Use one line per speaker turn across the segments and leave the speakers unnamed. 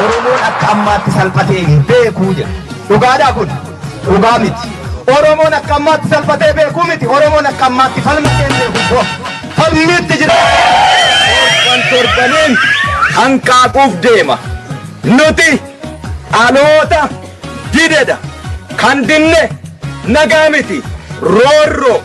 Oromoon akka ammaatti salphatee beekuu jira. Dhugaadhaa kun dhugaa miti. Oromoon akka ammaatti salphatee beekuu miti. Oromoon akka ammaatti falmatee beekuu falmiitti jira. Torbaniin hanqaaquuf deema. Nuti dhaloota didedha. Kan dinne nagaa miti. Roorroo.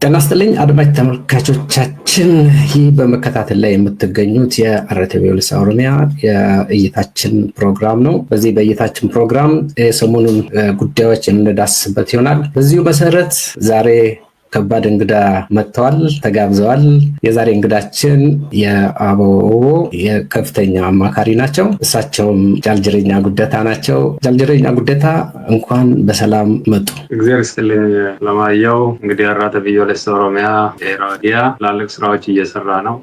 ጤና ይስጥልኝ አድማጭ ተመልካቾቻችን፣ ይህ በመከታተል ላይ የምትገኙት የአርቲቪ ኦሮሚያ የእይታችን ፕሮግራም ነው። በዚህ በእይታችን ፕሮግራም የሰሞኑን ጉዳዮች የምንዳስስበት ይሆናል። በዚሁ መሰረት ዛሬ ከባድ እንግዳ መጥተዋል፣ ተጋብዘዋል። የዛሬ እንግዳችን የአቦቦ የከፍተኛ አማካሪ ናቸው። እሳቸውም ጃልጅሬኛ ጉደታ ናቸው። ጃልጅሬኛ ጉደታ እንኳን በሰላም መጡ።
እግዚአብሔር ይስጥልኝ ለማየው። እንግዲህ አርቲቪ ኦሮሚያ ኤራዲያ ላልቅ ስራዎች እየሰራ ነው።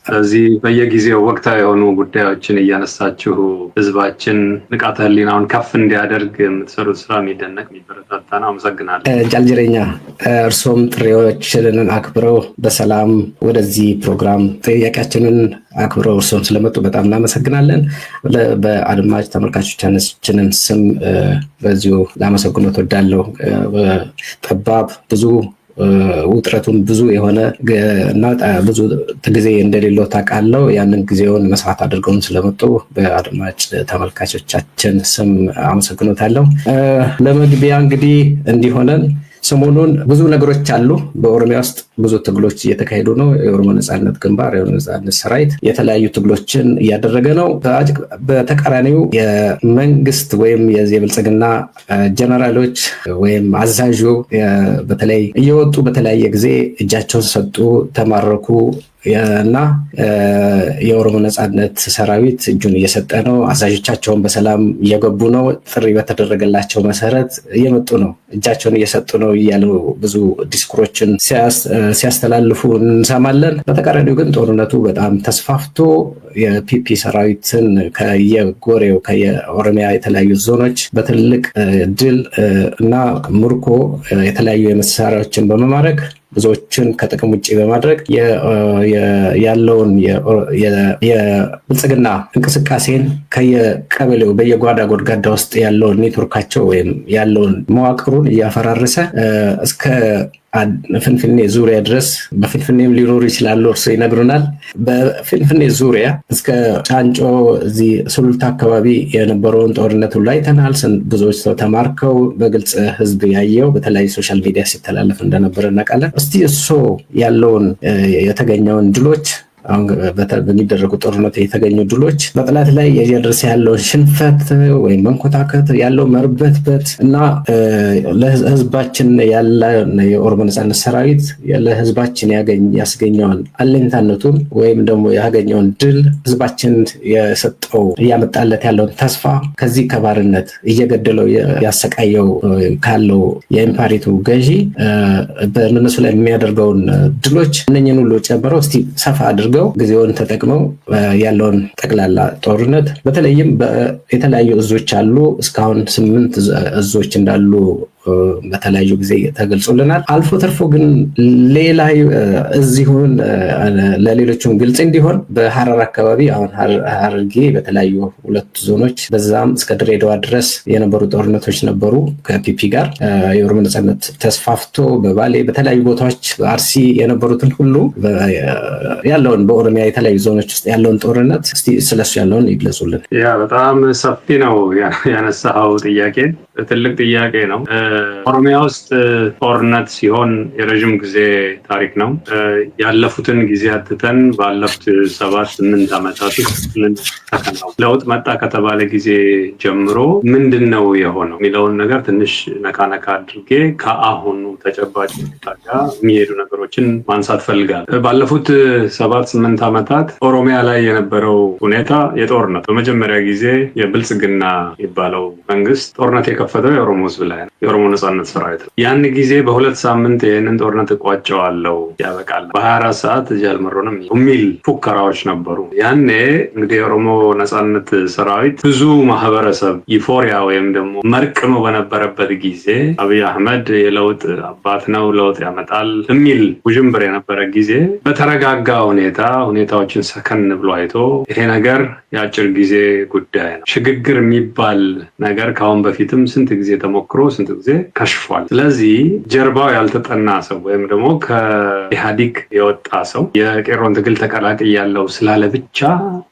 ስለዚህ በየጊዜው ወቅታዊ የሆኑ ጉዳዮችን እያነሳችሁ ህዝባችን ንቃተ ህሊናውን ከፍ እንዲያደርግ የምትሰሩት ስራ የሚደነቅ የሚበረታታ ነው። አመሰግናለሁ።
ጃልጅሬኛ እርሶም ጥሪዎችን አክብረው በሰላም ወደዚህ ፕሮግራም ጥያቄያችንን አክብረው እርሶም ስለመጡ በጣም እናመሰግናለን። በአድማጭ ተመልካቾቻችንን ስም በዚሁ ላመሰግኖት እወዳለሁ። ጠባብ ብዙ ውጥረቱን ብዙ የሆነ እና ብዙ ጊዜ እንደሌለው ታውቃለሁ። ያንን ጊዜውን መስዋዕት አድርገውን ስለመጡ በአድማጭ ተመልካቾቻችን ስም አመሰግኖታለሁ። ለመግቢያ እንግዲህ እንዲሆነን ሰሞኑን ብዙ ነገሮች አሉ። በኦሮሚያ ውስጥ ብዙ ትግሎች እየተካሄዱ ነው። የኦሮሞ ነጻነት ግንባር፣ የኦሮሞ ነጻነት ሰራዊት የተለያዩ ትግሎችን እያደረገ ነው። በተቃራኒው የመንግስት ወይም የብልጽግና ጀነራሎች ወይም አዛዡ በተለይ እየወጡ በተለያየ ጊዜ እጃቸውን ሰጡ፣ ተማረኩ እና የኦሮሞ ነጻነት ሰራዊት እጁን እየሰጠ ነው። አዛዦቻቸውን በሰላም እየገቡ ነው። ጥሪ በተደረገላቸው መሰረት እየመጡ ነው፣ እጃቸውን እየሰጡ ነው እያሉ ብዙ ዲስኩሮችን ሲያስተላልፉ እንሰማለን። በተቃራኒው ግን ጦርነቱ በጣም ተስፋፍቶ የፒፒ ሰራዊትን ከየጎሬው ከየኦሮሚያ የተለያዩ ዞኖች በትልቅ ድል እና ምርኮ የተለያዩ የመሳሪያዎችን በመማረክ ብዙዎችን ከጥቅም ውጭ በማድረግ ያለውን የብልጽግና እንቅስቃሴን ከየቀበሌው በየጓዳ ጎድጓዳ ውስጥ ያለውን ኔትወርካቸው ወይም ያለውን መዋቅሩን እያፈራረሰ እስከ ፍንፍኔ ዙሪያ ድረስ በፍንፍኔም ሊኖሩ ይችላሉ፣ እርሱ ይነግሩናል። በፍንፍኔ ዙሪያ እስከ ጫንጮ እዚህ ሱሉልታ አካባቢ የነበረውን ጦርነት ሁሉ አይተናል። ብዙዎች ሰው ተማርከው በግልጽ ህዝብ ያየው በተለያዩ ሶሻል ሚዲያ ሲተላለፍ እንደነበረ እናውቃለን። እስቲ እሱ ያለውን የተገኘውን ድሎች አሁን በሚደረጉ ጦርነት የተገኙ ድሎች በጠላት ላይ እየደረሰ ያለውን ሽንፈት ወይም መንኮታከት ያለው መርበትበት እና ለህዝባችን ያለ የኦሮሞ ነጻነት ሰራዊት ለህዝባችን ያስገኘውን አለኝታነቱን ወይም ደግሞ ያገኘውን ድል ህዝባችን የሰጠው እያመጣለት ያለውን ተስፋ ከዚህ ከባርነት እየገደለው ያሰቃየው ካለው የኢምፓሪቱ ገዢ በእነሱ ላይ የሚያደርገውን ድሎች እነኝን ሁሉ ጨምረው እስቲ ሰፋ አድርገው ጊዜውን ተጠቅመው ያለውን ጠቅላላ ጦርነት በተለይም የተለያዩ እዞች አሉ። እስካሁን 8 እዞች እንዳሉ በተለያዩ ጊዜ ተገልጾልናል። አልፎ ተርፎ ግን ሌላ እዚሁን ለሌሎችም ግልጽ እንዲሆን በሐረር አካባቢ አሁን ሐረርጌ በተለያዩ 2 ዞኖች በዛም እስከ ድሬዳዋ ድረስ የነበሩ ጦርነቶች ነበሩ ከፒፒ ጋር። የኦሮሞ ነጻነት ተስፋፍቶ በባሌ በተለያዩ ቦታዎች አርሲ የነበሩትን ሁሉ ያለውን በኦሮሚያ የተለያዩ ዞኖች ውስጥ ያለውን ጦርነት እስቲ ስለሱ ያለውን ይግለጹልን።
ያ በጣም ሰፊ ነው ያነሳው ጥያቄ፣ ትልቅ ጥያቄ ነው። ኦሮሚያ ውስጥ ጦርነት ሲሆን የረጅም ጊዜ ታሪክ ነው። ያለፉትን ጊዜያት ትተን ባለፉት 7-8 ዓመታት ውስጥ ለውጥ መጣ ከተባለ ጊዜ ጀምሮ ምንድነው የሆነው የሚለውን ነገር ትንሽ ነካ አድርጌ ከአሁኑ ተጨባጭ ጋር የሚሄዱ ነገሮችን ማንሳት ፈልጋለሁ። ባለፉት 7-8 ዓመታት ኦሮሚያ ላይ የነበረው ሁኔታ የጦርነት በመጀመሪያ ጊዜ የብልጽግና የሚባለው መንግስት ጦርነት የከፈተው የኦሮሞ ህዝብ ላይ ነው። የኦሮሞ ነጻነት ሰራዊት ነው። ያን ጊዜ በ2 ሳምንት ይህንን ጦርነት እቋጨዋለሁ ያበቃል፣ በ24 ሰዓት እጅ አልመሮንም የሚል ፉከራዎች ነበሩ። ያኔ እንግዲህ የኦሮሞ ነጻነት ሰራዊት ብዙ ማህበረሰብ ዩፎሪያ ወይም ደግሞ መርቅኖ በነበረበት ጊዜ አብይ አህመድ የለውጥ አባት ነው፣ ለውጥ ያመጣል የሚል ውዥንብር የነበረ ጊዜ በተረጋጋ ሁኔታዎችን ሰከን ብሎ አይቶ ይሄ ነገር የአጭር ጊዜ ጉዳይ ነው፣ ሽግግር የሚባል ነገር ከአሁን በፊትም ስንት ጊዜ ተሞክሮ ስንት ጊዜ ከሽፏል። ስለዚህ ጀርባው ያልተጠና ሰው ወይም ደግሞ ከኢህአዲግ የወጣ ሰው የቄሮን ትግል ተቀላቅያለሁ ስላለ ብቻ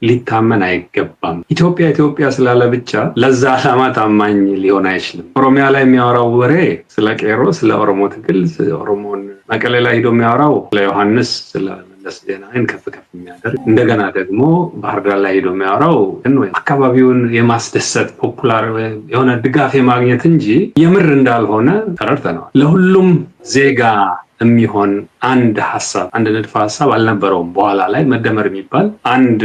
ሊታመን አይገባም። ኢትዮጵያ ስላለ ብቻ ለዛ ዓላማ ታማኝ ሊሆን አይችልም። ኦሮሚያ ላይ የሚያወራው ወሬ ስለ ቄሮ፣ ስለ ኦሮሞ ትግል፣ ኦሮሞን መቀሌ ላይ ሄዶ የሚያወራው ስለ ዮሐንስ፣ ስለ መለስ ዜናዊን ከፍ የሚያደርግ እንደገና ደግሞ ባህር ዳር ላይ ሄዶ የሚያወራው ወይም አካባቢውን የማስደሰት ፖፑላር የሆነ ድጋፍ የማግኘት እንጂ የምር እንዳልሆነ ተረድተነዋል። ለሁሉም ዜጋ የሚሆን አንድ ንድፈ ሀሳብ አልነበረውም። በኋላ ላይ መደመር የሚባል አንድ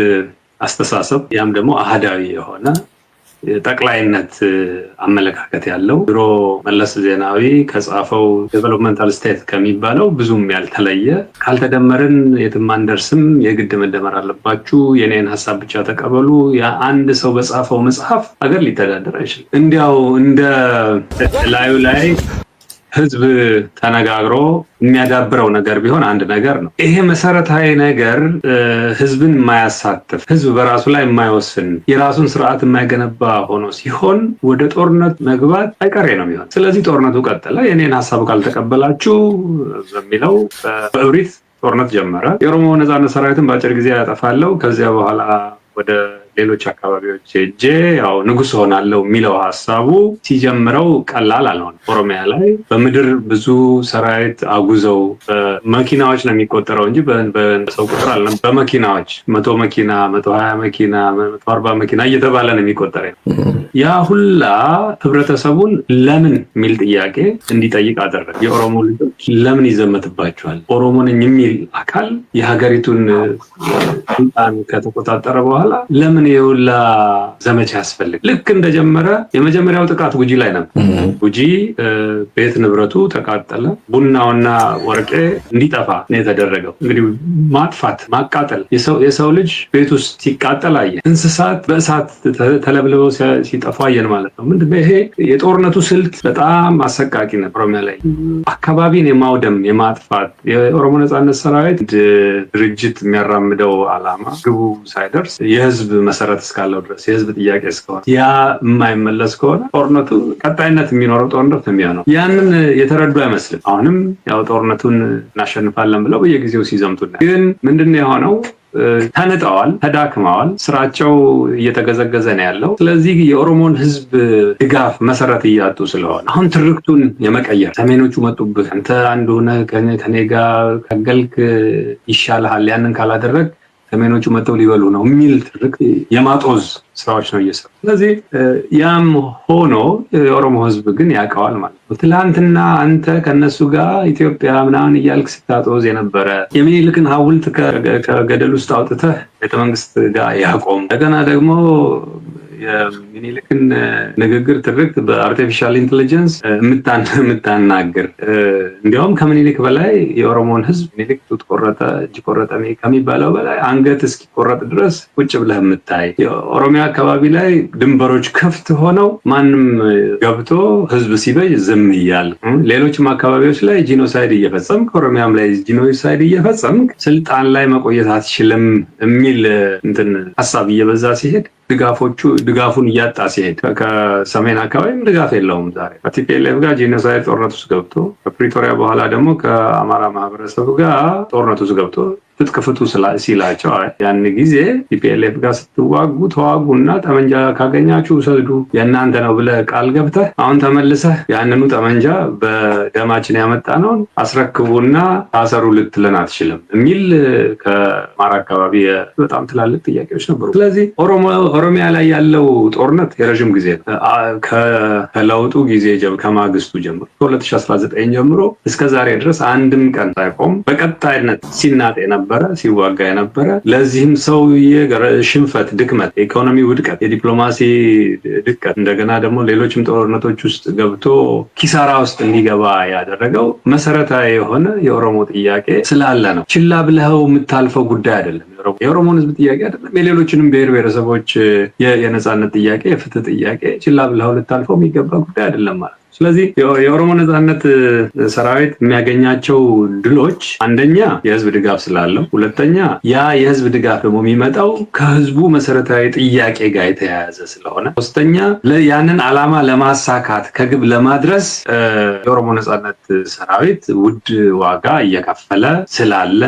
አስተሳሰብ፣ ያም ደግሞ አህዳዊ የሆነ ጠቅላይነት አመለካከት ያለው ድሮ መለስ ዜናዊ ከጻፈው ዴቨሎፕመንታል ስቴት ከሚባለው ብዙም ያልተለየ ካልተደመርን የትም አንደርስም፣ የግድ መደመር አለባችሁ፣ የኔን ሀሳብ ብቻ ተቀበሉ፣ የአንድ ሰው በጻፈው መጽሐፍ ሀገር ሊተዳደር አይችልም። እንዲያው እንደ ላዩ ላይ ህዝብ ተነጋግሮ የሚያዳብረው ነገር ቢሆን አንድ ነገር ነው። ይሄ መሰረታዊ ነገር ህዝብን የማያሳትፍ፣ ህዝብ በራሱ ላይ የማይወስን፣ የራሱን ስርዓት የማይገነባ ሆኖ ሲሆን ወደ ጦርነት መግባት አይቀሬ ነው የሚሆን። ስለዚህ ጦርነቱ ቀጠለ። የኔን ሀሳብ ካልተቀበላችሁ በሚለው በእብሪት ጦርነት ጀመረ። የኦሮሞ ነጻነት ሰራዊትን በአጭር ጊዜ ያጠፋለው፣ ከዚያ በኋላ ወደ ሌሎች አካባቢዎች ሄጄ ያው ንጉስ ሆናለሁ የሚለው ሀሳቡ ሲጀምረው ቀላል አልሆነ። ኦሮሚያ ላይ በምድር ብዙ ሰራዊት አጉዘው በመኪናዎች ነው የሚቆጠረው እንጂ በሰው ቁጥር አልነበረም። በመኪናዎች 100 መኪና፣ 120 መኪና፣ 140 መኪና እየተባለ ነው የሚቆጠረው። ያ ሁላ ህብረተሰቡን ለምን የሚል ጥያቄ እንዲጠይቅ አደረገ። የኦሮሞ ልጆች ለምን ይዘመትባቸዋል? ኦሮሞ ነኝ የሚል አካል የሀገሪቱን ስልጣን ከተቆጣጠረ በኋላ ለምን የሁላ ዘመቻ ያስፈልግ? ልክ እንደጀመረ የመጀመሪያው ጥቃት ጉጂ ላይ ነበር። ጉጂ ቤት ንብረቱ ተቃጠለ። ቡናውና ወርቄ እንዲጠፋ ነው የተደረገው። እንግዲህ ማጥፋት፣ ማቃጠል፣ የሰው ልጅ ቤት ውስጥ ሲቃጠል አየ። እንስሳት በእሳት ተለብልበው ሲጠፋ አየን ማለት ነው። ምንድነው ይሄ? የጦርነቱ ስልት በጣም አሰቃቂ ነው። ኦሮሚያ ላይ አካባቢን የማውደም የማጥፋት የኦሮሞ ነጻነት ሰራዊት ድርጅት የሚያራምደው ዓላማ ግቡ ሳይደርስ የህዝብ መሰረት እስካለው ድረስ የህዝብ ጥያቄ እስከሆነ ያ የማይመለስ ከሆነ ጦርነቱ ቀጣይነት የሚኖረው ጦርነት ነው የሚሆነው። ያንን የተረዱ አይመስልም። አሁንም ያው ጦርነቱን እናሸንፋለን ብለው በየጊዜው ሲዘምቱ፣ ግን ምንድነው የሆነው? ተንጠዋል፣ ተዳክመዋል። ስራቸው እየተገዘገዘ ነው ያለው። ስለዚህ የኦሮሞን ህዝብ ድጋፍ መሰረት እያጡ ስለሆነ አሁን ትርክቱን የመቀየር ሰሜኖቹ መጡብህ፣ አንተ አንድ ሆነ ከኔ ጋር ከገልክ ይሻልሃል፣ ያንን ካላደረግ ሰሜኖቹ መጥተው ሊበሉ ነው የሚል ትርክ የማጦዝ ስራዎች ነው እየሰሩ። ስለዚህ ያም ሆኖ የኦሮሞ ህዝብ ግን ያውቀዋል ማለት ነው። ትላንትና አንተ ከነሱ ጋር ኢትዮጵያ ምናምን እያልክ ስታጦዝ የነበረ የሚኒልክን ሐውልት ከገደል ውስጥ አውጥተህ ቤተመንግስት ጋር ያቆም፣ እንደገና ደግሞ የሚኒልክን ንግግር ትርክት በአርቲፊሻል ኢንቴሊጀንስ የምታናግር፣ እንዲያውም ከምኒልክ በላይ የኦሮሞን ህዝብ ሚኒልክ ጡት ቆረጠ እጅ ቆረጠ ከሚባለው በላይ አንገት እስኪቆረጥ ድረስ ቁጭ ብለህ የምታይ፣ የኦሮሚያ አካባቢ ላይ ድንበሮች ክፍት ሆነው ማንም ገብቶ ህዝብ ሲበይ ዝም እያል፣ ሌሎችም አካባቢዎች ላይ ጂኖሳይድ እየፈጸምክ፣ ኦሮሚያም ላይ ጂኖሳይድ እየፈጸምክ ስልጣን ላይ መቆየት አትችልም የሚል ሀሳብ እየበዛ ሲሄድ ድጋፉን እያጣ ሲሄድ፣ ከሰሜን አካባቢም ድጋፍ የለውም። ዛሬ ከቲፒኤልኤፍ ጋር ጄኖሳይድ ጦርነት ውስጥ ገብቶ ከፕሪቶሪያ በኋላ ደግሞ ከአማራ ማህበረሰብ ጋር ጦርነት ውስጥ ገብቶ ትጥቅ ፍቱ ሲላቸው ያን ጊዜ ቲፒኤልኤፍ ጋር ስትዋጉ ተዋጉና ጠመንጃ ካገኛችሁ ውሰዱ የእናንተ ነው ብለህ ቃል ገብተህ አሁን ተመልሰህ ያንኑ ጠመንጃ በደማችን ያመጣነውን አስረክቡና ታሰሩ ልትለን አትችልም የሚል ከአማራ አካባቢ በጣም ትላልቅ ጥያቄዎች ነበሩ። ስለዚህ ኦሮሚያ ላይ ያለው ጦርነት የረዥም ጊዜ ነው። ከለውጡ ጊዜ ከማግስቱ ጀምሮ ከ2019 ጀምሮ እስከ ዛሬ ድረስ አንድም ቀን ሳይቆም በቀጣይነት ሲናጥ የነበረ የነበረ ሲዋጋ የነበረ ለዚህም ሰውዬ ሽንፈት፣ ድክመት፣ ኢኮኖሚ ውድቀት፣ የዲፕሎማሲ ድቀት እንደገና ደግሞ ሌሎችም ጦርነቶች ውስጥ ገብቶ ኪሳራ ውስጥ እንዲገባ ያደረገው መሰረታዊ የሆነ የኦሮሞ ጥያቄ ስላለ ነው። ችላ ብለኸው የምታልፈው ጉዳይ አይደለም። የኦሮሞን ህዝብ ጥያቄ አይደለም፣ የሌሎችንም ብሔር ብሔረሰቦች የነጻነት ጥያቄ፣ የፍትህ ጥያቄ ችላ ብለኸው ልታልፈው የሚገባ ጉዳይ አይደለም ማለት ነው። ስለዚህ የኦሮሞ ነጻነት ሰራዊት የሚያገኛቸው ድሎች አንደኛ የህዝብ ድጋፍ ስላለው፣ ሁለተኛ ያ የህዝብ ድጋፍ ደግሞ የሚመጣው ከህዝቡ መሰረታዊ ጥያቄ ጋር የተያያዘ ስለሆነ፣ ሶስተኛ ያንን ዓላማ ለማሳካት ከግብ ለማድረስ የኦሮሞ ነጻነት ሰራዊት ውድ ዋጋ እየከፈለ ስላለ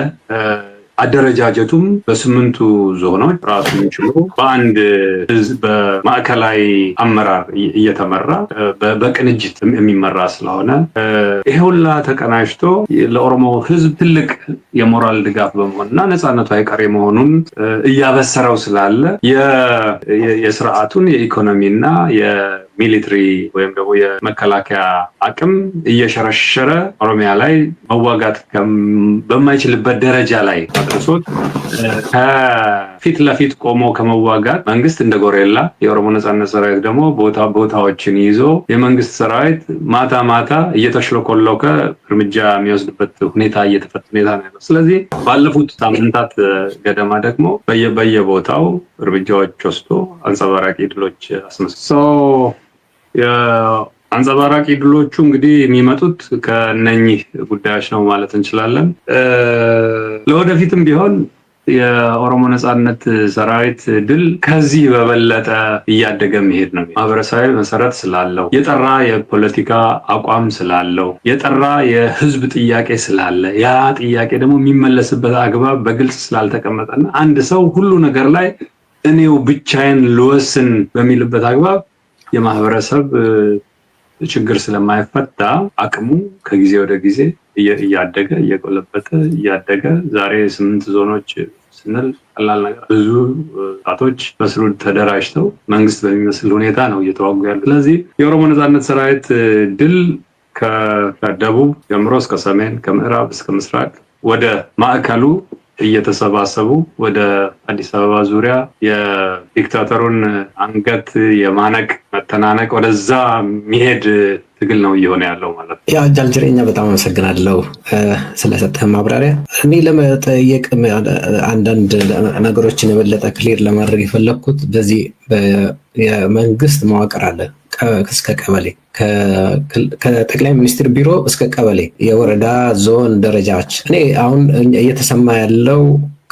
አደረጃጀቱም በ8 ዞኖች ራሱን ችሎ በአንድ በማዕከላዊ አመራር እየተመራ በቅንጅት የሚመራ ስለሆነ ይሄ ሁላ ተቀናጅቶ ለኦሮሞ ህዝብ ትልቅ የሞራል ድጋፍ በመሆንና ነጻነቱ አይቀሬ መሆኑን እያበሰረው ስላለ የስርዓቱን የኢኮኖሚና ሚሊትሪ ወይም ደግሞ የመከላከያ አቅም እየሸረሸረ ኦሮሚያ ላይ መዋጋት በማይችልበት ደረጃ ላይ አድርሶት ከፊት ለፊት ቆሞ ከመዋጋት መንግስት እንደ ጎሬላ፣ የኦሮሞ ነጻነት ሰራዊት ደግሞ ቦታዎችን ይዞ የመንግስት ሰራዊት ማታ ማታ እየተሽለኮለከ እርምጃ የሚወስድበት ሁኔታ እየተፈጠረ ሁኔታ ነው ያለው። ስለዚህ ባለፉት ሳምንታት ገደማ ደግሞ በየቦታው እርምጃዎች ወስዶ አንጸባራቂ ድሎች አስመዝግቧል። የአንጸባራቂ ድሎቹ እንግዲህ የሚመጡት ከነኚህ ጉዳዮች ነው ማለት እንችላለን። ለወደፊትም ቢሆን የኦሮሞ ነጻነት ሰራዊት ድል ከዚህ በበለጠ እያደገ መሄድ ነው። ማህበረሰባዊ መሰረት ስላለው፣ የጠራ የፖለቲካ አቋም ስላለው፣ የጠራ የህዝብ ጥያቄ ስላለ፣ ያ ጥያቄ ደግሞ የሚመለስበት አግባብ በግልጽ ስላልተቀመጠና አንድ ሰው ሁሉ ነገር ላይ እኔው ብቻዬን ልወስን በሚልበት አግባብ የማህበረሰብ ችግር ስለማይፈታ አቅሙ ከጊዜ ወደ ጊዜ እያደገ እየቆለበተ እያደገ ዛሬ 8 ዞኖች ስንል ቀላል ነገር፣ ብዙ ጣቶች በስሩ ተደራጅተው መንግስት በሚመስል ሁኔታ ነው እየተዋጉ ያሉ። ስለዚህ የኦሮሞ ነጻነት ሰራዊት ድል ከደቡብ ጀምሮ እስከ ሰሜን፣ ከምዕራብ እስከ ምስራቅ ወደ ማዕከሉ እየተሰባሰቡ ወደ አዲስ አበባ ዙሪያ የዲክታተሩን አንገት የማነቅ መተናነቅ ወደዛ የሚሄድ ትግል ነው እየሆነ ያለው ማለት ነው።
ያ ጃልጅሬኛ በጣም አመሰግናለሁ ስለሰጠህ ማብራሪያ። እኔ ለመጠየቅ አንዳንድ ነገሮችን የበለጠ ክሊር ለማድረግ የፈለግኩት በዚህ የመንግስት መዋቅር አለ እስከ ቀበሌ፣ ከጠቅላይ ሚኒስትር ቢሮ እስከ ቀበሌ፣ የወረዳ ዞን ደረጃዎች። እኔ አሁን እየተሰማ ያለው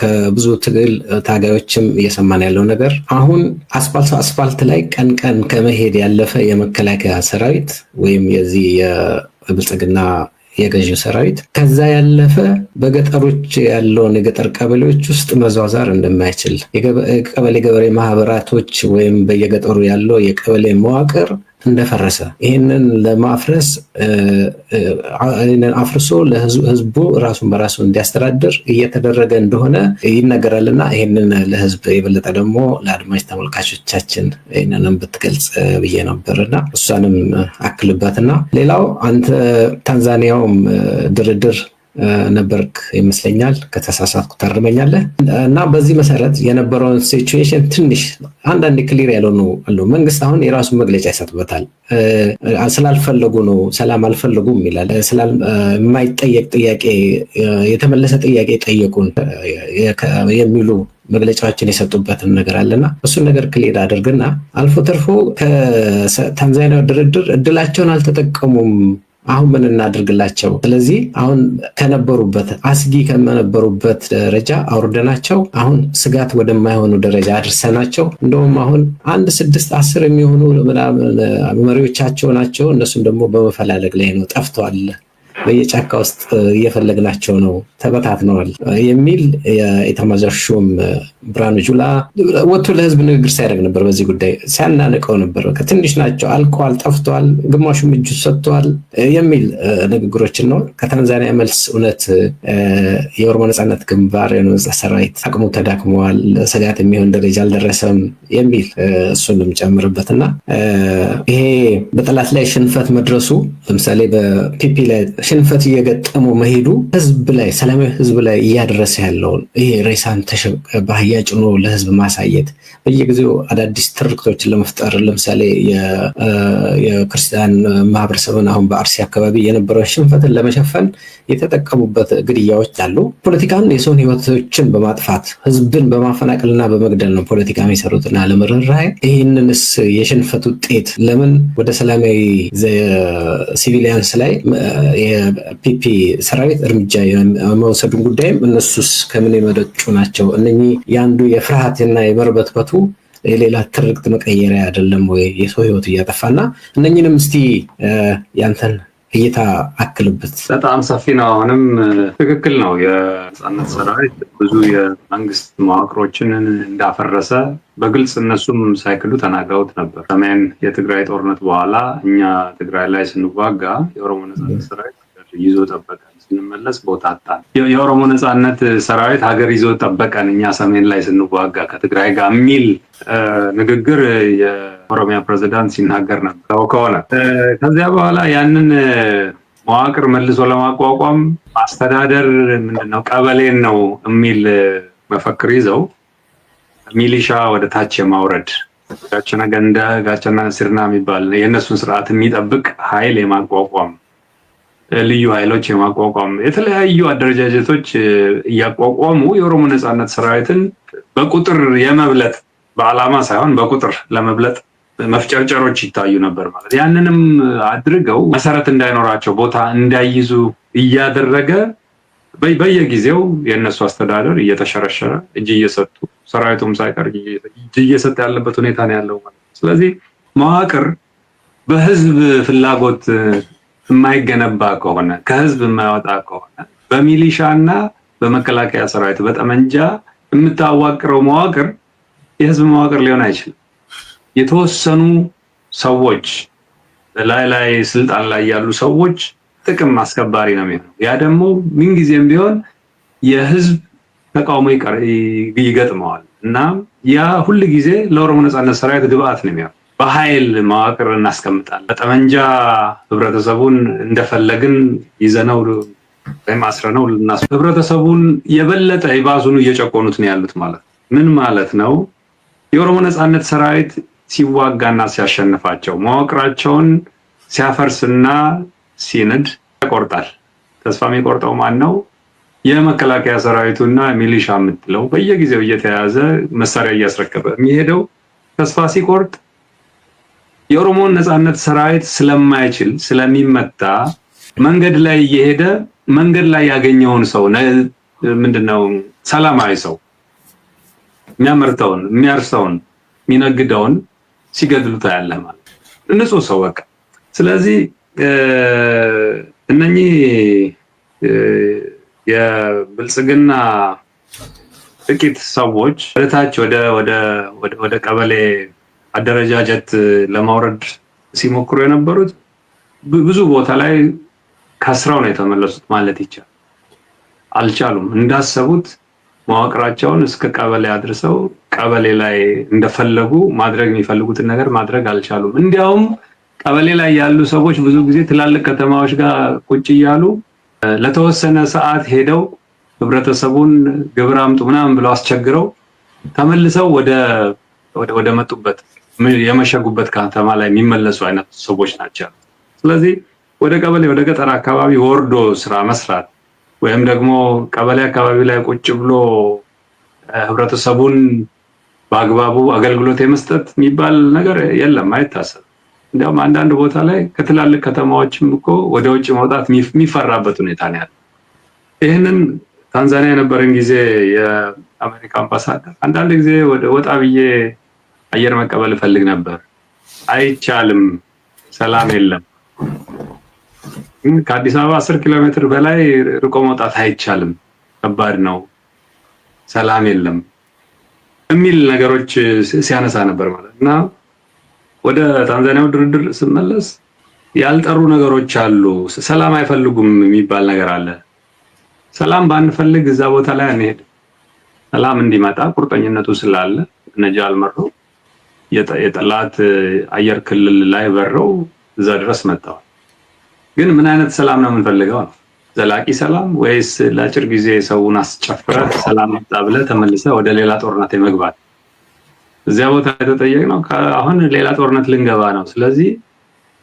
ከብዙ ትግል ታጋዮችም እየሰማን ያለው ነገር አሁን አስፋልት ላይ ቀን ቀን ከመሄድ ያለፈ የመከላከያ ሰራዊት ወይም የዚህ የብልጽግና የገዢው ሰራዊት ከዛ ያለፈ በገጠሮች ያለውን የገጠር ቀበሌዎች ውስጥ መዟዟር እንደማይችል፣ የቀበሌ ገበሬ ማህበራቶች ወይም በየገጠሩ ያለው የቀበሌ መዋቅር እንደፈረሰ፣ ይህንን ለማፍረስ አፍርሶ ለህዝቡ ራሱን በራሱ እንዲያስተዳድር እየተደረገ እንደሆነ ይነገራልና ይህንን ለህዝብ የበለጠ ደግሞ ለአድማጭ ተመልካቾቻችን ይህንንም ብትገልጽ ብዬ ነበርና እሷንም አክልበትና ሌላው አንተ ታንዛኒያውም ድርድር ነበርክ ይመስለኛል፣ ከተሳሳትኩ ታርመኛለህ። እና በዚህ መሰረት የነበረውን ሲቹዌሽን ትንሽ አንዳንድ ክሊር ያልሆኑ አሉ። መንግስት አሁን የራሱን መግለጫ ይሰጥበታል። ስላልፈለጉ ነው፣ ሰላም አልፈለጉም ይላል። የማይጠየቅ ጥያቄ፣ የተመለሰ ጥያቄ ጠየቁን የሚሉ መግለጫዎችን የሰጡበትን ነገር አለና እሱን ነገር ክሊር አድርግና አልፎ ተርፎ ከታንዛኒያ ድርድር እድላቸውን አልተጠቀሙም። አሁን ምን እናድርግላቸው? ስለዚህ አሁን ከነበሩበት አስጊ ከነበሩበት ደረጃ አውርደናቸው አሁን ስጋት ወደማይሆኑ ደረጃ አድርሰናቸው እንደውም አሁን 1-6-10 የሚሆኑ መሪዎቻቸው ናቸው። እነሱም ደግሞ በመፈላለግ ላይ ነው፣ ጠፍተዋል፣ በየጫካ ውስጥ እየፈለግናቸው ነው፣ ተበታትነዋል የሚል የኢታማዦር ሹም ብርሃኑ ጁላ ወጥቶ ለህዝብ ንግግር ሲያደርግ ነበር። በዚህ ጉዳይ ሲያናንቀው ነበር። ትንሽ ናቸው፣ አልቀዋል፣ ጠፍተዋል፣ ግማሹም እጁ ሰጥተዋል የሚል ንግግሮችን ነው። ከታንዛኒያ መልስ እውነት የኦሮሞ ነጻነት ግንባር ሰራዊት አቅሙ ተዳክመዋል፣ ስጋት የሚሆን ደረጃ አልደረሰም የሚል እሱንም ጨምርበትና ይሄ በጠላት ላይ ሽንፈት መድረሱ ለምሳሌ በፒፒ ላይ ሽንፈት እየገጠመው መሄዱ ህዝብ ላይ ሰላማዊ ህዝብ ላይ እያደረሰ ያለውን ይሄ ሬሳን በአህያ ጭኖ ለህዝብ ማሳየት በየጊዜው አዳዲስ ትርክቶችን ለመፍጠር ለምሳሌ የክርስቲያን ማህበረሰብን አሁን በአርሲ አካባቢ የነበረው ሽንፈትን ለመሸፈን የተጠቀሙበት ግድያዎች አሉ። ፖለቲካን የሰውን ህይወቶችን በማጥፋት ህዝብን በማፈናቀልና በመግደል ነው ፖለቲካ የሚሰሩትና ለመረራይ ይህንንስ የሽንፈት ውጤት ለምን ወደ ሰላማዊ ሲቪሊያንስ ላይ የፒፒ ሰራዊት እርምጃ የመውሰዱን ጉዳይም እነሱስ ከምን የመደጩ ናቸው? እነኚህ የአንዱ የፍርሃትና የመርበትበቱ የሌላ ትርክት መቀየሪያ አይደለም ወይ? የሰው ህይወት እያጠፋና እነኚህንም እስቲ ያንተን እይታ አክልበት።
በጣም ሰፊ ነው። አሁንም ትክክል ነው። የነጻነት ሰራዊት ብዙ የመንግስት መዋቅሮችን እንዳፈረሰ በግልጽ እነሱም ሳይክሉ ተናግረውት ነበር። ሰሜን የትግራይ ጦርነት በኋላ እኛ ትግራይ ላይ ስንዋጋ የኦሮሞ ነጻነት ሰራዊት ይዞ ጠበቀን፣ ስንመለስ ቦታ አጣን። የኦሮሞ ነጻነት ሰራዊት ሀገር ይዞ ጠበቀን እኛ ሰሜን ላይ ስንዋጋ ከትግራይ ጋር የሚል ንግግር የኦሮሚያ ፕሬዝዳንት ሲናገር ነበር ከሆነ ከዚያ በኋላ ያንን መዋቅር መልሶ ለማቋቋም አስተዳደር ምንድነው ቀበሌን ነው የሚል መፈክር ይዘው ሚሊሻ ወደ ታች የማውረድ ጋቸና ገንዳ ጋቸና ስርና የሚባል የእነሱን ስርዓት የሚጠብቅ ኃይል የማቋቋም ልዩ ኃይሎች የማቋቋም የተለያዩ አደረጃጀቶች እያቋቋሙ የኦሮሞ ነጻነት ሰራዊትን በቁጥር የመብለጥ በዓላማ ሳይሆን በቁጥር ለመብለጥ መፍጨርጨሮች ይታዩ ነበር ማለት። ያንንም አድርገው መሰረት እንዳይኖራቸው ቦታ እንዳይይዙ እያደረገ በየጊዜው የእነሱ አስተዳደር እየተሸረሸረ እጅ እየሰጡ ሰራዊቱም ሳይቀር እጅ እየሰጠ ያለበት ሁኔታ ነው ያለው ማለት። ስለዚህ መዋቅር በህዝብ ፍላጎት የማይገነባ ከሆነ ከህዝብ የማይወጣ ከሆነ በሚሊሻና በመከላከያ ሰራዊት በጠመንጃ የምታዋቅረው መዋቅር የህዝብ መዋቅር ሊሆን አይችልም። የተወሰኑ ሰዎች ላይ ስልጣን ላይ ያሉ ሰዎች ጥቅም አስከባሪ ነው የሚሆነው። ያ ደግሞ ምንጊዜም ቢሆን የህዝብ ተቃውሞ ይገጥመዋል እና ያ ሁሉ ጊዜ ለኦሮሞ ነጻነት ሰራዊት ግብአት ነው የሚሆነው። በኃይል መዋቅር እናስቀምጣለን። በጠመንጃ ህብረተሰቡን እንደፈለግን ይዘነው ወይም አስረነው ህብረተሰቡን የበለጠ ይባዙኑ እየጨቆኑት ነው ያሉት ማለት። ምን ማለት ነው? የኦሮሞ ነጻነት ሰራዊት ሲዋጋና ሲያሸንፋቸው መዋቅራቸውን ሲያፈርስና ሲንድ ያቆርጣል። ተስፋ የሚቆርጠው ማን ነው? የመከላከያ ሰራዊቱና ሚሊሻ የምትለው በየጊዜው እየተያዘ መሳሪያ እያስረከበ የሚሄደው ተስፋ ሲቆርጥ የኦሮሞ ነጻነት ሰራዊት ስለማይችል ስለሚመታ መንገድ ላይ እየሄደ መንገድ ላይ ያገኘውን ሰው ምንድነው ሰላማዊ ሰው የሚያመርተውን የሚያርሰውን የሚነግደውን ሲገድሉት ያለ ማለት ንጹህ ሰው በቃ። ስለዚህ እነኚህ የብልጽግና ጥቂት ሰዎች ወደታች ወደ ቀበሌ አደረጃጀት ለማውረድ ሲሞክሩ የነበሩት ብዙ ቦታ ላይ ከስራው ነው የተመለሱት ማለት ይቻላል። አልቻሉም። እንዳሰቡት መዋቅራቸውን እስከ ቀበሌ አድርሰው ቀበሌ ላይ እንደፈለጉ ማድረግ የሚፈልጉትን ነገር ማድረግ አልቻሉም። እንዲያውም ቀበሌ ላይ ያሉ ሰዎች ብዙ ጊዜ ትላልቅ ከተማዎች ጋር ቁጭ እያሉ ለተወሰነ ሰዓት ሄደው ህብረተሰቡን ግብር አምጡ ምናምን ብለው አስቸግረው ተመልሰው ወደ መጡበት የመሸጉበት ከተማ ላይ የሚመለሱ አይነት ሰዎች ናቸው። ስለዚህ ወደ ቀበሌ ወደ ገጠር አካባቢ ወርዶ ስራ መስራት ወይም ደግሞ ቀበሌ አካባቢ ላይ ቁጭ ብሎ ህብረተሰቡን በአግባቡ አገልግሎት የመስጠት የሚባል ነገር የለም፣ አይታሰብም። እንዲያውም አንዳንድ ቦታ ላይ ከትላልቅ ከተማዎችም እኮ ወደ ውጭ መውጣት የሚፈራበት ሁኔታ ነው ያለው። ይህንን ታንዛኒያ የነበረን ጊዜ የአሜሪካ አምባሳደር አንዳንድ ጊዜ ወጣ ብዬ አየር መቀበል እፈልግ ነበር፣ አይቻልም፣ ሰላም የለም። ከአዲስ አበባ 10 ኪሎ ሜትር በላይ ርቆ መውጣት አይቻልም፣ ከባድ ነው፣ ሰላም የለም የሚል ነገሮች ሲያነሳ ነበር ማለት እና ወደ ታንዛኒያው ድርድር ስመለስ ያልጠሩ ነገሮች አሉ። ሰላም አይፈልጉም የሚባል ነገር አለ። ሰላም ባንፈልግ እዛ ቦታ ላይ አንሄድ። ሰላም እንዲመጣ ቁርጠኝነቱ ስላለ ነጃል መሮ የጠላት አየር ክልል ላይ በረው እዛ ድረስ መጣው። ግን ምን አይነት ሰላም ነው የምንፈልገው ነው? ዘላቂ ሰላም ወይስ ለአጭር ጊዜ ሰውን አስጨፍረህ ሰላም መጣ ብለህ ተመልሰህ ወደ ሌላ ጦርነት የመግባት? እዚያ ቦታ የተጠየቅነው አሁን ሌላ ጦርነት ልንገባ ነው፣ ስለዚህ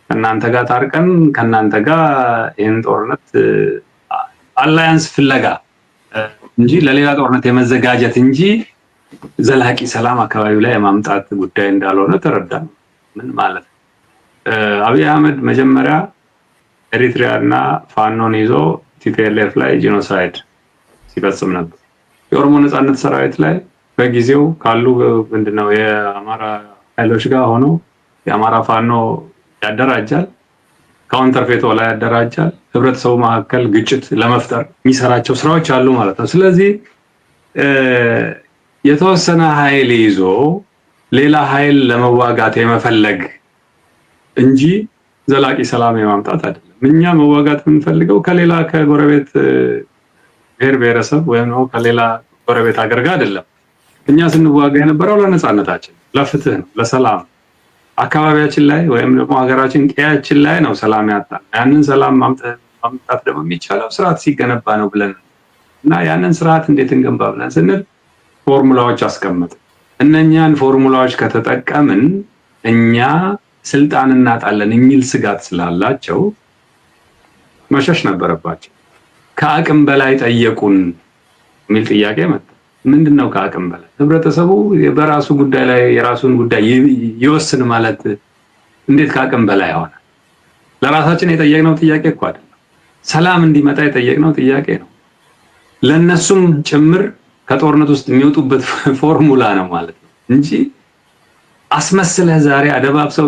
ከእናንተ ጋር ታርቀን ከእናንተ ጋር ይህን ጦርነት አላያንስ ፍለጋ እንጂ ለሌላ ጦርነት የመዘጋጀት እንጂ ዘላቂ ሰላም አካባቢው ላይ የማምጣት ጉዳይ እንዳልሆነ ተረዳን። ምን ማለት ነው? አብይ አህመድ መጀመሪያ ኤሪትሪያ እና ፋኖን ይዞ ቲፒኤልኤፍ ላይ ጂኖሳይድ ሲፈጽም ነበር። የኦሮሞ ነጻነት ሰራዊት ላይ በጊዜው ካሉ ምንድነው የአማራ ኃይሎች ጋር ሆኖ የአማራ ፋኖ ያደራጃል፣ ካውንተርፌቶ ላይ ያደራጃል፣ ህብረተሰቡ መካከል ግጭት ለመፍጠር የሚሰራቸው ስራዎች አሉ ማለት ነው። ስለዚህ የተወሰነ ኃይል ይዞ ሌላ ኃይል ለመዋጋት የመፈለግ እንጂ ዘላቂ ሰላም የማምጣት አይደለም። እኛ መዋጋት የምንፈልገው ከሌላ ከጎረቤት ብሔር ብሔረሰብ ወይም ከሌላ ጎረቤት ሀገር ጋር አይደለም። እኛ ስንዋጋ የነበረው ለነጻነታችን፣ ለፍትህ ነው፣ ለሰላም አካባቢያችን ላይ ወይም ደግሞ ሀገራችን ቀያችን ላይ ነው ሰላም ያጣን። ያንን ሰላም ማምጣት ደግሞ የሚቻለው ስርዓት ሲገነባ ነው ብለን እና ያንን ስርዓት እንዴት እንገንባ ብለን ስንል ፎርሙላዎች አስቀመጥ። እነኛን ፎርሙላዎች ከተጠቀምን እኛ ስልጣን እናጣለን የሚል ስጋት ስላላቸው መሸሽ ነበረባቸው። ከአቅም በላይ ጠየቁን የሚል ጥያቄ መጣ። ምንድነው ከአቅም በላይ? ህብረተሰቡ በራሱ ጉዳይ ላይ የራሱን ጉዳይ ይወስን ማለት እንዴት ከአቅም በላይ ሆነ? ለራሳችን የጠየቅነው ጥያቄ እኮ አይደለም። ሰላም እንዲመጣ የጠየቅነው ጥያቄ ነው። ለነሱም ጭምር ከጦርነት ውስጥ የሚወጡበት ፎርሙላ ነው ማለት ነው እንጂ አስመስለህ ዛሬ አደባብሰው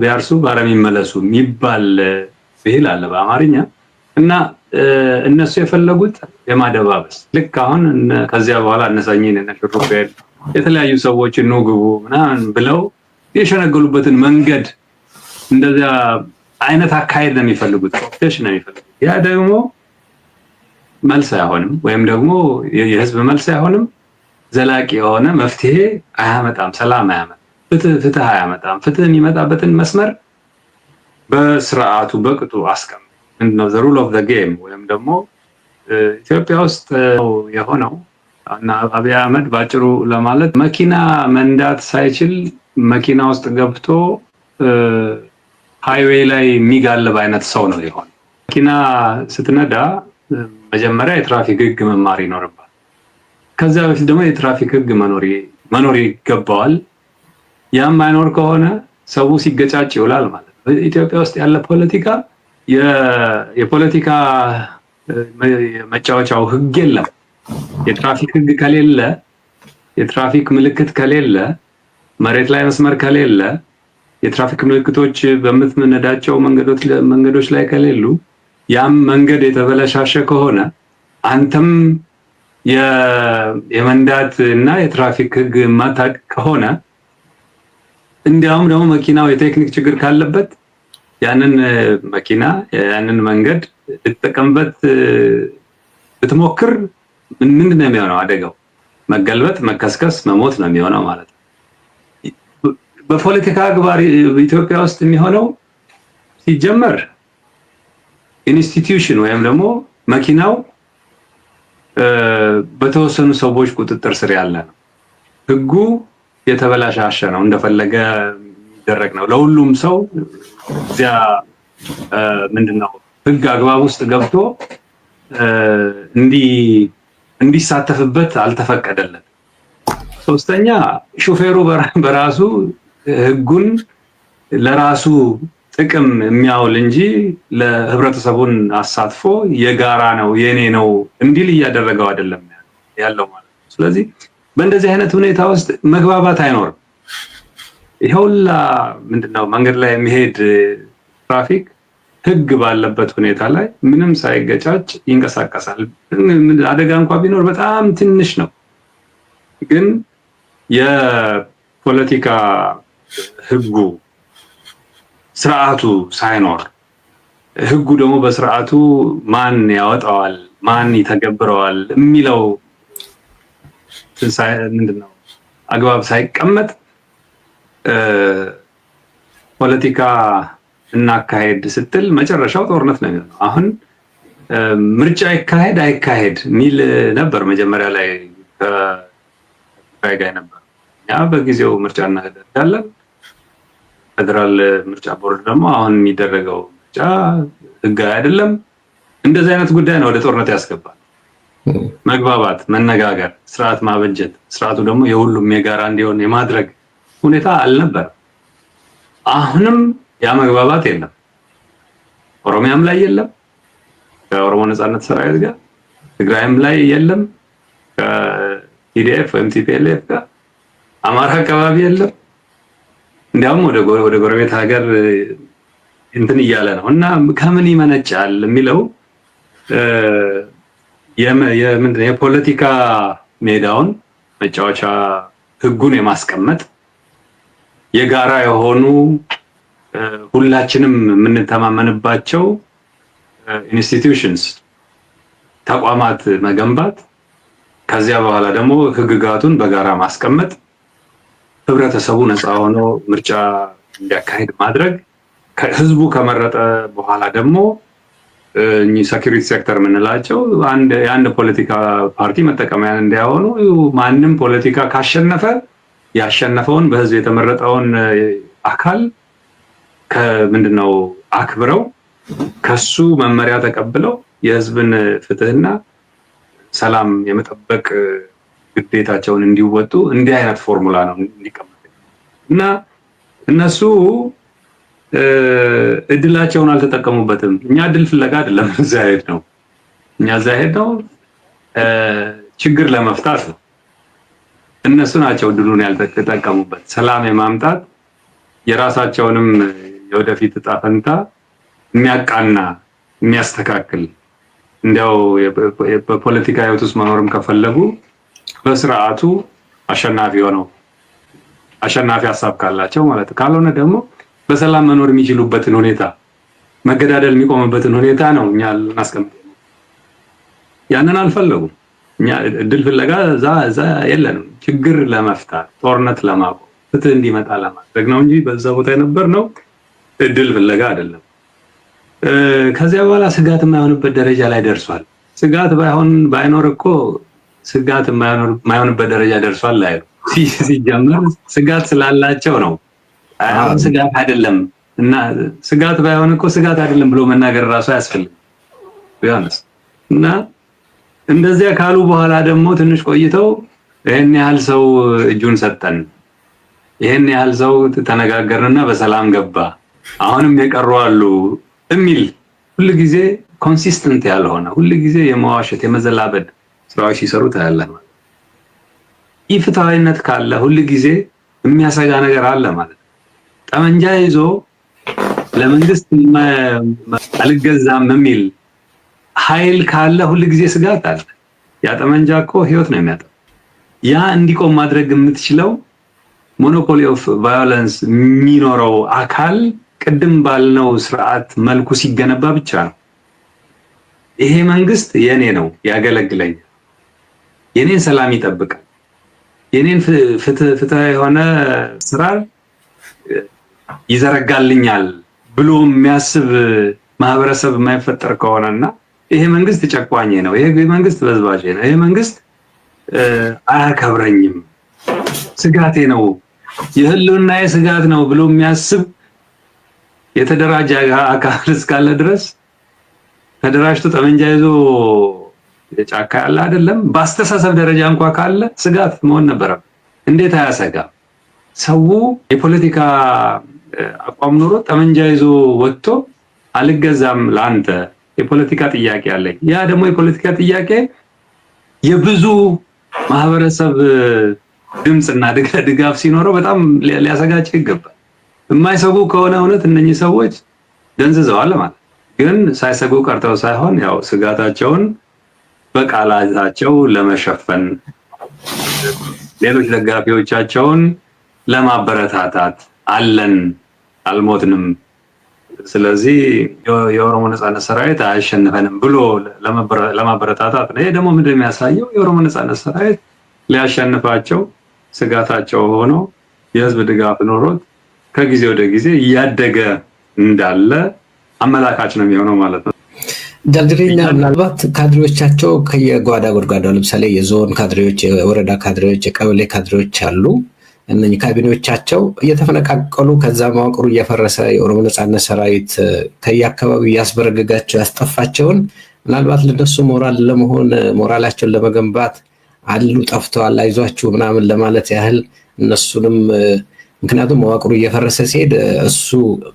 ቢያርሱ በአረም ይመለሱ የሚባል ብሂል አለ በአማርኛ እና እነሱ የፈለጉት የማደባበስ ልክ አሁን ከዚያ በኋላ እነሳኝን እና ሽሩቤል የተለያዩ ሰዎች ነው ግቡ ምናምን ብለው የሸነገሉበትን መንገድ እንደዚያ አይነት አካሄድ ነው የሚፈልጉት፣ ፕሮቴክሽን ነው የሚፈልጉት። ያ ደግሞ መልስ አይሆንም፣ ወይም ደግሞ የህዝብ መልስ አይሆንም። ዘላቂ የሆነ መፍትሄ አያመጣም፣ ሰላም አያመጣም፣ ፍትህ አያመጣም። ፍትህ የሚመጣበትን መስመር በስርዓቱ በቅጡ አስቀምጥ። ምንድነው the rule of the game ወይም ደግሞ ኢትዮጵያ ውስጥ የሆነው እና አብይ አህመድ ባጭሩ ለማለት መኪና መንዳት ሳይችል መኪና ውስጥ ገብቶ ሃይዌይ ላይ የሚጋልብ አይነት ሰው ነው የሆነው። መኪና ስትነዳ መጀመሪያ የትራፊክ ህግ መማር ይኖርባል። ከዛ በፊት ደግሞ የትራፊክ ህግ መኖር ይገባዋል። ያም አይኖር ከሆነ ሰው ሲገጫጭ ይውላል ማለት ነው። ኢትዮጵያ ውስጥ ያለ ፖለቲካ የፖለቲካ መጫወቻው ህግ የለም። የትራፊክ ህግ ከሌለ፣ የትራፊክ ምልክት ከሌለ፣ መሬት ላይ መስመር ከሌለ፣ የትራፊክ ምልክቶች በምትነዳቸው መንገዶች ላይ ከሌሉ፣ ያም መንገድ የተበለሻሸ ከሆነ አንተም የመንዳት እና የትራፊክ ህግ ማታቅ ከሆነ እንዲያውም ደግሞ መኪናው የቴክኒክ ችግር ካለበት ያንን መኪና ያንን መንገድ ልትጠቀምበት ብትሞክር ምንድን ነው የሚሆነው? አደጋው መገልበጥ፣ መከስከስ፣ መሞት ነው የሚሆነው ማለት ነው። በፖለቲካ አግባር ኢትዮጵያ ውስጥ የሚሆነው ሲጀመር ኢንስቲትዩሽን ወይም ደግሞ መኪናው በተወሰኑ ሰዎች ቁጥጥር ስር ያለ ነው። ህጉ የተበላሻሸ ነው፣ እንደፈለገ የሚደረግ ነው። ለሁሉም ሰው እዚያ ምንድነው ህግ አግባብ ውስጥ ገብቶ እንዲሳተፍበት አልተፈቀደለት። ሶስተኛ ሹፌሩ በራሱ ህጉን ለራሱ ጥቅም የሚያውል እንጂ ለህብረተሰቡን አሳትፎ የጋራ ነው የኔ ነው እንዲል እያደረገው አይደለም ያለው ማለት ነው። ስለዚህ በእንደዚህ አይነት ሁኔታ ውስጥ መግባባት አይኖርም። ይኸውላ ምንድነው መንገድ ላይ የሚሄድ ትራፊክ ህግ ባለበት ሁኔታ ላይ ምንም ሳይገጫጭ ይንቀሳቀሳል። አደጋ እንኳን ቢኖር በጣም ትንሽ ነው። ግን የፖለቲካ ህጉ ስርዓቱ ሳይኖር ህጉ ደግሞ በስርዓቱ ማን ያወጣዋል ማን ይተገብረዋል የሚለው ምንድነው አግባብ ሳይቀመጥ ፖለቲካ እናካሄድ ስትል መጨረሻው ጦርነት ነው የሚሆነው። አሁን ምርጫ አይካሄድ ሚል ነበር መጀመሪያ ላይ ከትግራይ ጋር ነበር። ያ በጊዜው ምርጫ እናደርጋለን። ፌደራል ምርጫ ቦርድ ደግሞ አሁን የሚደረገው ምርጫ ህጋዊ አይደለም። እንደዚህ አይነት ጉዳይ ነው ወደ ጦርነት ያስገባል። መግባባት፣ መነጋገር፣ ስርዓት ማበጀት፣ ስርዓቱ ደግሞ የሁሉም የጋራ እንዲሆን የማድረግ ሁኔታ አልነበረም። አሁንም ያ መግባባት የለም። ኦሮሚያም ላይ የለም ከኦሮሞ ነጻነት ሰራዊት ጋር፣ ትግራይም ላይ የለም ከቲዲኤፍ ወይም ቲፒኤልኤፍ ጋር፣ አማራ አካባቢ የለም። እንዲያውም ወደ ጎረቤት ሀገር እንትን እያለ ነው እና ከምን ይመነጫል የሚለው የፖለቲካ ሜዳውን መጫወቻ ህጉን የማስቀመጥ የጋራ የሆኑ ሁላችንም የምንተማመንባቸው ኢንስቲትዩሽንስ ተቋማት መገንባት፣ ከዚያ በኋላ ደግሞ ህግጋቱን በጋራ ማስቀመጥ፣ ህብረተሰቡ ነፃ ሆኖ ምርጫ እንዲያካሄድ ማድረግ፣ ህዝቡ ከመረጠ በኋላ ደግሞ ሴኩሪቲ ሴክተር የምንላቸው የአንድ ፖለቲካ ፓርቲ መጠቀሚያ እንዳይሆኑ ማንም ፖለቲካ ካሸነፈ ያሸነፈውን በህዝብ የተመረጠውን አካል ከምንድነው አክብረው ከሱ መመሪያ ተቀብለው የህዝብን ፍትህና ሰላም የመጠበቅ ግዴታቸውን እንዲወጡ እንዲህ አይነት ፎርሙላ ነው እንዲቀመጥ እና እነሱ እድላቸውን አልተጠቀሙበትም። እኛ እድል ፍለጋ አይደለም እዛ ሄድነው። እኛ እዛ ሄድነው ችግር ለመፍታት ነው። እነሱ ናቸው እድሉን ያልተጠቀሙበት። ሰላም የማምጣት የራሳቸውንም የወደፊት ዕጣ ፈንታ የሚያቃና የሚያስተካክል እንዲያው በፖለቲካ ህይወት ውስጥ መኖርም ከፈለጉ በስርዓቱ አሸናፊ ሀሳብ ካላቸው ማለት ካልሆነ ደግሞ በሰላም መኖር የሚችሉበትን ሁኔታ መገዳደል የሚቆምበትን ሁኔታ ነው እኛ ልናስቀምጥ። ያንን አልፈለጉም። እኛ እድል ፍለጋ እዛ የለንም። ችግር ለመፍታት ጦርነት ለማቆም ፍትህ እንዲመጣ ለማድረግ ነው እንጂ በዛ ቦታ የነበር ነው እድል ፍለጋ አይደለም። ከዚያ በኋላ ስጋት የማይሆንበት ደረጃ ላይ ደርሷል። ስጋት ባይኖር እኮ ስጋት የማይሆንበት ደረጃ ደርሷል ላይ ሲጀመር ስጋት ስላላቸው ነው። አሁን ስጋት አይደለም እና ስጋት ባይሆን እኮ ስጋት አይደለም ብሎ መናገር ራሱ አያስፈልግም ቢሆንስ። እና እንደዚያ ካሉ በኋላ ደግሞ ትንሽ ቆይተው ይሄን ያህል ሰው እጁን ሰጠን፣ ይሄን ያህል ሰው ተነጋገርንና በሰላም ገባ፣ አሁንም የቀሩ አሉ የሚል ሁልጊዜ ኮንሲስተንት ያልሆነ ሁልጊዜ የመዋሸት የመዘላበድ ስራዎች ሲሰሩ ታያለህ ማለት። ኢፍትሃዊነት ካለ ሁልጊዜ የሚያሰጋ ነገር አለ ማለት። ጠመንጃ ይዞ ለመንግስት አልገዛም የሚል ኃይል ካለ ሁልጊዜ ስጋት አለ። ያ ጠመንጃ እኮ ህይወት ነው የሚያጠፋው። ያ እንዲቆም ማድረግ የምትችለው ሞኖፖሊ ኦፍ ቫዮለንስ የሚኖረው አካል ቅድም ባልነው ስርዓት መልኩ ሲገነባ ብቻ ነው። ይሄ መንግስት የኔ ነው፣ ያገለግለኛል፣ የኔን ሰላም ይጠብቃል፣ የኔን ፍትህ የሆነ ስራ ይዘረጋልኛል ብሎ የሚያስብ ማህበረሰብ የማይፈጠር ከሆነና ይሄ መንግስት ጨቋኝ ነው፣ ይሄ መንግስት በዝባዥ ነው፣ ይሄ መንግስት አያከብረኝም፣ ስጋቴ ነው፣ የህልውናዬ ስጋት ነው ብሎ የሚያስብ የተደራጀ አካል እስካለ ድረስ ተደራጅቶ ጠመንጃ ይዞ ጫካ ያለ አይደለም በአስተሳሰብ ደረጃ እንኳን ካለ ስጋት መሆን ነበረበት። እንዴት አያሰጋም? ሰው የፖለቲካ አቋም ኑሮ ጠመንጃ ይዞ ወጥቶ አልገዛም ለአንተ የፖለቲካ ጥያቄ አለኝ። ያ ደግሞ የፖለቲካ ጥያቄ የብዙ ማህበረሰብ ድምፅና ድጋፍ ሲኖረው በጣም ሊያሰጋቸው ይገባል። የማይሰጉ ከሆነ እውነት እነኚህ ሰዎች ደንዝዘዋል ማለት። ግን ሳይሰጉ ቀርተው ሳይሆን ያው ስጋታቸውን በቃላታቸው ለመሸፈን ሌሎች ደጋፊዎቻቸውን ለማበረታታት አለን አልሞትንም፣ ስለዚህ የኦሮሞ ነጻነት ሰራዊት አያሸንፈንም ብሎ ለማበረታታት ነው። ይሄ ደግሞ ምንድን የሚያሳየው የኦሮሞ ነጻነት ሰራዊት ሊያሸንፋቸው ስጋታቸው ሆኖ የህዝብ ድጋፍ ኖሮት ከጊዜ ወደ ጊዜ እያደገ እንዳለ አመላካች ነው የሚሆነው ማለት ነው።
ጃልድሬኛ ምናልባት ካድሬዎቻቸው ከየጓዳ ጎድጓዳው ለምሳሌ የዞን ካድሬዎች፣ የወረዳ ካድሬዎች፣ የቀበሌ ካድሬዎች አሉ። እነኚህ ካቢኔዎቻቸው እየተፈነቃቀሉ ከዛ መዋቅሩ እየፈረሰ የኦሮሞ ነጻነት ሰራዊት ከየአካባቢው ያስበረገጋቸው ያስጠፋቸውን ምናልባት ለነሱ ሞራል ለመሆን ሞራላቸውን ለመገንባት አሉ ጠፍተዋል አይዟችሁ ምናምን ለማለት ያህል እነሱንም ምክንያቱም መዋቅሩ እየፈረሰ ሲሄድ እሱ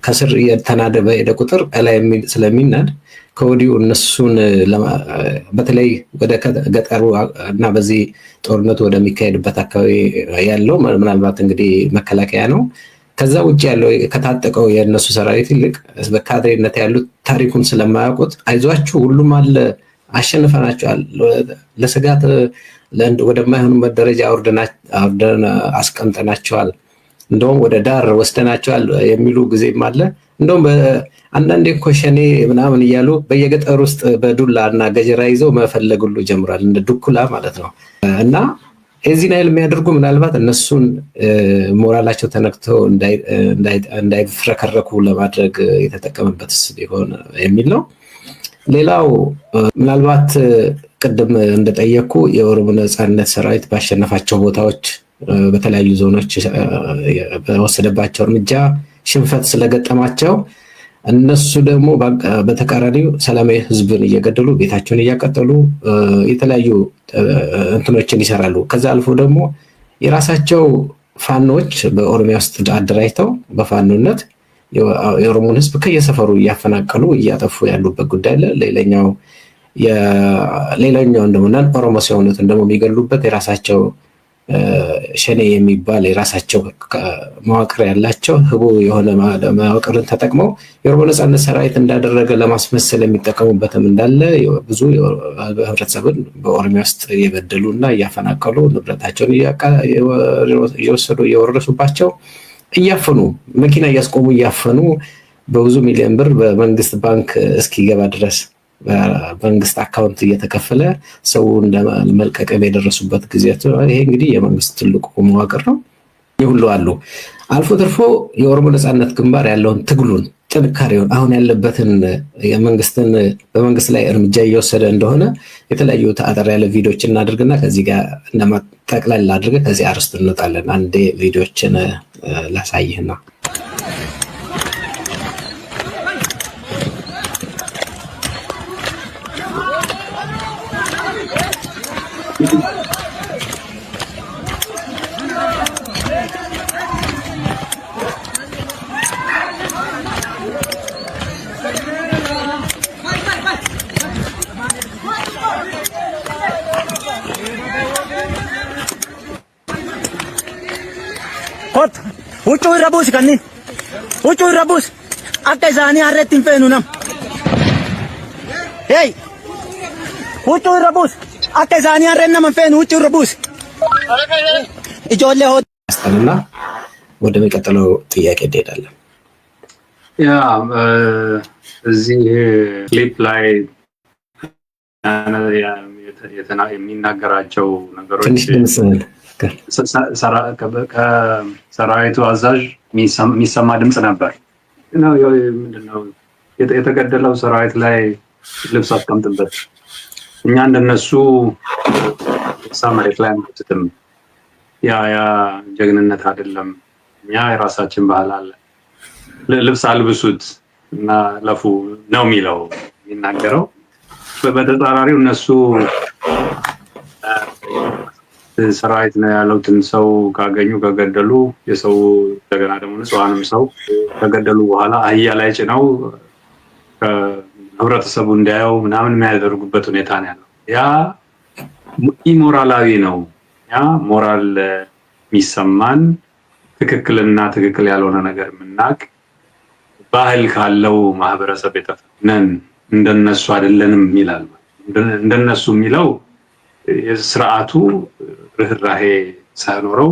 ከስር እየተናደ በሄደ ቁጥር ላይ ስለሚናድ ከወዲሁ እነሱን በተለይ ወደ ገጠሩ እና በዚህ ጦርነቱ ወደሚካሄድበት አካባቢ ያለው ምናልባት እንግዲህ መከላከያ ነው። ከዛ ውጭ ያለው ከታጠቀው የእነሱ ሰራዊት ይልቅ በካድሬነት ያሉት ታሪኩን ስለማያውቁት አይዟችሁ ሁሉም አለ አሸንፈናቸዋል፣ ለስጋት ወደማይሆኑበት ደረጃ አውርደን አስቀምጠናቸዋል፣ እንደውም ወደ ዳር ወስደናቸዋል የሚሉ ጊዜም አለ። እንደውም አንዳንዴ እኮ ሸኔ ምናምን እያሉ በየገጠር ውስጥ በዱላ እና ገጀራ ይዘው መፈለግ ሁሉ ጀምሯል፣ እንደ ዱኩላ ማለት ነው። እና የዚህን ያህል የሚያደርጉ ምናልባት እነሱን ሞራላቸው ተነክተው እንዳይፍረከረኩ ለማድረግ የተጠቀመበት ቢሆን የሚል ነው። ሌላው ምናልባት ቅድም እንደጠየኩ የኦሮሞ ነጻነት ሰራዊት ባሸነፋቸው ቦታዎች በተለያዩ ዞኖች በወሰደባቸው እርምጃ ሽንፈት ስለገጠማቸው እነሱ ደግሞ በተቃራኒው ሰላማዊ ህዝብን እየገደሉ ቤታቸውን እያቃጠሉ የተለያዩ እንትኖችን ይሰራሉ። ከዛ አልፎ ደግሞ የራሳቸው ፋኖች በኦሮሚያ ውስጥ አደራጅተው በፋኖነት የኦሮሞን ህዝብ ከየሰፈሩ እያፈናቀሉ እያጠፉ ያሉበት ጉዳይ አለ። ሌላኛውን ደግሞ ኦሮሞ ሲሆኑትን ደግሞ የሚገሉበት የራሳቸው ሸኔ የሚባል የራሳቸው መዋቅር ያላቸው ህቡ የሆነ መዋቅርን ተጠቅመው የኦሮሞ ነጻነት ሰራዊት እንዳደረገ ለማስመሰል የሚጠቀሙበትም እንዳለ ብዙ ህብረተሰብን በኦሮሚያ ውስጥ እየበደሉ እና እያፈናቀሉ ንብረታቸውን እየወሰዱ እየወረሱባቸው እያፈኑ መኪና እያስቆሙ እያፈኑ በብዙ ሚሊዮን ብር በመንግስት ባንክ እስኪገባ ድረስ በመንግስት አካውንት እየተከፈለ ሰው እንደመልቀቀም የደረሱበት ጊዜያት። ይሄ እንግዲህ የመንግስት ትልቁ መዋቅር ነው። ይሁሉ አሉ። አልፎ ተርፎ የኦሮሞ ነጻነት ግንባር ያለውን ትግሉን ጥንካሬውን አሁን ያለበትን በመንግስት ላይ እርምጃ እየወሰደ እንደሆነ የተለያዩ አጠር ያለ ቪዲዮዎችን እናድርግና ከዚህ ጋር እንደማጠቅላላ አድርገን ከዚህ አርስት እንወጣለን። አንዴ ቪዲዮዎችን ላሳይህና
Kot, huccuu irra buusi kanniin. Huccuu irra buusi. Akka isaanii harreetti hin feenu nam. Hey! Huccuu irra buusi. Akka isaanii harreen nama hin feenu huccuu irra buusi. Ijoollee hoo
እና ወደሚቀጥለው ጥያቄ እንሄዳለን።
ያ እዚህ ክሊፕ ላይ የሚናገራቸው ነገሮች ከሰራዊቱ አዛዥ የሚሰማ ድምፅ ነበር። ምንድነው የተገደለው ሰራዊት ላይ ልብስ አስቀምጥበት፣ እኛ እንደነሱ መሬት ላይ አንቆትትም፣ ያ ጀግንነት አይደለም፣ እኛ የራሳችን ባህል አለ፣ ልብስ አልብሱት እና ለፉ ነው የሚለው የሚናገረው። በተጻራሪው እነሱ ሰራዊት ነው ያሉትን ሰው ካገኙ ከገደሉ የሰው እንደገና ደግሞ ንጹሃንም ሰው ከገደሉ በኋላ አህያ ላይ ጭነው ህብረተሰቡ እንዲያየው ምናምን የሚያደርጉበት ሁኔታ ነው ያለው። ያ ኢሞራላዊ ነው። ያ ሞራል የሚሰማን ትክክልና ትክክል ያልሆነ ነገር የምናቅ ባህል ካለው ማህበረሰብ የተፈነን እንደነሱ አይደለንም ይላል። እንደነሱ የሚለው የስርዓቱ ርህራሄ ሳይኖረው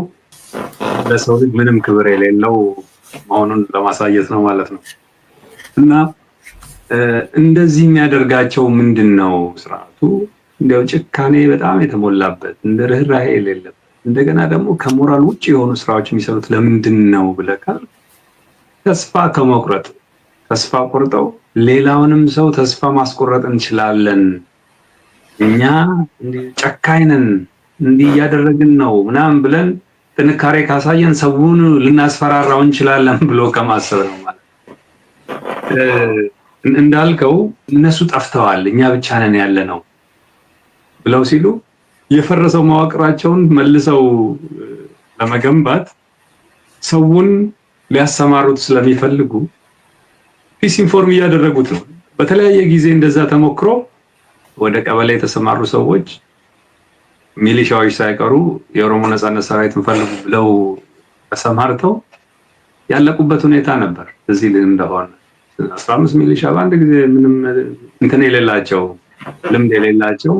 ለሰው ልጅ ምንም ክብር የሌለው መሆኑን ለማሳየት ነው ማለት ነው። እና እንደዚህ የሚያደርጋቸው ምንድነው? ስርዓቱ እንደው ጭካኔ በጣም የተሞላበት እንደ ርህራሄ የሌለበት እንደገና ደግሞ ከሞራል ውጭ የሆኑ ስራዎች የሚሰሩት ለምንድን ነው ብለህ ካልክ ተስፋ ከመቁረጥ ተስፋ ቆርጠው ሌላውንም ሰው ተስፋ ማስቆረጥ እንችላለን፣ እኛ እንዲህ ጨካኝ ነን፣ እንዲህ እያደረግን ነው ምናምን ብለን ጥንካሬ ካሳየን ሰውን ልናስፈራራው እንችላለን ብሎ ከማሰብ ነው ማለት እንዳልከው እነሱ ጠፍተዋል እኛ ብቻ ነን ያለ ነው ብለው ሲሉ የፈረሰው መዋቅራቸውን መልሰው ለመገንባት ሰውን ሊያሰማሩት ስለሚፈልጉ ፒስ ኢንፎርም እያደረጉት ነው። በተለያየ ጊዜ እንደዛ ተሞክሮ ወደ ቀበሌ የተሰማሩ ሰዎች ሚሊሻዎች ሳይቀሩ የኦሮሞ ነጻነት ሰራዊትን ፈልጉ ብለው ተሰማርተው ያለቁበት ሁኔታ ነበር። እዚህ እንደሆነ 15 ሚሊሻ በአንድ ጊዜ ምንም እንትን የሌላቸው ልምድ የሌላቸው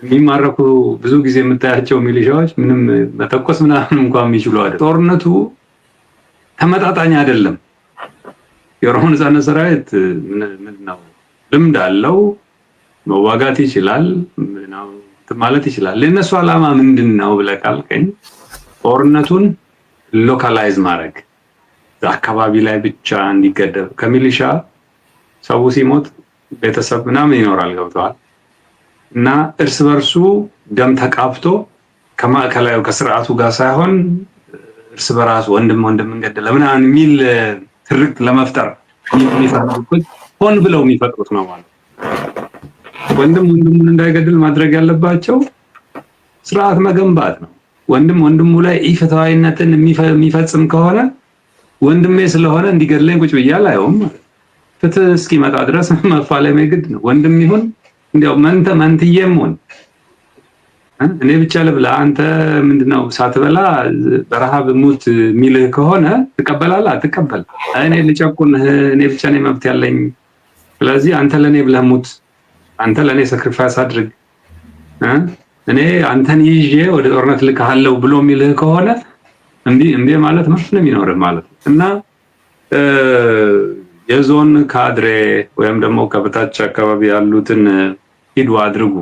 የሚማረኩ ብዙ ጊዜ የምታያቸው ሚሊሻዎች ምንም መተኮስ ምናምን እንኳን የሚችሉ አይደል። ጦርነቱ ተመጣጣኝ አይደለም። የኦሮሞ ነጻነት ሰራዊት ምን ነው ልምድ አለው፣ መዋጋት ይችላል ማለት ይችላል። ለነሱ ዓላማ ምንድነው ብለህ ካልከኝ ጦርነቱን ሎካላይዝ ማድረግ አካባቢ ላይ ብቻ እንዲገደብ፣ ከሚሊሻ ሰው ሲሞት ቤተሰብ ምናምን ይኖራል ገብተዋል እና እርስ በርሱ ደም ተቃብቶ ከማዕከላዊ ከስርዓቱ ጋር ሳይሆን እርስ በራሱ ወንድም እንገደለ ምናምን የሚል ትርክ ለመፍጠር የሚፈጥሩት ሆን ብለው የሚፈጥሩት ነው ማለት። ወንድሙን እንዳይገድል ማድረግ ያለባቸው ስርዓት መገንባት ነው። ወንድሙ ላይ ኢፍትሃዊነትን የሚፈጽም ከሆነ ወንድሜ ስለሆነ እንዲገድለኝ ቁጭ ብያለሁ አይሆንም። ፍትህ እስኪመጣ ድረስ መፋለም ግድ ነው። ወንድም ይሁን እንዲያው መንትዬም ሆን እኔ ብቻ ልብላ አንተ ምንድነው ሳትበላ በረሃብ ሙት የሚልህ ከሆነ ትቀበላለህ? አትቀበል። እኔ ልጨቁንህ፣ እኔ ብቻ ነኝ መብት ያለኝ፣ ስለዚህ አንተ ለኔ ብለህ ሙት፣ አንተ ለኔ ሳክሪፋይስ አድርግ፣ እኔ አንተን ይዤ ወደ ጦርነት ልካለሁ ብሎ የሚልህ ከሆነ እምቢ ማለት መብት ነው የሚኖርህ ማለት ነው። እና የዞን ካድሬ ወይም ደግሞ ከበታች አካባቢ ያሉትን ሂዱ አድርጉ፣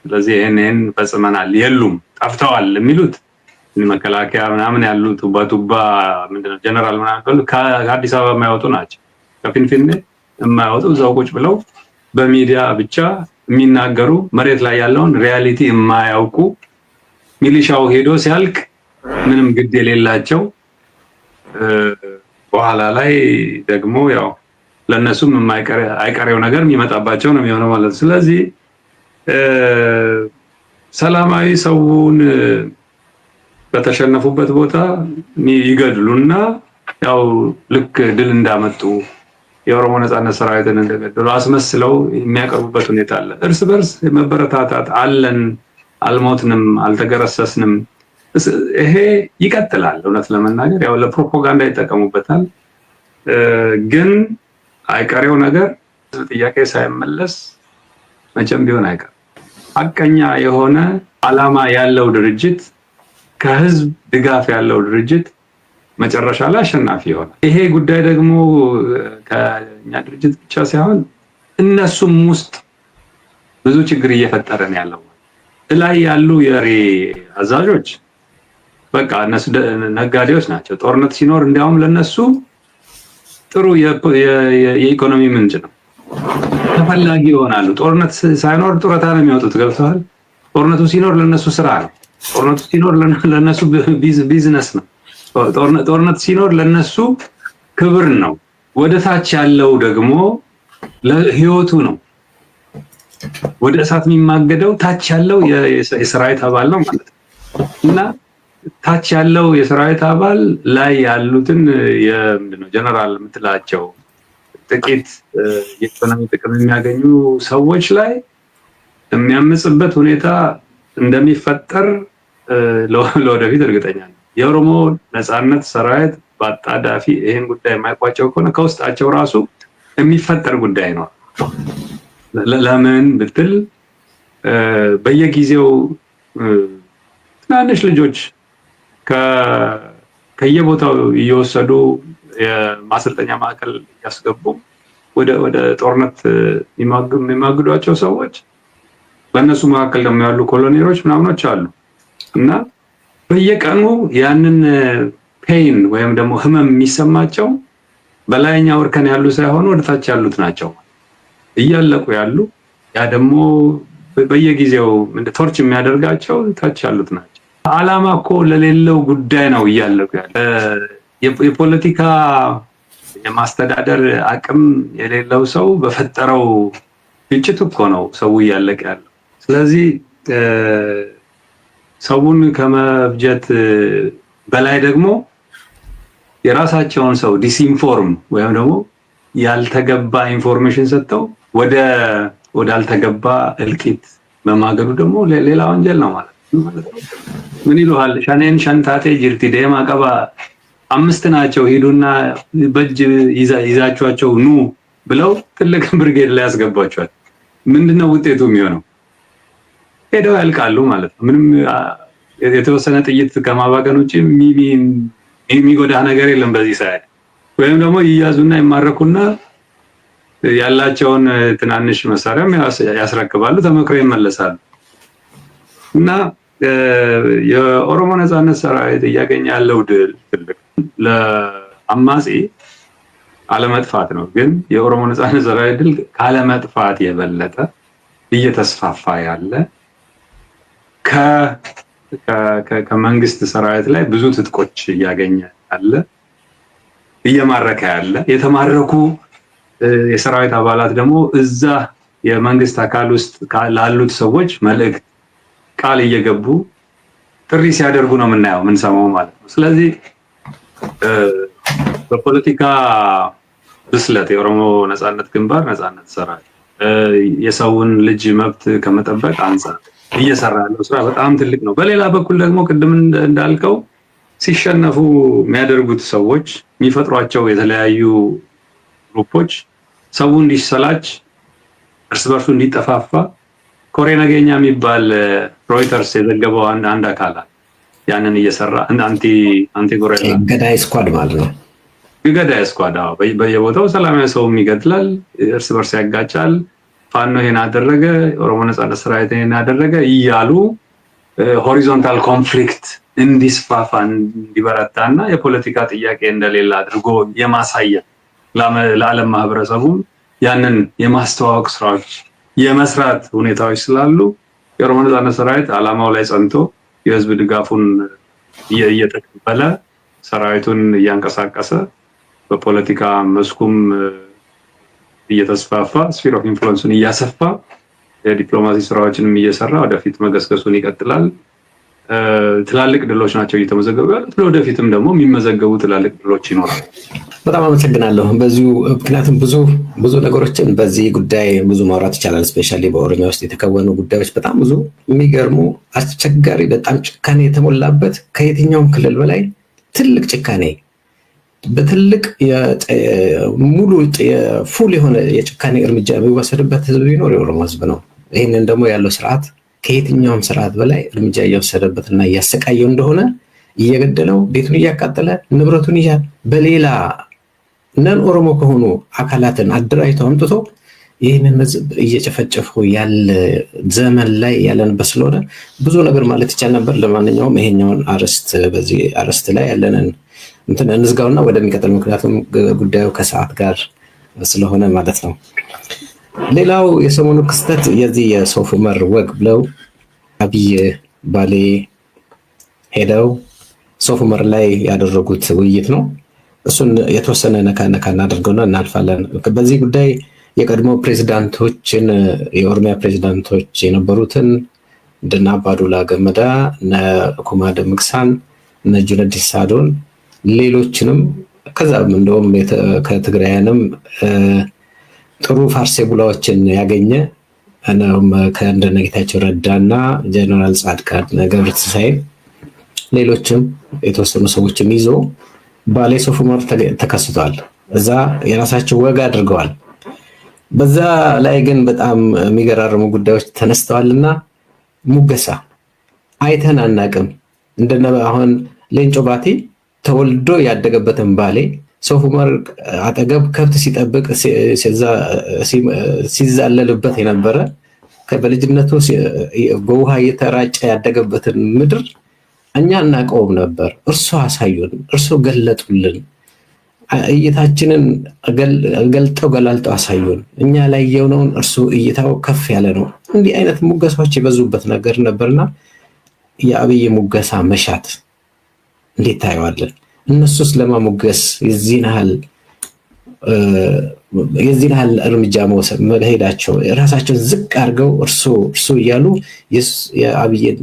ስለዚህ ይሄን ፈጽመናል፣ የሉም ጠፍተዋል የሚሉት መከላከያ ምናምን ያሉት ቱባ ምንድነው ጀነራል ምናምን ከአዲስ አበባ የማይወጡ ናቸው። ከፊንፊኔ የማይወጡ እዛው ቁጭ ብለው በሚዲያ ብቻ የሚናገሩ መሬት ላይ ያለውን ሪያሊቲ የማያውቁ ሚሊሻው ሄዶ ሲያልቅ ምንም ግድ የሌላቸው በኋላ ላይ ደግሞ ያው ለነሱም አይቀሬው ነገር የሚመጣባቸው ነው የሚሆነው ማለት ነው። ስለዚህ ሰላማዊ ሰውን በተሸነፉበት ቦታ ይገድሉና ያው ልክ ድል እንዳመጡ የኦሮሞ ነጻነት ሰራዊትን እንደገደሉ አስመስለው የሚያቀርቡበት ሁኔታ አለ። እርስ በርስ መበረታታት አለን፣ አልሞትንም፣ አልተገረሰስንም። ይሄ ይቀጥላል። እውነት ለመናገር ያው ለፕሮፓጋንዳ ይጠቀሙበታል። ግን አይቀሬው ነገር ጥያቄ ሳይመለስ መቼም ቢሆን አይቀር። ሐቀኛ የሆነ ዓላማ ያለው ድርጅት ከህዝብ ድጋፍ ያለው ድርጅት መጨረሻ ላይ አሸናፊ ይሆናል። ይሄ ጉዳይ ደግሞ ከኛ ድርጅት ብቻ ሳይሆን እነሱም ውስጥ ብዙ ችግር እየፈጠረ ነው ያለው። ላይ ያሉ የሪ አዛዦች በቃ እነሱ ነጋዴዎች ናቸው። ጦርነት ሲኖር እንዲያውም ለነሱ ጥሩ የኢኮኖሚ ምንጭ ነው፣ ተፈላጊ ይሆናሉ። ጦርነት ሳይኖር ጡረታ ነው የሚወጡት። ገብተዋል። ጦርነቱ ሲኖር ለነሱ ስራ ነው። ጦርነቱ ሲኖር ለነሱ ቢዝነስ ነው። ጦርነት ሲኖር ለነሱ ክብር ነው። ወደ ታች ያለው ደግሞ ለህይወቱ ነው። ወደ እሳት የሚማገደው ታች ያለው የሰራዊት አባል ነው ማለት ነው። እና ታች ያለው የሰራዊት አባል ላይ ያሉትን የምንድነው ጀነራል የምትላቸው ጥቂት የኢኮኖሚ ጥቅም የሚያገኙ ሰዎች ላይ የሚያምጽበት ሁኔታ እንደሚፈጠር ለወደፊት እርግጠኛ ነኝ። የኦሮሞ ነጻነት ሰራዊት በአጣዳፊ ይሄን ጉዳይ የማይቋጨው ከሆነ ከውስጣቸው ራሱ የሚፈጠር ጉዳይ ነው። ለምን ብትል በየጊዜው ትናንሽ ልጆች ከየቦታው እየወሰዱ የማሰልጠኛ ማዕከል ያስገቡ ወደ ጦርነት የሚማግዷቸው ሰዎች በእነሱ መካከል ደግሞ ያሉ ኮሎኔሎች ምናምኖች አሉ እና በየቀኑ ያንን ፔይን ወይም ደግሞ ህመም የሚሰማቸው በላይኛው እርከን ያሉ ሳይሆኑ ወደታች ያሉት ናቸው እያለቁ ያሉ። ያ ደግሞ በየጊዜው ቶርች የሚያደርጋቸው ታች ያሉት ናቸው። ዓላማ እኮ ለሌለው ጉዳይ ነው እያለቁ ያለ። የፖለቲካ የማስተዳደር አቅም የሌለው ሰው በፈጠረው ግጭት እኮ ነው ሰው እያለቀ ያለው። ስለዚህ ሰውን ከመፍጀት በላይ ደግሞ የራሳቸውን ሰው ዲስኢንፎርም ወይም ደግሞ ያልተገባ ኢንፎርሜሽን ሰጥተው ወደ አልተገባ እልቂት በማገዱ ደግሞ ሌላ ወንጀል ነው ማለት ነው። ምን ይሉሃል? ሸኔን ሸንታቴ ጅርቲ ደማ ቀባ 5 ናቸው ሂዱና በእጅ ይዛቿቸው ኑ ብለው ትልቅ ብርጌድ ላይ ያስገባቸዋል። ምንድነው ውጤቱ የሚሆነው? ሄደው ያልቃሉ ማለት ነው። ምንም የተወሰነ ጥይት ከማባከን ውጪ የሚጎዳ ነገር የለም በዚህ ሰዓት። ወይም ደግሞ ይያዙና ይማረኩና ያላቸውን ትናንሽ መሳሪያም ያስረክባሉ፣ ተመክረው ይመለሳሉ። እና የኦሮሞ ነጻነት ሰራዊት እያገኘ ያለው ድል ትልቅ ለአማጺ አለመጥፋት ነው። ግን የኦሮሞ ነጻነት ሰራዊት ድል ካለመጥፋት የበለጠ እየተስፋፋ ያለ ከመንግስት ሰራዊት ላይ ብዙ ትጥቆች እያገኘ ያለ እየማረከ ያለ የተማረኩ የሰራዊት አባላት ደግሞ እዛ የመንግስት አካል ውስጥ ላሉት ሰዎች መልእክት ቃል እየገቡ ጥሪ ሲያደርጉ ነው የምናየው የምንሰማው ማለት ነው። ስለዚህ በፖለቲካ ብስለት የኦሮሞ ነጻነት ግንባር ነጻነት ሰራዊት የሰውን ልጅ መብት ከመጠበቅ አንፃር እየሰራ ያለው ስራ በጣም ትልቅ ነው። በሌላ በኩል ደግሞ ቅድም እንዳልከው ሲሸነፉ የሚያደርጉት ሰዎች የሚፈጥሯቸው የተለያዩ ግሩፖች ሰው እንዲሰላች እርስ በርሱ እንዲጠፋፋ ኮሬ ነገኛ የሚባል ሮይተርስ የዘገበው አንድ አካል ያንን እየሰራ አንቲ ጎሬላ
ገዳይ ስኳድ ማለት ነው።
ገዳይ ስኳድ በየቦታው ሰላማዊ ሰው ይገድላል፣ እርስ በርስ ያጋጫል። ፋኖ ይሄን አደረገ፣ ኦሮሞ ነጻነት ሰራዊት ይሄን አደረገ እያሉ ሆሪዞንታል ኮንፍሊክት እንዲስፋፋ እንዲበረታና የፖለቲካ ጥያቄ እንደሌለ አድርጎ የማሳየት ለዓለም ማህበረሰቡም ያንን የማስተዋወቅ ስራዎች የመስራት ሁኔታዎች ስላሉ የኦሮሞ ነጻነት ሰራዊት ዓላማው ላይ ጸንቶ የህዝብ ድጋፉን እየተቀበለ ሰራዊቱን እያንቀሳቀሰ በፖለቲካ መስኩም እየተስፋፋ ስፊር ኦፍ ኢንፍሉዌንስን እያሰፋ የዲፕሎማሲ ስራዎችንም እየሰራ ወደፊት መገስገሱን ይቀጥላል። ትላልቅ ድሎች ናቸው እየተመዘገቡ ያሉት። ለወደፊትም ደግሞ የሚመዘገቡ ትላልቅ ድሎች ይኖራሉ።
በጣም አመሰግናለሁ። በዚሁ ምክንያቱም ብዙ ነገሮችን በዚህ ጉዳይ ብዙ ማውራት ይቻላል። ስፔሻሊ በኦሮሚያ ውስጥ የተከወኑ ጉዳዮች በጣም ብዙ የሚገርሙ፣ አስቸጋሪ፣ በጣም ጭካኔ የተሞላበት ከየትኛውም ክልል በላይ ትልቅ ጭካኔ በትልቅ ሙሉ ፉል የሆነ የጭካኔ እርምጃ የሚወሰድበት ህዝብ ቢኖር የኦሮሞ ህዝብ ነው። ይህንን ደግሞ ያለው ስርዓት ከየትኛውም ስርዓት በላይ እርምጃ እየወሰደበትና እያሰቃየው እንደሆነ እየገደለው ቤቱን እያቃጠለ ንብረቱን ይያል በሌላ ነን ኦሮሞ ከሆኑ አካላትን አደራጅተው አምጥቶ ይህንን ህዝብ እየጨፈጨፉ ያለ ዘመን ላይ ያለንበት ስለሆነ ብዙ ነገር ማለት ይቻል ነበር። ለማንኛውም ይሄኛውን አርዕስት በዚህ አርዕስት ላይ ያለንን እንዝጋውና ወደሚቀጥል፣ ምክንያቱም ጉዳዩ ከሰዓት ጋር ስለሆነ ማለት ነው። ሌላው የሰሞኑ ክስተት የዚህ የሶፍ ዑመር ወግ ብለው አብይ ባሌ ሄደው ሶፍ ዑመር ላይ ያደረጉት ውይይት ነው። እሱን የተወሰነ ነካ እናደርገውና እናልፋለን። በዚህ ጉዳይ የቀድሞ ፕሬዝዳንቶችን የኦሮሚያ ፕሬዝዳንቶች የነበሩትን እንደነ አባዱላ ገመዳ፣ እነ ኩማ ደመቅሳን፣ እነ ጁነዲን ሳዶን ሌሎችንም ከዛም እንደውም ከትግራይንም ጥሩ ፋርሴ ቡላዎችን ያገኘ እናም ከእንደነ ጌታቸው ረዳና ጀነራል ጻድቃን ገብረትንሳኤ ሌሎችም የተወሰኑ ሰዎችን ይዞ ባሌ ሶፍ ዑመር ተከስቷል። እዛ የራሳቸው ወግ አድርገዋል። በዛ ላይ ግን በጣም የሚገራርሙ ጉዳዮች ተነስተዋልና ሙገሳ አይተን አናቅም። እንደነ አሁን ሌንጮ ባቲ ተወልዶ ያደገበትን ባሌ ሶፍ ዑመር አጠገብ ከብት ሲጠብቅ ሲዛለልበት የነበረ በልጅነቱ በውሃ እየተራጨ ያደገበትን ምድር እኛ እናቀውም ነበር። እርሱ አሳዩን፣ እርሱ ገለጡልን። እይታችንን ገልጠው ገላልጠው አሳዩን። እኛ ላይ የሆነውን እርሱ እይታው ከፍ ያለ ነው። እንዲህ አይነት ሙገሳዎች የበዙበት ነገር ነበርና የአብይ ሙገሳ መሻት እንዴት ታየዋለን? እነሱስ ለማሞገስ የዚህን ያህል እርምጃ መሄዳቸው ራሳቸውን ዝቅ አድርገው እርሱ እያሉ የአብይን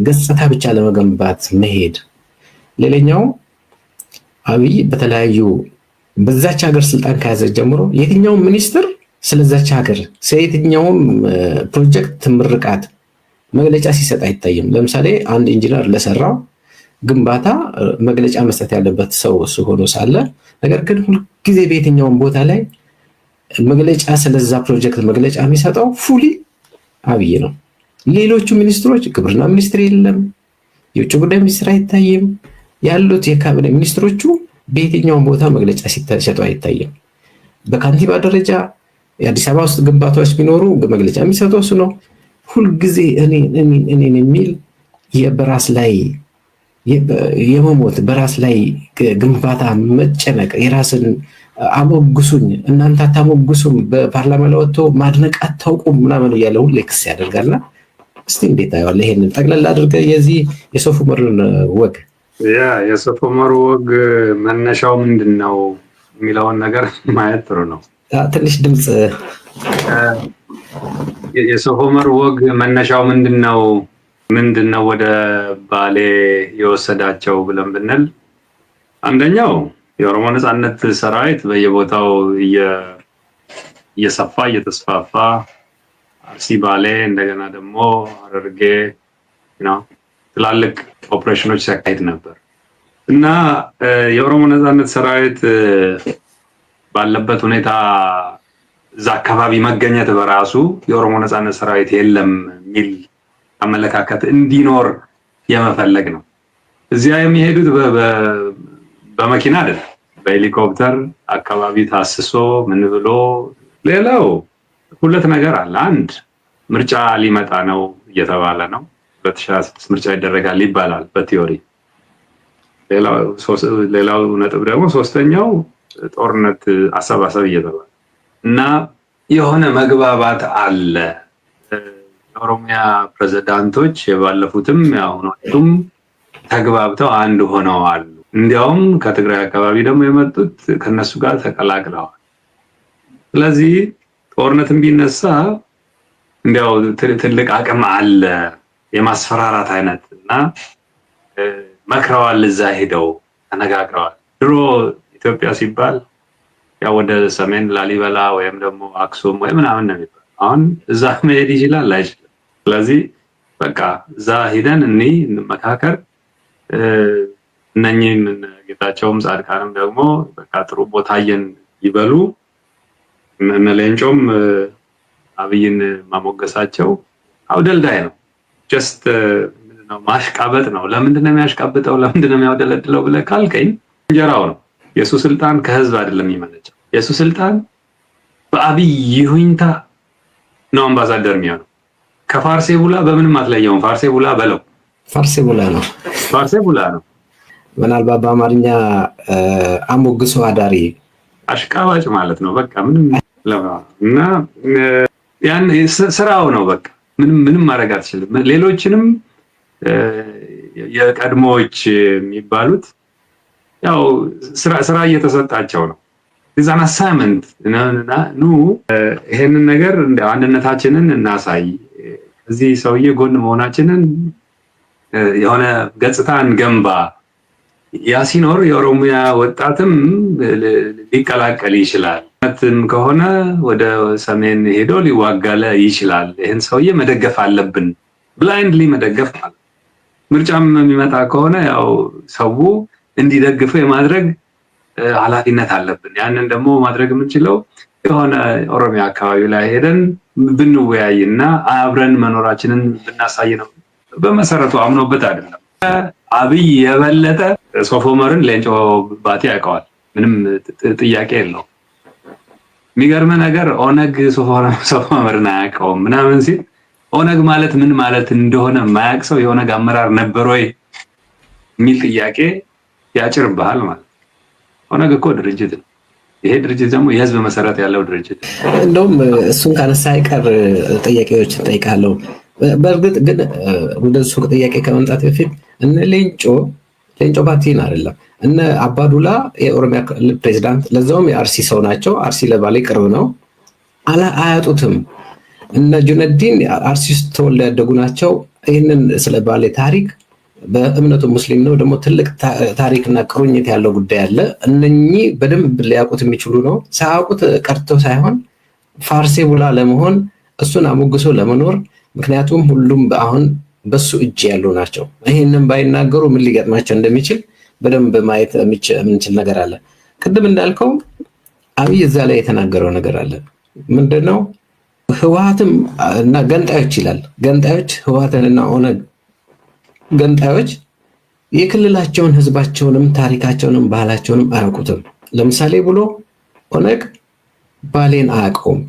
ገጽታ ብቻ ለመገንባት መሄድ። ሌላኛው አብይ በዛች ሀገር ስልጣን ከያዘ ጀምሮ የትኛውም ሚኒስትር ስለዛች ሀገር የትኛውም ፕሮጀክት ምርቃት መግለጫ ሲሰጥ አይታይም። ለምሳሌ አንድ ኢንጂነር ለሰራው ግንባታ መግለጫ መስጠት ያለበት ሰው እሱ ሆኖ ሳለ ነገር ግን ሁልጊዜ በየትኛውም ቦታ ላይ መግለጫ ስለዛ ፕሮጀክት መግለጫ የሚሰጠው ፉሊ አብይ ነው። ሌሎቹ ሚኒስትሮች ግብርና ሚኒስትር የለም፣ የውጭ ጉዳይ ሚኒስትር አይታይም። ያሉት የካቢኔ ሚኒስትሮቹ በየትኛውም ቦታ መግለጫ ሲሰጡ አይታይም። በካንቲባ ደረጃ የአዲስ አበባ ውስጥ ግንባታዎች ቢኖሩ መግለጫ የሚሰጠው እሱ ነው። ሁልጊዜ እኔን የሚል በራስ ላይ የመሞት በራስ ላይ ግንባታ መጨነቅ፣ የራስን አሞግሱኝ እናንተ አታሞግሱም፣ በፓርላማ ላይ ወጥቶ ማድነቅ አታውቁም ምናምን እያለ ሁሌ ክስ ያደርጋልና እስቲ እንዴት ታየዋለህ? ይሄንን ጠቅላላ አድርገህ የዚህ የሶፍ ዑመርን ወግ
የሶፍ ዑመር ወግ መነሻው ምንድን ነው የሚለውን ነገር ማየት ጥሩ ነው።
ትንሽ ድምፅ
የሶፍ ዑመር ወግ መነሻው ምንድን ነው ወደ ባሌ የወሰዳቸው ብለን ብንል አንደኛው የኦሮሞ ነጻነት ሰራዊት በየቦታው እየሰፋ እየተስፋፋ አርሲ፣ ባሌ እንደገና ደግሞ ሐረርጌ ትላልቅ ኦፕሬሽኖች ሲያካሂድ ነበር እና የኦሮሞ ነጻነት ሰራዊት ባለበት ሁኔታ እዛ አካባቢ መገኘት በራሱ የኦሮሞ ነጻነት ሰራዊት የለም የሚል አመለካከት እንዲኖር የመፈለግ ነው። እዚያ የሚሄዱት በመኪና አይደለም፣ በሄሊኮፕተር አካባቢ ታስሶ ምን ብሎ። ሌላው ሁለት ነገር አለ። አንድ ምርጫ ሊመጣ ነው እየተባለ ነው። 2026 ምርጫ ይደረጋል ይባላል በቲዮሪ። ሌላው ነጥብ ደግሞ ሶስተኛው ጦርነት አሰባሰብ እየተባለ እና የሆነ መግባባት አለ። የኦሮሚያ ፕሬዝዳንቶች የባለፉትም ያሁኑም ተግባብተው አንድ ሆነዋል። እንዲያውም ከትግራይ አካባቢ ደግሞ የመጡት ከነሱ ጋር ተቀላቅለዋል። ስለዚህ ጦርነትም ቢነሳ እንዲያው ትልቅ አቅም አለ የማስፈራራት አይነት እና መክረዋል። እዛ ሄደው ተነጋግረዋል። ድሮ ኢትዮጵያ ሲባል ያው ወደ ሰሜን ላሊበላ ወይም ደግሞ አክሱም ወይ ምናምን ነው የሚባል። አሁን እዛ መሄድ ይችላል አይችልም? ስለዚህ በቃ እዛ ሄደን እንመካከር። እነኚህም ጌታቸውም ጻድቃንም ደግሞ በቃ ጥሩ ቦታየን ይበሉ። እነ ሌንጮም አብይን ማሞገሳቸው አውደልዳይ ነው። ጀስት ማሽቃበጥ ነው። ለምንድን ነው የሚያሽቃብጠው? ለምንድን ነው የሚያውደለድለው ብለህ ካልከኝ እንጀራው ነው። የሱ ስልጣን ከህዝብ አይደለም የሚመነጨው። የሱ ስልጣን በአብይ ይሁንታ ነው አምባሳደር የሚሆነው። ከፋርሴ ቡላ በምንም አትለየውም። ፋርሴ ቡላ በለው፣ ፋርሴ ቡላ ነው።
ምናልባት በአማርኛ አሞግሶ አዳሪ
አሽቃባጭ ማለት ነው። በቃ ምንም እና ያን ስራው ነው። በቃ ምንም ማድረግ አትችልም። ሌሎችንም የቀድሞዎች የሚባሉት ያው ስራ እየተሰጣቸው ነው። ዲዛይን አሳይመንት ኑ ይሄንን ነገር እንደ አንድነታችንን እናሳይ፣ እዚህ ሰውዬ ጎን መሆናችንን የሆነ ገጽታን ገንባ። ያ ሲኖር የኦሮሚያ ወጣትም ሊቀላቀል ይችላል። ከሆነ ወደ ሰሜን ሄዶ ሊዋጋለ ይችላል። ይህን ሰውዬ መደገፍ አለብን፣ ብላይንድሊ መደገፍ ማለት። ምርጫም የሚመጣ ከሆነ ያው ሰው እንዲደግፈው የማድረግ ኃላፊነት አለብን። ያንን ደግሞ ማድረግ የምንችለው የሆነ ኦሮሚያ አካባቢ ላይ ሄደን ብንወያይና አብረን መኖራችንን ብናሳይ ነው። በመሰረቱ አምኖበት አይደለም። አብይ የበለጠ ሶፍ ዑመርን ሌንጮ ባቲ ያውቀዋል። ምንም ጥያቄ የለው። የሚገርም ነገር ኦነግ ሶፍ ዑመርን አያውቀውም ምናምን ሲል ኦነግ ማለት ምን ማለት እንደሆነ የማያውቅ ሰው የኦነግ አመራር ነበር ወይ የሚል ጥያቄ ያጭርብሃል ማለት። ኦነግ እኮ ድርጅት ነው። ይሄ ድርጅት ደግሞ የህዝብ መሰረት ያለው ድርጅት።
እንደውም እሱን ካነሳ አይቀር ጥያቄዎችን ጠይቃለሁ። በእርግጥ ግን ወደ እሱ ጥያቄ ከመምጣት በፊት እነ ሌንጮ ባቲን አይደለም እነ አባዱላ የኦሮሚያ ክልል ፕሬዚዳንት፣ ለዛውም የአርሲ ሰው ናቸው። አርሲ ለባሌ ቅርብ ነው፣ አያጡትም። እነ ጁነዲን አርሲ ውስጥ ተወልደው ያደጉ ናቸው። ይህንን ስለ ባሌ ታሪክ በእምነቱ ሙስሊም ነው፣ ደግሞ ትልቅ ታሪክና ቁርኝት ያለው ጉዳይ አለ። እነኚህ በደንብ ሊያውቁት የሚችሉ ነው። ሳያውቁት ቀርተው ሳይሆን ፋርሴ ቡላ ለመሆን እሱን አሞግሶ ለመኖር፣ ምክንያቱም ሁሉም አሁን በሱ እጅ ያሉ ናቸው። ይህንን ባይናገሩ ምን ሊገጥማቸው እንደሚችል በደንብ ማየት የምንችል ነገር አለ። ቅድም እንዳልከው አብይ እዛ ላይ የተናገረው ነገር አለ። ምንድነው? ህወሓትም እና ገንጣዮች ይላል። ገንጣዮች ህወሓትንና ኦነግ ገንጣዮች የክልላቸውን ህዝባቸውንም ታሪካቸውንም ባህላቸውንም አያውቁትም። ለምሳሌ ብሎ ኦነግ ባሌን አያውቀውም።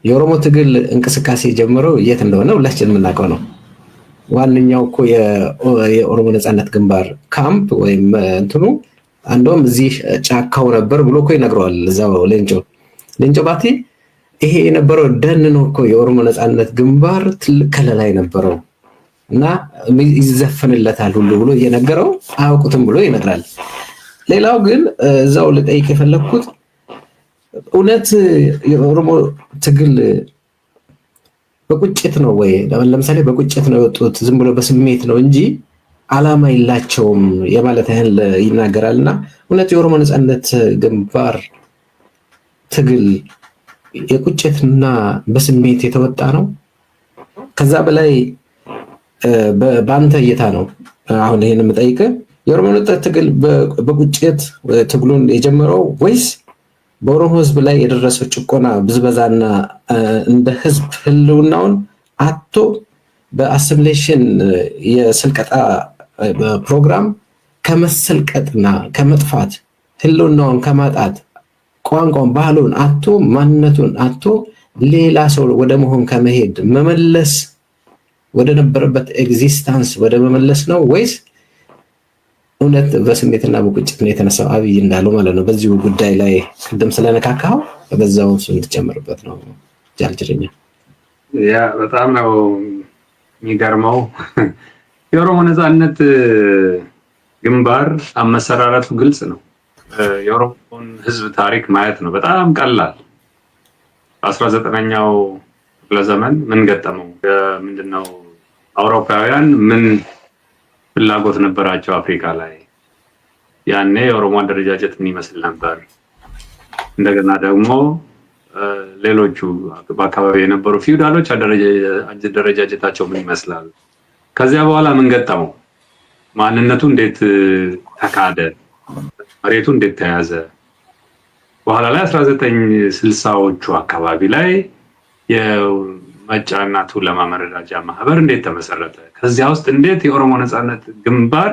የኦሮሞ ትግል እንቅስቃሴ ጀምረው የት እንደሆነ ሁላችንም የምናውቀው ነው። ዋነኛው እኮ የኦሮሞ ነፃነት ግንባር ካምፕ ወይም እንትኑ አንዶም እዚህ ጫካው ነበር ብሎ እኮ ይነግረዋል። እዛው ሌንጮ ባቲ ይሄ የነበረው ደን ነው እኮ የኦሮሞ ነፃነት ግንባር ትልቅ ከለላ የነበረው እና ይዘፈንለታል ሁሉ ብሎ እየነገረው አያውቁትም ብሎ ይነግራል። ሌላው ግን እዛው ልጠይቅ የፈለግኩት እውነት የኦሮሞ ትግል በቁጭት ነው ወይ? ለምሳሌ በቁጭት ነው የወጡት ዝም ብሎ በስሜት ነው እንጂ አላማ የላቸውም የማለት ያህል ይናገራልና እውነት የኦሮሞ ነፃነት ግንባር ትግል የቁጭትና በስሜት የተወጣ ነው? ከዛ በላይ በአንተ እይታ ነው አሁን ይሄን የምጠይቅህ፣ የኦሮሞ ነፃነት ትግል በቁጭት ትግሉን የጀመረው ወይስ በኦሮሞ ህዝብ ላይ የደረሰው ጭቆና ብዝበዛና እንደ ህዝብ ህልውናውን አጥቶ በአሲሚሌሽን የስልቀጣ ፕሮግራም ከመሰልቀጥና ከመጥፋት ህልውናውን ከማጣት ቋንቋውን ባህሉን አጥቶ ማንነቱን አጥቶ ሌላ ሰው ወደ መሆን ከመሄድ መመለስ ወደ ነበረበት ኤግዚስተንስ ወደ መመለስ ነው ወይስ እውነት በስሜትና በቁጭት ነው የተነሳው? አብይ እንዳለው ማለት ነው። በዚሁ ጉዳይ ላይ ቅድም ስለነካካው በዛው እንድትጨምርበት ነው ጃልጅርኛ።
ያ በጣም ነው የሚገርመው። የኦሮሞ ነፃነት ግንባር አመሰራረቱ ግልጽ ነው። የኦሮሞን ህዝብ ታሪክ ማየት ነው በጣም ቀላል። በ19ኛው ክፍለ ዘመን ምን ገጠመው? ምንድነው አውሮፓውያን ምን ፍላጎት ነበራቸው አፍሪካ ላይ? ያኔ የኦሮሞ አደረጃጀት ምን ይመስል ነበር? እንደገና ደግሞ ሌሎቹ በአካባቢ የነበሩ ፊውዳሎች አደረጃጀታቸው ምን ይመስላል? ከዚያ በኋላ ምን ገጠመው? ማንነቱ እንዴት ተካደ? መሬቱ እንዴት ተያዘ? በኋላ ላይ 1960ዎቹ አካባቢ ላይ የመጫና ቱለማ መረዳጃ ማህበር እንዴት ተመሰረተ? ከዚያ ውስጥ እንዴት የኦሮሞ ነፃነት ግንባር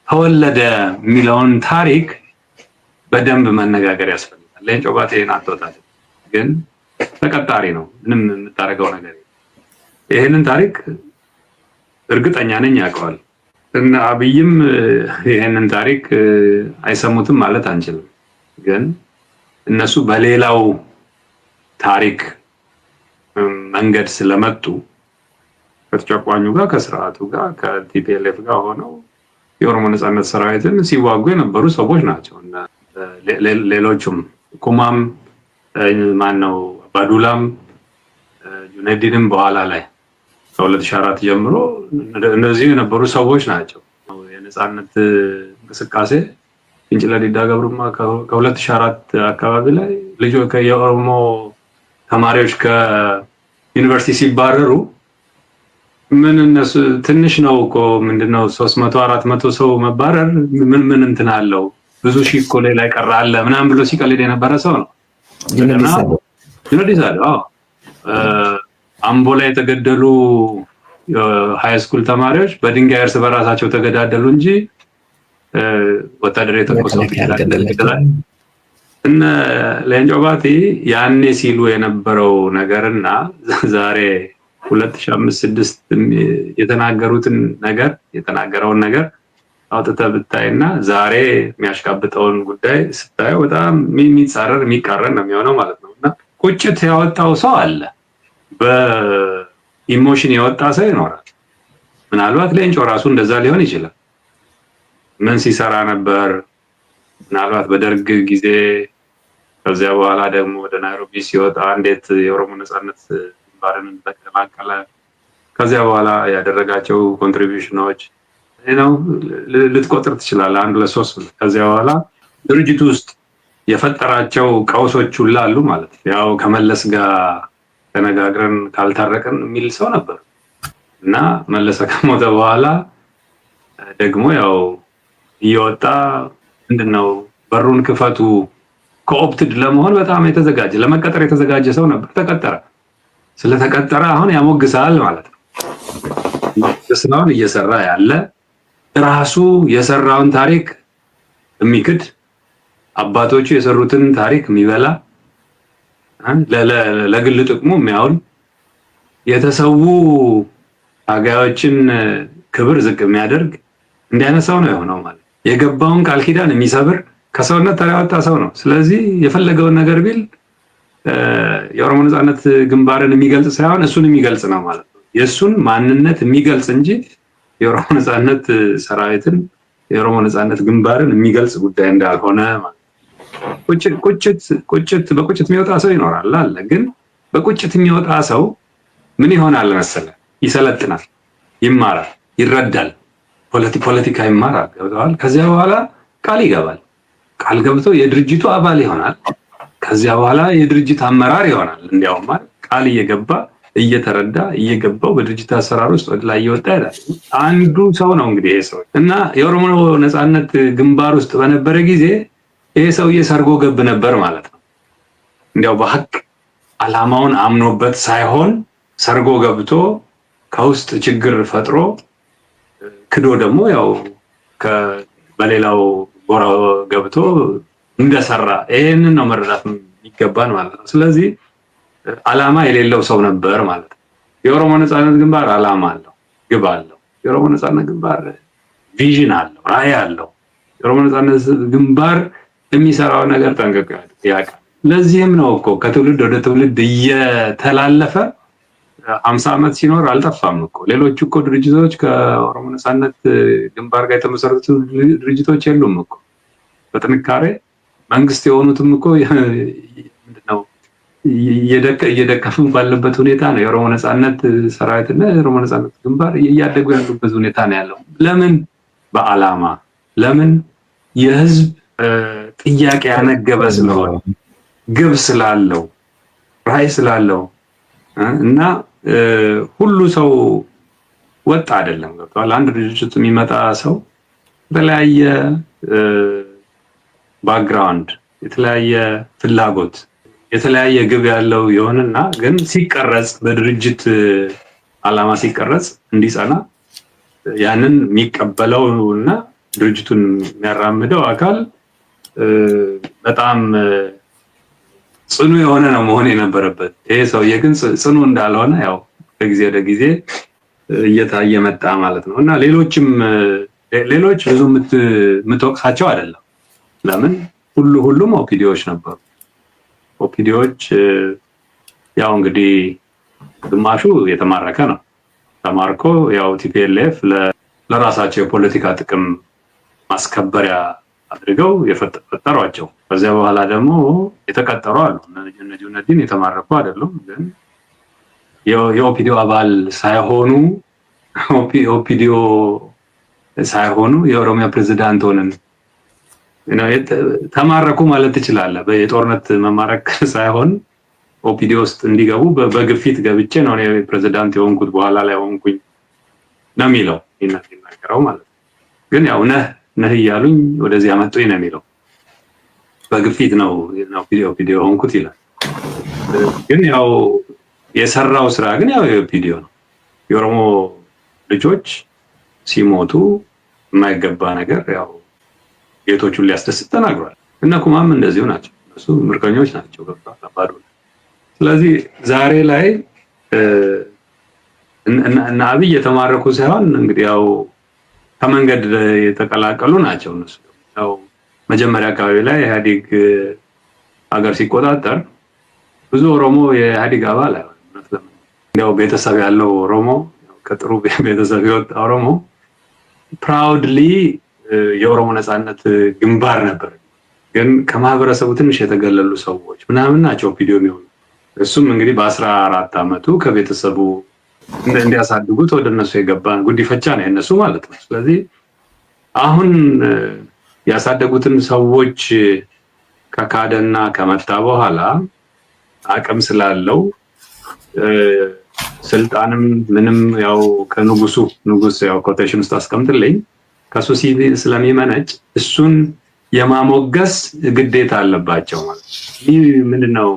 ተወለደ የሚለውን ታሪክ በደንብ መነጋገር ያስፈልጋል። ሌንጮ ባቲ ይሄን አጥቶታል፣ ግን ተቀጣሪ ነው፣ ምንም የምታደርገው ነገር የለም። ይሄንን ታሪክ እርግጠኛ ነኝ ያውቀዋል። እና አብይም ይሄንን ታሪክ አይሰሙትም ማለት አንችልም፣ ግን እነሱ በሌላው ታሪክ መንገድ ስለመጡ ከተጨቋኙ ጋር ከስርዓቱ ጋር ከቲፒኤልኤፍ ጋር ሆነው የኦሮሞ ነፃነት ሰራዊትን ሲዋጉ የነበሩ ሰዎች ናቸው። እና ሌሎቹም ኩማም ማነው ባዱላም ጁነዲንም በኋላ ላይ ከ2004 ጀምሮ እነዚህ የነበሩ ሰዎች ናቸው። የነፃነት እንቅስቃሴ ፊንጭላ ዲዳ ገብሩማ ከ2004 አካባቢ ላይ ልጆች የኦሮሞ ተማሪዎች ከዩኒቨርሲቲ ሲባረሩ ምን እነሱ ትንሽ ነው እኮ ምንድነው 300-400 ሰው መባረር ምን እንትን አለው ብዙ ሺህ እኮ ሌላ ይቀር አለ ምናምን ብሎ ሲቀልድ የነበረ ሰው ነው። ዩኒቨርሲቲ አዎ አምቦ ላይ የተገደሉ ሃይ ስኩል ተማሪዎች በድንጋይ እርስ በራሳቸው ተገዳደሉ እንጂ ወታደር የተቆሰው እና ሌንጮ ባቲ ያኔ ሲሉ የነበረው ነገርና ዛሬ 2005-6 የተናገሩትን ነገር የተናገረውን ነገር አውጥተህ ብታይና ዛሬ የሚያሽቃብጠውን ጉዳይ ስታየው በጣም የሚጻረር የሚቃረን ነው የሚሆነው ማለት ነው። እና ቁጭት ያወጣው ሰው አለ፣ በኢሞሽን የወጣ ሰው ይኖራል። ምናልባት ሌንጮ ራሱ እንደዛ ሊሆን ይችላል። ምን ሲሰራ ነበር? ምናልባት በደርግ ጊዜ፣ ከዚያ በኋላ ደግሞ ወደ ናይሮቢ ሲወጣ እንዴት የኦሮሞ ነጻነት ግንባርን እንደተቀላቀለ፣ ከዚያ በኋላ ያደረጋቸው ኮንትሪቢዩሽኖች ነው ልትቆጥር ትችላለህ፣ 1 2 3። ከዚያ በኋላ ድርጅቱ ውስጥ የፈጠራቸው ቀውሶች ሁላ አሉ ማለት ነው። ያው ከመለስ ጋር ተነጋግረን ካልታረቀን የሚል ሰው ነበር እና መለሰ ከሞተ በኋላ ደግሞ ያው እየወጣ ምንድነው በሩን ክፈቱ፣ ኮኦፕትድ ለመሆን በጣም የተዘጋጀ ለመቀጠር የተዘጋጀ ሰው ነበር። ተቀጠረ። ስለተቀጠረ አሁን ያሞግሳል ማለት ነው። ስራውን እየሰራ ያለ ራሱ የሰራውን ታሪክ የሚክድ አባቶቹ የሰሩትን ታሪክ የሚበላ ለግል ጥቅሙ የሚያውል የተሰዉ ታጋዮችን ክብር ዝቅ የሚያደርግ እንዲህ አይነት ሰው ነው የሆነው ማለት። የገባውን ቃል ኪዳን የሚሰብር ከሰውነት ተራ ያወጣ ሰው ነው። ስለዚህ የፈለገውን ነገር ቢል የኦሮሞ ነጻነት ግንባርን የሚገልጽ ሳይሆን እሱን የሚገልጽ ነው ማለት ነው። የእሱን ማንነት የሚገልጽ እንጂ የኦሮሞ ነጻነት ሰራዊትን የኦሮሞ ነጻነት ግንባርን የሚገልጽ ጉዳይ እንዳልሆነ ማለት ነው። በቁጭት የሚወጣ ሰው ይኖራል አለ። ግን በቁጭት የሚወጣ ሰው ምን ይሆናል መሰለህ? ይሰለጥናል፣ ይማራል፣ ይረዳል፣ ፖለቲካ ይማራል። ገብተዋል። ከዚያ በኋላ ቃል ይገባል። ቃል ገብቶ የድርጅቱ አባል ይሆናል። ከዚያ በኋላ የድርጅት አመራር ይሆናል። እንዲያውም ማለት ቃል እየገባ እየተረዳ እየገባው በድርጅት አሰራር ውስጥ ወደ ላይ እየወጣ ይላል። አንዱ ሰው ነው እንግዲህ ይሄ ሰው እና የኦሮሞ ነጻነት ግንባር ውስጥ በነበረ ጊዜ ይሄ ሰውዬ ሰርጎ ገብ ነበር ማለት ነው። እንዲያው በሐቅ ዓላማውን አምኖበት ሳይሆን ሰርጎ ገብቶ ከውስጥ ችግር ፈጥሮ ክዶ ደግሞ ያው በሌላው ጎራ ገብቶ እንደሰራ ይሄንን ነው መረዳት የሚገባን ማለት ነው። ስለዚህ ዓላማ የሌለው ሰው ነበር ማለት ነው። የኦሮሞ ነጻነት ግንባር ዓላማ አለው፣ ግብ አለው። የኦሮሞ ነጻነት ግንባር ቪዥን አለው፣ ራዕይ አለው። የኦሮሞ ነጻነት ግንባር የሚሰራው ነገር ጠንቅቆ ያውቃል። ለዚህም ነው እኮ ከትውልድ ወደ ትውልድ እየተላለፈ 50 ዓመት ሲኖር አልጠፋም እኮ። ሌሎቹ እኮ ድርጅቶች ከኦሮሞ ነጻነት ግንባር ጋር የተመሰረቱ ድርጅቶች የሉም እኮ። በጥንካሬ መንግስት የሆኑትም እኮ ምንድነው እየደከሙ ባለበት ሁኔታ ነው የኦሮሞ ነጻነት ሰራዊትና የኦሮሞ ነጻነት ግንባር እያደጉ ያሉበት ሁኔታ ነው ያለው። ለምን? በዓላማ ለምን? የህዝብ ጥያቄ ያነገበ ስለሆነ፣ ግብ ስላለው፣ ራዕይ ስላለው እና ሁሉ ሰው ወጥ አይደለም። ገብቷል። አንድ ድርጅት የሚመጣ ሰው የተለያየ ባክግራውንድ፣ የተለያየ ፍላጎት፣ የተለያየ ግብ ያለው ይሆንና ግን ሲቀረጽ በድርጅት ዓላማ ሲቀረጽ እንዲጸና ያንን የሚቀበለው እና ድርጅቱን የሚያራምደው አካል በጣም ጽኑ የሆነ ነው መሆን የነበረበት። ይሄ ሰውዬ ግን ጽኑ እንዳልሆነ ያው ከጊዜ ወደ ጊዜ እየታየ መጣ ማለት ነው። እና ሌሎች ብዙ የምትወቅሳቸው አይደለም። ለምን? ሁሉም ኦፒዲዮች ነበሩ። ኦፒዲዮች ያው እንግዲህ ግማሹ የተማረከ ነው። ተማርኮ ያው ቲፒኤልኤፍ ለራሳቸው የፖለቲካ ጥቅም ማስከበሪያ አድርገው የፈጠሯቸው። ከዚያ በኋላ ደግሞ የተቀጠሩ አሉ። እነ ጁነዲን የተማረኩ አይደሉም፣ ግን የኦፒዲዮ አባል ሳይሆኑ ኦፒዲዮ ሳይሆኑ የኦሮሚያ ፕሬዝዳንት ሆነን ተማረኩ ማለት ትችላለህ። የጦርነት መማረክ ሳይሆን ኦፒዲዮ ውስጥ እንዲገቡ በግፊት ገብቼ ነው እኔ ፕሬዝዳንት የሆንኩት በኋላ ላይ ሆንኩኝ ነው የሚለው ይናገረው ማለት ነው። ግን ያው ነህ እያሉኝ ወደዚህ አመጡኝ ነው የሚለው። በግፊት ነው ኦፒዲዮ ሆንኩት ይላል። ግን ያው የሰራው ስራ ግን ያው የኦፒዲዮ ነው። የኦሮሞ ልጆች ሲሞቱ የማይገባ ነገር ያው ጌቶቹን ሊያስደስት ተናግሯል። እነ ኩማም እንደዚሁ ናቸው። እነሱ ምርኮኞች ናቸው። ከባድ። ስለዚህ ዛሬ ላይ እና አብይ የተማረኩ ሳይሆን እንግዲህ ያው ከመንገድ የተቀላቀሉ ናቸው። እነሱ ያው መጀመሪያ አካባቢ ላይ ኢህአዴግ ሀገር ሲቆጣጠር ብዙ ኦሮሞ የኢህአዴግ አባል አይሆንም። ያው ቤተሰብ ያለው ኦሮሞ ከጥሩ ቤተሰብ የወጣ ኦሮሞ ፕራውድሊ የኦሮሞ ነጻነት ግንባር ነበር። ግን ከማህበረሰቡ ትንሽ የተገለሉ ሰዎች ምናምን ናቸው ቪዲዮ የሚሆኑ። እሱም እንግዲህ በ14 ዓመቱ ከቤተሰቡ እንዲያሳድጉት ወደ እነሱ የገባ ጉዲፈቻ ነው የነሱ ማለት ነው። ስለዚህ አሁን ያሳደጉትን ሰዎች ከካደና ከመጣ በኋላ አቅም ስላለው ስልጣንም ምንም ያው ንጉስ ያው ኮቴሽን ውስጥ አስቀምጥልኝ ከሱ ስለሚመነጭ እሱን የማሞገስ ግዴታ አለባቸው ማለት ነው። ይህ ምንድነው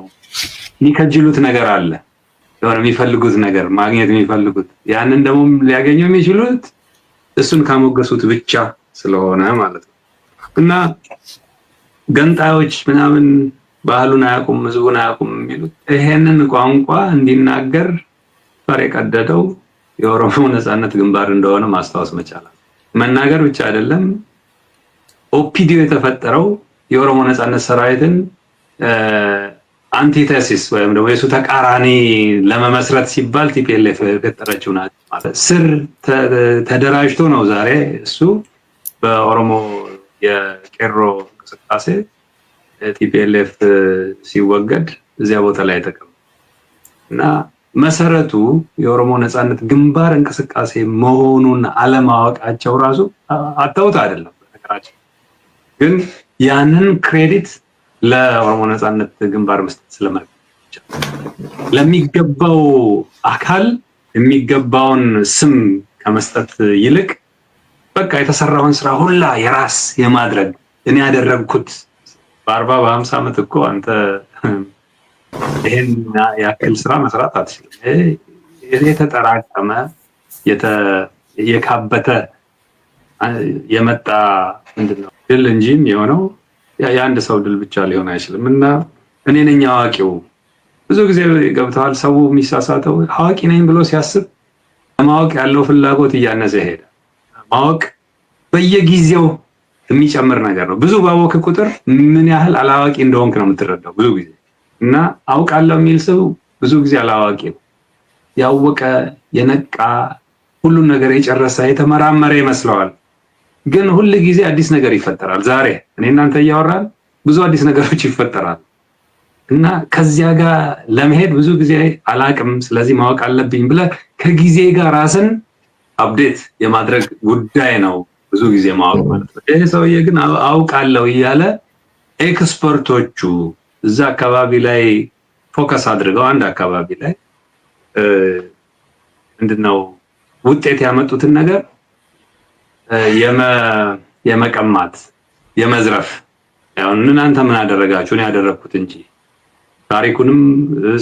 የሚከጅሉት ነገር አለ፣ የሆነ የሚፈልጉት ነገር ማግኘት የሚፈልጉት ያንን ደግሞ ሊያገኙ የሚችሉት እሱን ካሞገሱት ብቻ ስለሆነ ማለት ነው። እና ገንጣዮች ምናምን ባህሉን አያውቁም ህዝቡን አያውቁም የሚሉት ይሄንን ቋንቋ እንዲናገር ፈር የቀደደው የኦሮሞ ነጻነት ግንባር እንደሆነ ማስታወስ መቻል መናገር ብቻ አይደለም። ኦፒዲዮ የተፈጠረው የኦሮሞ ነጻነት ሰራዊትን አንቲቴሲስ ወይም ደግሞ የሱ ተቃራኒ ለመመስረት ሲባል ቲፒኤልኤፍ የፈጠረችው ናት ማለት ስር ተደራጅቶ ነው ዛሬ እሱ በኦሮሞ የቄሮ እንቅስቃሴ ቲፒኤልኤፍ ሲወገድ እዚያ ቦታ ላይ ተቀመጠ እና መሰረቱ የኦሮሞ ነጻነት ግንባር እንቅስቃሴ መሆኑን አለማወቃቸው ራሱ አጣውታ አይደለም በተከራቸው ግን ያንን ክሬዲት ለኦሮሞ ነጻነት ግንባር መስጠት ስለማይቻል ለሚገባው አካል የሚገባውን ስም ከመስጠት ይልቅ በቃ የተሰራውን ስራ ሁላ የራስ የማድረግ እኔ ያደረግኩት በ40 በ50 ዓመት እኮ አንተ ይሄን ያክል ስራ መስራት አትችልም። የተጠራቀመ የካበተ የመጣ ምንድነው ድል እንጂም የሆነው የአንድ ሰው ድል ብቻ ሊሆን አይችልም። እና እኔ ነኝ አዋቂው ብዙ ጊዜ ገብተዋል። ሰው የሚሳሳተው አዋቂ ነኝ ብሎ ሲያስብ ማወቅ ያለው ፍላጎት እያነሰ ይሄዳል። ማወቅ በየጊዜው የሚጨምር ነገር ነው። ብዙ ባወቅ ቁጥር ምን ያህል አላዋቂ እንደሆንክ ነው የምትረዳው ብዙ ጊዜ። እና አውቃለሁ የሚል ሰው ብዙ ጊዜ አላዋቂ ነው። ያወቀ የነቃ ሁሉን ነገር የጨረሰ የተመራመረ ይመስለዋል። ግን ሁሉ ጊዜ አዲስ ነገር ይፈጠራል። ዛሬ እኔ እናንተ እያወራን ብዙ አዲስ ነገሮች ይፈጠራል። እና ከዚያ ጋር ለመሄድ ብዙ ጊዜ አላቅም ስለዚህ ማወቅ አለብኝ ብለህ ከጊዜ ጋር ራስን አፕዴት የማድረግ ጉዳይ ነው ብዙ ጊዜ ማወቅ ማለት ነው። ይሄ ሰውዬ ግን አውቃለሁ እያለ ኤክስፐርቶቹ እዛ አካባቢ ላይ ፎከስ አድርገው አንድ አካባቢ ላይ ምንድነው ውጤት ያመጡትን ነገር የመቀማት የመዝረፍ ያው እናንተ ምን አደረጋችሁ ነው ያደረኩት እንጂ ታሪኩንም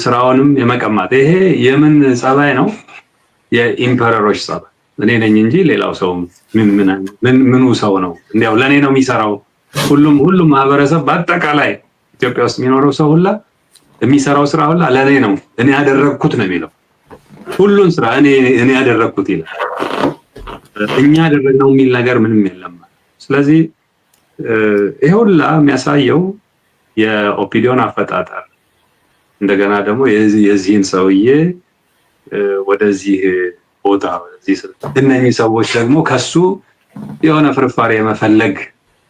ስራውንም የመቀማት ይሄ የምን ጸባይ ነው? የኢምፐረሮች ጸባይ። እኔ ነኝ እንጂ ሌላው ሰው ምኑ ሰው ነው? እንዲያው ለኔ ነው የሚሰራው። ሁሉም ማህበረሰብ በአጠቃላይ ኢትዮጵያ ውስጥ የሚኖረው ሰው ሁላ የሚሰራው ስራ ሁላ ለኔ ነው፣ እኔ ያደረኩት ነው የሚለው። ሁሉን ስራ እኔ ያደረኩት ይላል። እኛ ያደረግነው የሚል ነገር ምንም የለም። ስለዚህ ይሄ ሁላ የሚያሳየው የኦፒዲዮን አፈጣጠር እንደገና ደግሞ የዚህን ሰውዬ ወደዚህ ቦታ ወደዚህ እነኚህ ሰዎች ደግሞ ከሱ የሆነ ፍርፋሪ የመፈለግ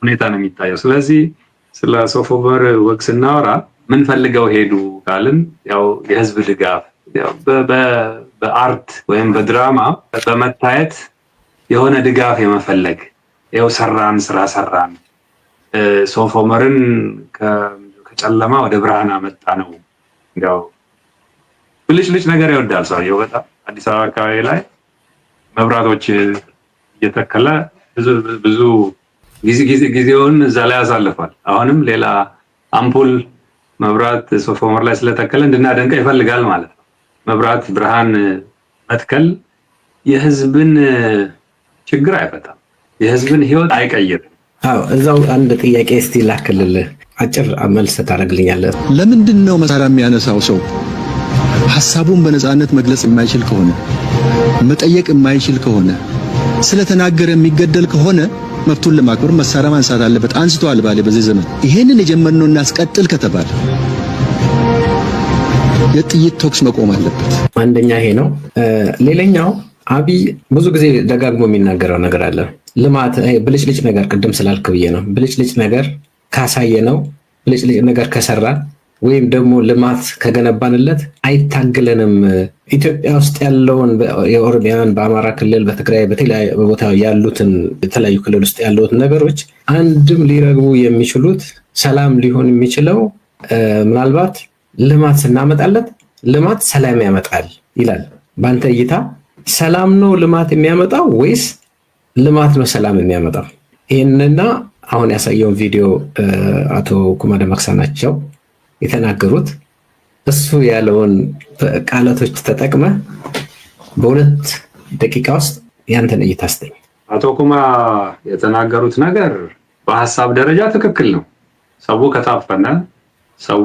ሁኔታ ነው የሚታየው። ስለዚህ ስለ ሶፎመር ወግ ስናወራ ምን ፈልገው ሄዱ ካልን ያው የህዝብ ድጋፍ ያው በአርት ወይም በድራማ በመታየት የሆነ ድጋፍ የመፈለግ ያው ስራ ሰራን ሶፎመርን ከጨለማ ወደ ብርሃን አመጣ ነው። ያው ብልጭልጭ ነገር ይወዳል ሰውየው በጣም። አዲስ አበባ አካባቢ ላይ መብራቶች እየተከለ ብዙ ጊዜውን እዛ ላይ ያሳልፋል። አሁንም ሌላ አምፖል መብራት ሶፎመር ላይ ስለተከለ እንድናደንቀ ይፈልጋል ማለት ነው። መብራት ብርሃን መትከል የህዝብን ችግር አይፈታም፣ የህዝብን ህይወት አይቀይርም።
አዎ እዛው አንድ ጥያቄ እስቲ ላክልልህ፣ አጭር መልስ ታደርግልኛለህ?
ለምንድን ነው መሳሪያ የሚያነሳው ሰው ሐሳቡን በነፃነት መግለጽ የማይችል ከሆነ መጠየቅ የማይችል ከሆነ ስለተናገረ የሚገደል ከሆነ መብቱን ለማክበር መሳሪያ ማንሳት አለበት። አንስቷል ባለ በዚህ ዘመን ይሄንን የጀመርነው እናስቀጥል ከተባለ የጥይት ተኩስ መቆም አለበት።
አንደኛ ይሄ ነው። ሌላኛው አብይ ብዙ ጊዜ ደጋግሞ የሚናገረው ነገር አለ። ልማት ብልጭልጭ ነገር ቅድም ስላልክ ብዬ ነው። ብልጭልጭ ነገር ካሳየ ነው ብልጭልጭ ነገር ከሰራ ወይም ደግሞ ልማት ከገነባንለት አይታገለንም። ኢትዮጵያ ውስጥ ያለውን የኦሮሚያን፣ በአማራ ክልል፣ በትግራይ፣ በተለያዩ ቦታ ያሉትን የተለያዩ ክልል ውስጥ ያሉት ነገሮች አንድም ሊረግቡ የሚችሉት ሰላም ሊሆን የሚችለው ምናልባት ልማት ስናመጣለት ልማት ሰላም ያመጣል ይላል። በአንተ እይታ ሰላም ነው ልማት የሚያመጣው ወይስ ልማት ነው ሰላም የሚያመጣው? ይህንና አሁን ያሳየውን ቪዲዮ አቶ ኩማ ደመቅሳ ናቸው የተናገሩት። እሱ ያለውን ቃላቶች ተጠቅመ በሁለት ደቂቃ ውስጥ ያንተን እይታ አስተኝ።
አቶ ኩማ የተናገሩት ነገር በሀሳብ ደረጃ ትክክል ነው። ሰው ከታፈነ ሰው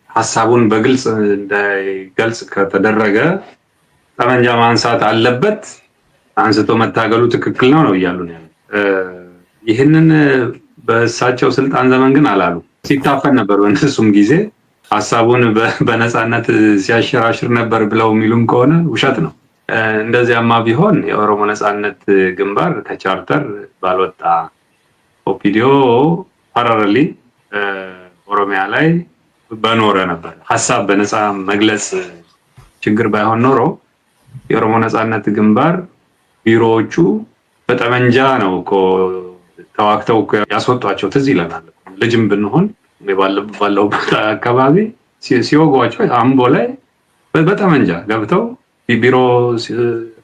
ሀሳቡን በግልጽ እንዳይገልጽ ከተደረገ ጠመንጃ ማንሳት አለበት፣ አንስቶ መታገሉ ትክክል ነው ነው እያሉ ነው። ይህንን በእሳቸው ስልጣን ዘመን ግን አላሉ። ሲታፈን ነበር በእነሱም ጊዜ ሀሳቡን በነፃነት ሲያሸራሽር ነበር ብለው የሚሉም ከሆነ ውሸት ነው። እንደዚያማ ቢሆን የኦሮሞ ነፃነት ግንባር ከቻርተር ባልወጣ ኦፒዲዮ ፓራሌሊ ኦሮሚያ ላይ በኖረ ነበር። ሀሳብ በነፃ መግለጽ ችግር ባይሆን ኖሮ የኦሮሞ ነፃነት ግንባር ቢሮዎቹ በጠመንጃ ነው እኮ ተዋክተው ያስወጧቸው። ትዝ ይለናል። ልጅም ብንሆን ባለውበት አካባቢ ሲወጓቸው አምቦ ላይ በጠመንጃ ገብተው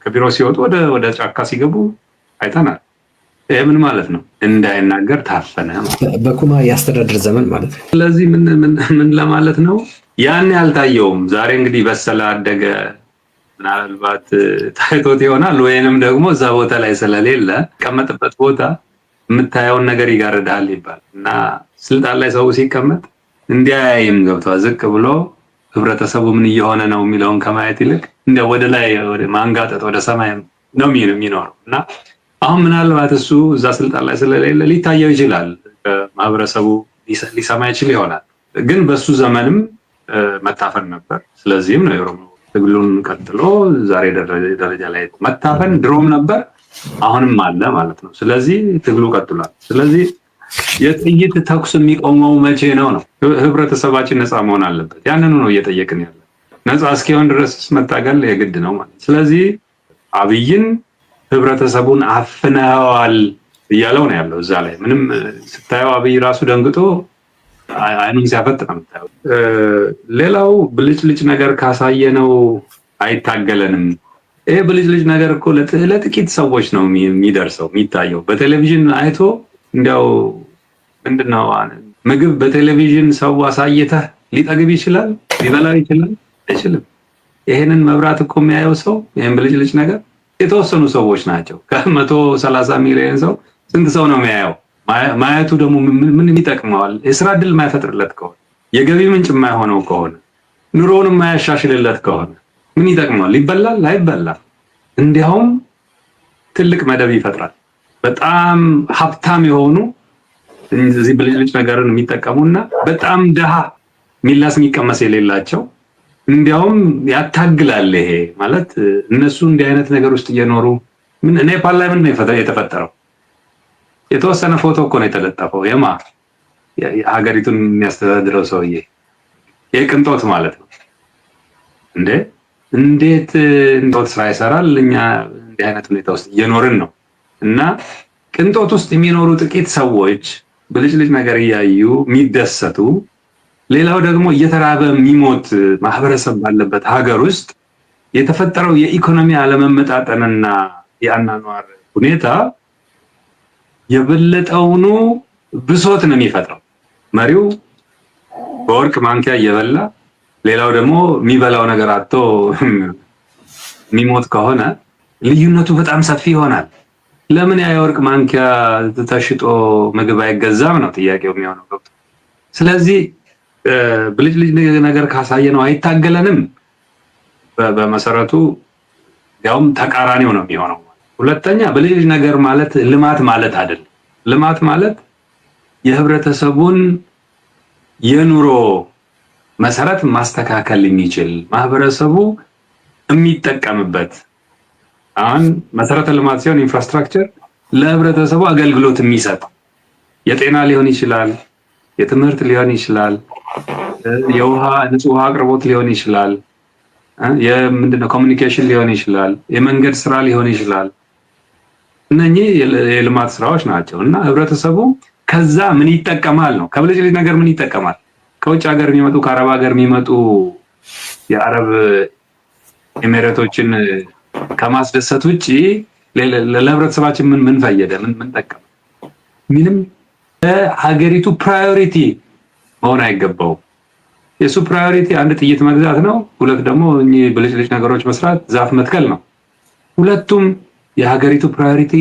ከቢሮ ሲወጡ ወደ ጫካ ሲገቡ አይተናል። ይህ ምን ማለት ነው? እንዳይናገር ታፈነ
በኩማ የአስተዳደር ዘመን ማለት ነው።
ስለዚህ ምን ለማለት ነው? ያን ያልታየውም ዛሬ እንግዲህ በሰለ አደገ ምናልባት ታይቶት ይሆናል፣ ወይንም ደግሞ እዛ ቦታ ላይ ስለሌለ ቀመጥበት ቦታ የምታየውን ነገር ይጋርዳል ይባል እና ስልጣን ላይ ሰው ሲቀመጥ እንዲያይም ገብቷል። ዝቅ ብሎ ህብረተሰቡ ምን እየሆነ ነው የሚለውን ከማየት ይልቅ እንደ ወደ ላይ ወደ ማንጋጠጥ ወደ ሰማይ ነው የሚኖረው እና አሁን ምናልባት እሱ እዛ ስልጣን ላይ ስለሌለ ሊታየው ይችላል፣ ማህበረሰቡ ሊሰማ ይችል ይሆናል። ግን በሱ ዘመንም መታፈን ነበር። ስለዚህም ነው የኦሮሞ ትግሉን ቀጥሎ ዛሬ ደረጃ ላይ መታፈን ድሮም ነበር፣ አሁንም አለ ማለት ነው። ስለዚህ ትግሉ ቀጥሏል። ስለዚህ የጥይት ተኩስ የሚቆመው መቼ ነው? ህብረተሰባችን ነፃ መሆን አለበት። ያንኑ ነው እየጠየቅን ያለ። ነፃ እስኪሆን ድረስ መታገል የግድ ነው ማለት። ስለዚህ አብይን ህብረተሰቡን አፍነዋል እያለው ነው ያለው። እዛ ላይ ምንም ስታየው አብይ ራሱ ደንግጦ አይኑን ሲያፈጥ ነው የምታየው። ሌላው ብልጭልጭ ነገር ካሳየነው አይታገለንም። ይሄ ብልጭልጭ ነገር እኮ ለጥቂት ሰዎች ነው የሚደርሰው የሚታየው። በቴሌቪዥን አይቶ እንዲያው ምንድነው ምግብ በቴሌቪዥን ሰው አሳይተህ ሊጠግብ ይችላል? ሊበላው ይችላል? አይችልም። ይሄንን መብራት እኮ የሚያየው ሰው ይሄን ብልጭልጭ ነገር የተወሰኑ ሰዎች ናቸው። ከ130 ሚሊዮን ሰው ስንት ሰው ነው የሚያየው? ማየቱ ደግሞ ምን ይጠቅመዋል? የስራ እድል የማይፈጥርለት ከሆነ፣ የገቢ ምንጭ የማይሆነው ከሆነ፣ ኑሮውን የማያሻሽልለት ከሆነ ምን ይጠቅመዋል? ይበላል? አይበላም። እንዲያውም ትልቅ መደብ ይፈጥራል። በጣም ሀብታም የሆኑ እዚህ ብልጭልጭ ነገርን የሚጠቀሙና በጣም ድሃ ሚላስ የሚቀመስ የሌላቸው እንዲያውም ያታግላል። ይሄ ማለት እነሱ እንዲህ አይነት ነገር ውስጥ እየኖሩ ኔፓል ላይ ምን ነው የተፈጠረው? የተወሰነ ፎቶ እኮ ነው የተለጠፈው። ሀገሪቱን የሚያስተዳድረው ሰውዬ የቅንጦት ማለት ነው እንዴ! እንዴት ቅንጦት ስራ ይሰራል? እኛ እንዲህ አይነት ሁኔታ ውስጥ እየኖርን ነው። እና ቅንጦት ውስጥ የሚኖሩ ጥቂት ሰዎች ብልጭልጭ ነገር እያዩ የሚደሰቱ፣ ሌላው ደግሞ እየተራበ የሚሞት ማህበረሰብ ባለበት ሀገር ውስጥ የተፈጠረው የኢኮኖሚ አለመመጣጠንና የአኗኗር ሁኔታ የበለጠውኑ ብሶት ነው የሚፈጥረው። መሪው በወርቅ ማንኪያ እየበላ ሌላው ደግሞ የሚበላው ነገር አጥቶ የሚሞት ከሆነ ልዩነቱ በጣም ሰፊ ይሆናል። ለምን ያ የወርቅ ማንኪያ ተሽጦ ምግብ አይገዛም ነው ጥያቄው የሚሆነው። ስለዚህ ብልጭልጭ ነገር ካሳየ ነው አይታገለንም። በመሰረቱ ያውም ተቃራኒው ነው የሚሆነው። ሁለተኛ ብልጭ ነገር ማለት ልማት ማለት አይደለም። ልማት ማለት የህብረተሰቡን የኑሮ መሰረት ማስተካከል የሚችል ማህበረሰቡ የሚጠቀምበት አሁን መሰረተ ልማት ሲሆን ኢንፍራስትራክቸር ለህብረተሰቡ አገልግሎት የሚሰጥ የጤና ሊሆን ይችላል፣ የትምህርት ሊሆን ይችላል፣ የውሃ ንጹህ ውሃ አቅርቦት ሊሆን ይችላል፣ የምንድነው ኮሚኒኬሽን ሊሆን ይችላል፣ የመንገድ ስራ ሊሆን ይችላል። እነኚህ የልማት ስራዎች ናቸው እና ህብረተሰቡ ከዛ ምን ይጠቀማል ነው። ከብልጭልጭ ነገር ምን ይጠቀማል? ከውጭ ሀገር የሚመጡ ከአረብ ሀገር የሚመጡ የአረብ ኤሚሬቶችን ከማስደሰት ውጪ ለህብረተሰባችን ምን ፈየደ? ምን ጠቀመ? ምንም። ለሀገሪቱ ፕራዮሪቲ መሆን አይገባውም። የሱ ፕራዮሪቲ አንድ ጥይት መግዛት ነው፣ ሁለት ደግሞ እኚህ ብልጭልጭ ነገሮች መስራት፣ ዛፍ መትከል ነው። ሁለቱም የሀገሪቱ ፕራዮሪቲ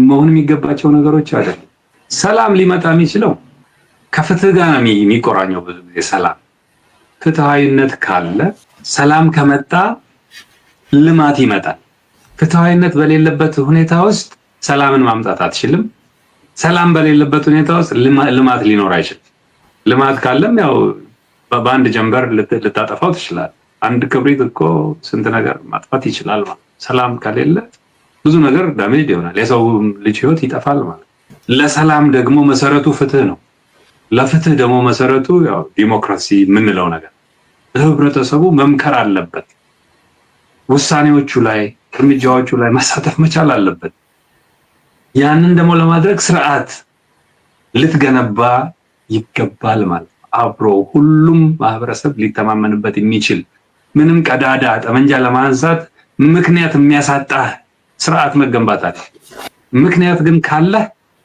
መሆን የሚገባቸው ነገሮች አይደለም። ሰላም ሊመጣ የሚችለው ከፍትህ ጋር ነው የሚቆራኘው። ብዙ ጊዜ ሰላም ፍትሃዊነት ካለ ሰላም ከመጣ ልማት ይመጣል። ፍትሃዊነት በሌለበት ሁኔታ ውስጥ ሰላምን ማምጣት አትችልም። ሰላም በሌለበት ሁኔታ ውስጥ ልማት ሊኖር አይችልም። ልማት ካለም ያው በአንድ ጀንበር ልታጠፋው ትችላል። አንድ ክብሪት እኮ ስንት ነገር ማጥፋት ይችላል ማለት። ሰላም ከሌለ ብዙ ነገር ዳሜጅ ይሆናል። የሰው ልጅ ህይወት ይጠፋል ማለት። ለሰላም ደግሞ መሰረቱ ፍትህ ነው። ለፍትህ ደግሞ መሰረቱ ያው ዲሞክራሲ የምንለው ነገር ህብረተሰቡ መምከር አለበት። ውሳኔዎቹ ላይ እርምጃዎቹ ላይ መሳተፍ መቻል አለበት። ያንን ደግሞ ለማድረግ ስርዓት ልትገነባ ይገባል ማለት ነው። አብሮ ሁሉም ማህበረሰብ ሊተማመንበት የሚችል ምንም ቀዳዳ ጠመንጃ ለማንሳት ምክንያት የሚያሳጣ ስርዓት መገንባት አለ። ምክንያት ግን ካለ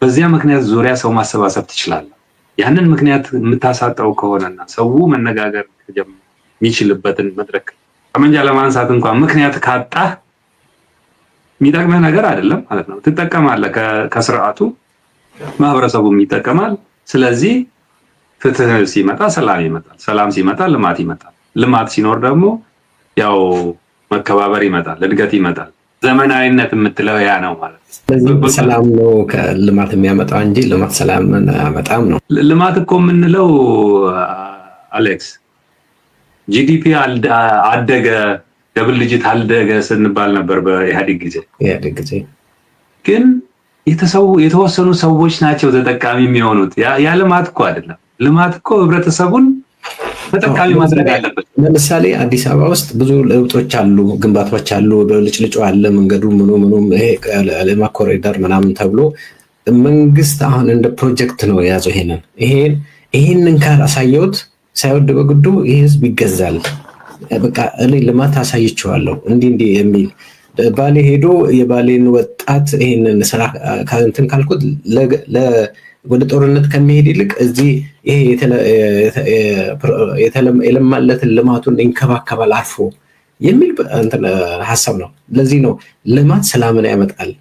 በዚያ ምክንያት ዙሪያ ሰው ማሰባሰብ ትችላለህ። ያንን ምክንያት የምታሳጣው ከሆነና ሰው መነጋገር የሚችልበትን መድረክ ጠመንጃ ለማንሳት እንኳን ምክንያት ካጣ የሚጠቅምህ ነገር አይደለም ማለት ነው። ትጠቀማለህ ከስርዓቱ፣ ማህበረሰቡም ይጠቀማል። ስለዚህ ፍትህ ሲመጣ ሰላም ይመጣል፣ ሰላም ሲመጣ ልማት ይመጣል። ልማት ሲኖር ደግሞ ያው መከባበር ይመጣል፣ እድገት ይመጣል። ዘመናዊነት የምትለው ያ ነው ማለት ነው።
ስለዚህ ሰላም ነው ከልማት የሚያመጣው እንጂ ልማት ሰላምን አያመጣም ነው።
ልማት እኮ የምንለው አሌክስ ጂዲፒ አደገ ደብል ዲጂት አደገ ስንባል ነበር በኢህአዴግ ጊዜ። ግን የተወሰኑ ሰዎች ናቸው ተጠቃሚ የሚሆኑት። ያ ልማት እኮ አይደለም። ልማት እኮ ህብረተሰቡን ተጠቃሚ ማድረግ አለበት።
ለምሳሌ አዲስ አበባ ውስጥ ብዙ ለውጦች አሉ፣ ግንባታዎች አሉ፣ ብልጭልጩ አለ፣ መንገዱ ምኑም ይሄ ልማት ኮሪደር ምናምን ተብሎ መንግስት አሁን እንደ ፕሮጀክት ነው የያዘው። ይሄንን ካላሳየሁት ሳይወድ በግዱ ይህ ህዝብ ይገዛል። በቃ እኔ ልማት አሳይቼዋለሁ እንዲህ የሚል ባሌ ሄዶ የባሌን ወጣት ይሄንን ስራ እንትን ካልኩት ወደ ጦርነት ከሚሄድ ይልቅ እዚህ ይሄ የለማለትን ልማቱን ይንከባከባል አርፎ የሚል ሀሳብ ነው። ለዚህ ነው ልማት ሰላምን ያመጣል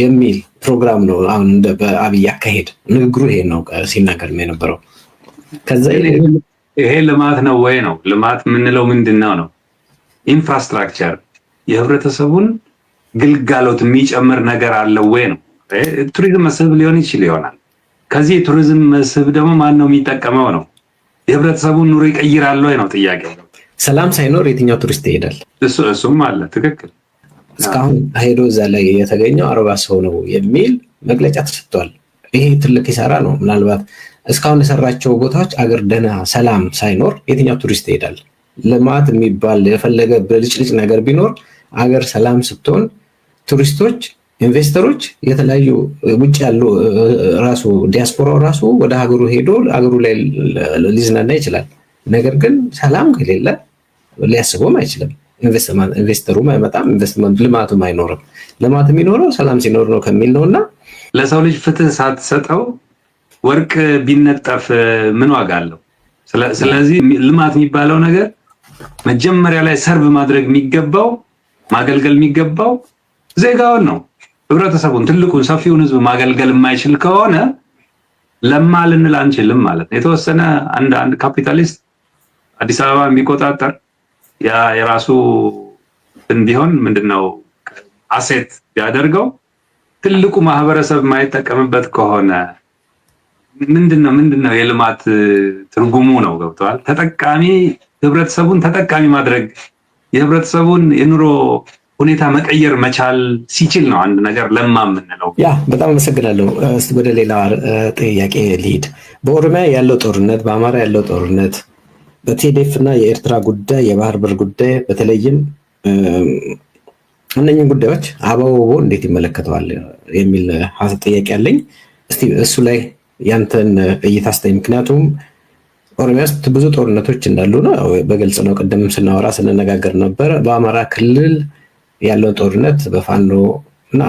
የሚል ፕሮግራም ነው። አሁን በአብይ አካሄድ ንግግሩ ይሄ ነው ሲናገር የነበረው። ከዛ
ይሄ ልማት ነው ወይ ነው? ልማት የምንለው ምንድነው ነው? ኢንፍራስትራክቸር የህብረተሰቡን ግልጋሎት የሚጨምር ነገር አለው ወይ ነው? ቱሪዝም መስህብ ሊሆን ይችላል። ከዚህ የቱሪዝም መስህብ ደግሞ ማን ነው የሚጠቀመው ነው? የህብረተሰቡን ኑሮ ይቀይራል ወይ ነው ጥያቄ።
ሰላም ሳይኖር የትኛው ቱሪስት ይሄዳል?
እሱም አለ። ትክክል።
እስካሁን ሄዶ እዛ ላይ የተገኘው 40 ሰው ነው የሚል መግለጫ ተሰጥቷል። ይሄ ትልቅ ኪሳራ ነው። ምናልባት እስካሁን የሰራቸው ቦታዎች አገር ደህና ሰላም ሳይኖር የትኛው ቱሪስት ይሄዳል? ልማት የሚባል የፈለገ ብልጭልጭ ነገር ቢኖር አገር ሰላም ስትሆን ቱሪስቶች፣ ኢንቨስተሮች የተለያዩ ውጭ ያሉ ራሱ ዲያስፖራው ራሱ ወደ ሀገሩ ሄዶ ሀገሩ ላይ ሊዝናና ይችላል። ነገር ግን ሰላም ከሌለ ሊያስበውም አይችልም። ኢንቨስተሩም አይመጣም፣ ኢንቨስትመንት ልማቱም አይኖርም። ልማት የሚኖረው ሰላም ሲኖር ነው ከሚል ነውና
ለሰው ልጅ ፍትህ ሳትሰጠው ወርቅ ቢነጠፍ ምን ዋጋ አለው? ስለዚህ ልማት የሚባለው ነገር መጀመሪያ ላይ ሰርቭ ማድረግ የሚገባው ማገልገል የሚገባው ዜጋውን ነው፣ ህብረተሰቡን፣ ትልቁን ሰፊውን ህዝብ ማገልገል የማይችል ከሆነ ለማ ልንል አንችልም ማለት ነው። የተወሰነ አንድ ካፒታሊስት አዲስ አበባ ቢቆጣጠር ያ የራሱ ቢሆን ምንድነው አሴት ቢያደርገው ትልቁ ማህበረሰብ የማይጠቀምበት ከሆነ ምንድነው የልማት ትርጉሙ ነው? ገብቷል? ተጠቃሚ ህብረተሰቡን ተጠቃሚ ማድረግ የህብረተሰቡን የኑሮ ሁኔታ መቀየር መቻል ሲችል ነው አንድ ነገር ለማ የምንለው።
ያ በጣም አመሰግናለሁ። እስቲ ወደ ሌላ ጥያቄ ልሂድ። በኦሮሚያ ያለው ጦርነት፣ በአማራ ያለው ጦርነት፣ በቲዲኤፍ እና የኤርትራ ጉዳይ፣ የባህር በር ጉዳይ በተለይም እነኝህን ጉዳዮች አበቦ እንዴት ይመለከተዋል የሚል ጥያቄ አለኝ። እስቲ እሱ ላይ ያንተን እይታ አስተያየት። ምክንያቱም ኦሮሚያ ውስጥ ብዙ ጦርነቶች እንዳሉ ነው በግልጽ ነው። ቅድም ስናወራ ስንነጋገር ነበረ። በአማራ ክልል ያለው ጦርነት በፋኖ እና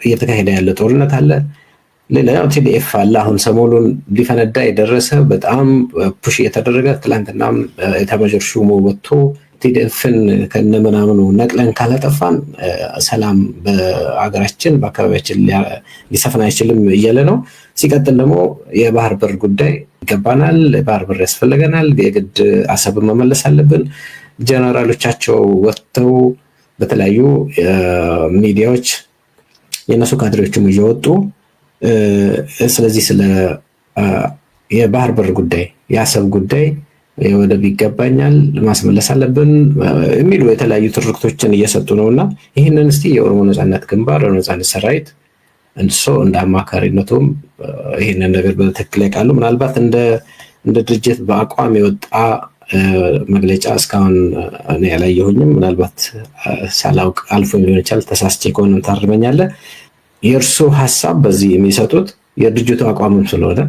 እየተካሄደ ያለ ጦርነት አለ። ሌላው ቲዲኤፍ አለ። አሁን ሰሞኑን ሊፈነዳ የደረሰ በጣም ፑሽ እየተደረገ ትላንትናም ኤታማዦር ሹሙ ወጥቶ ቲዲኤፍን ከነምናምኑ ነቅለን ካላጠፋን ሰላም በአገራችን በአካባቢያችን ሊሰፍን አይችልም እያለ ነው። ሲቀጥል ደግሞ የባህር በር ጉዳይ ይገባናል፣ የባህር በር ያስፈልገናል፣ የግድ አሰብን መመለስ አለብን። ጀነራሎቻቸው ወጥተው በተለያዩ ሚዲያዎች የእነሱ ካድሬዎችም እየወጡ ስለዚህ ስለ የባህር በር ጉዳይ የአሰብ ጉዳይ ወደብ ይገባኛል ማስመለስ አለብን የሚሉ የተለያዩ ትርክቶችን እየሰጡ ነው። እና ይህንን እስቲ የኦሮሞ ነጻነት ግንባር ነጻነት ሰራዊት እንደ አማካሪነቱም ይህንን ነገር በትክክል ያውቃሉ? ምናልባት እንደ ድርጅት በአቋም የወጣ መግለጫ እስካሁን እኔ ያላየሁኝም። ምናልባት ሳላውቅ አልፎ ሊሆን ይችላል። ተሳስቼ ከሆነም ታርመኛለህ። የእርሱ ሀሳብ በዚህ የሚሰጡት የድርጅቱ አቋምም ስለሆነ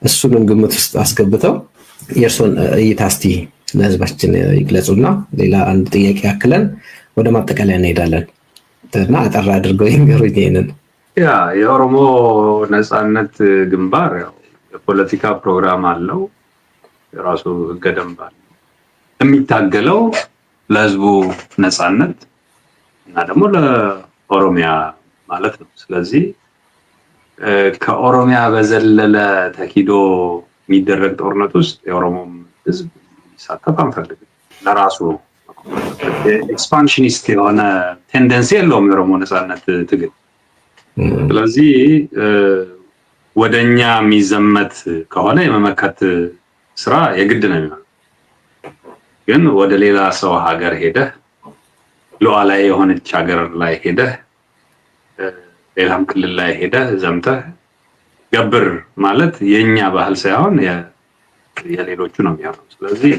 እሱንም ግምት ውስጥ አስገብተው የእርሶን እይታ እስቲ ለህዝባችን ይግለጹና ሌላ አንድ ጥያቄ ያክለን ወደ ማጠቃለያ እንሄዳለን እና አጠር አድርገው ይንገሩኝ ይሄንን።
ያ የኦሮሞ ነጻነት ግንባር ያው የፖለቲካ ፕሮግራም አለው፣ የራሱ ህገ ደንብ አለው። የሚታገለው ለህዝቡ ነጻነት እና ደግሞ ለኦሮሚያ ማለት ነው። ስለዚህ ከኦሮሚያ በዘለለ ተኪዶ የሚደረግ ጦርነት ውስጥ የኦሮሞም ህዝብ ይሳተፍ አንፈልግም። ለራሱ ኤክስፓንሽኒስት የሆነ ቴንደንሲ የለውም የኦሮሞ ነጻነት ትግል። ስለዚህ ወደኛ የሚዘመት ከሆነ የመመከት ስራ የግድ ነው የሚሆነው። ግን ወደ ሌላ ሰው ሀገር ሄደህ ሉዓላዊ የሆነች ሀገር ላይ ሄደህ ሌላም ክልል ላይ ሄደህ ዘምተህ ገብር ማለት የኛ ባህል ሳይሆን የሌሎቹ ነው የሚሆነው። ስለዚህ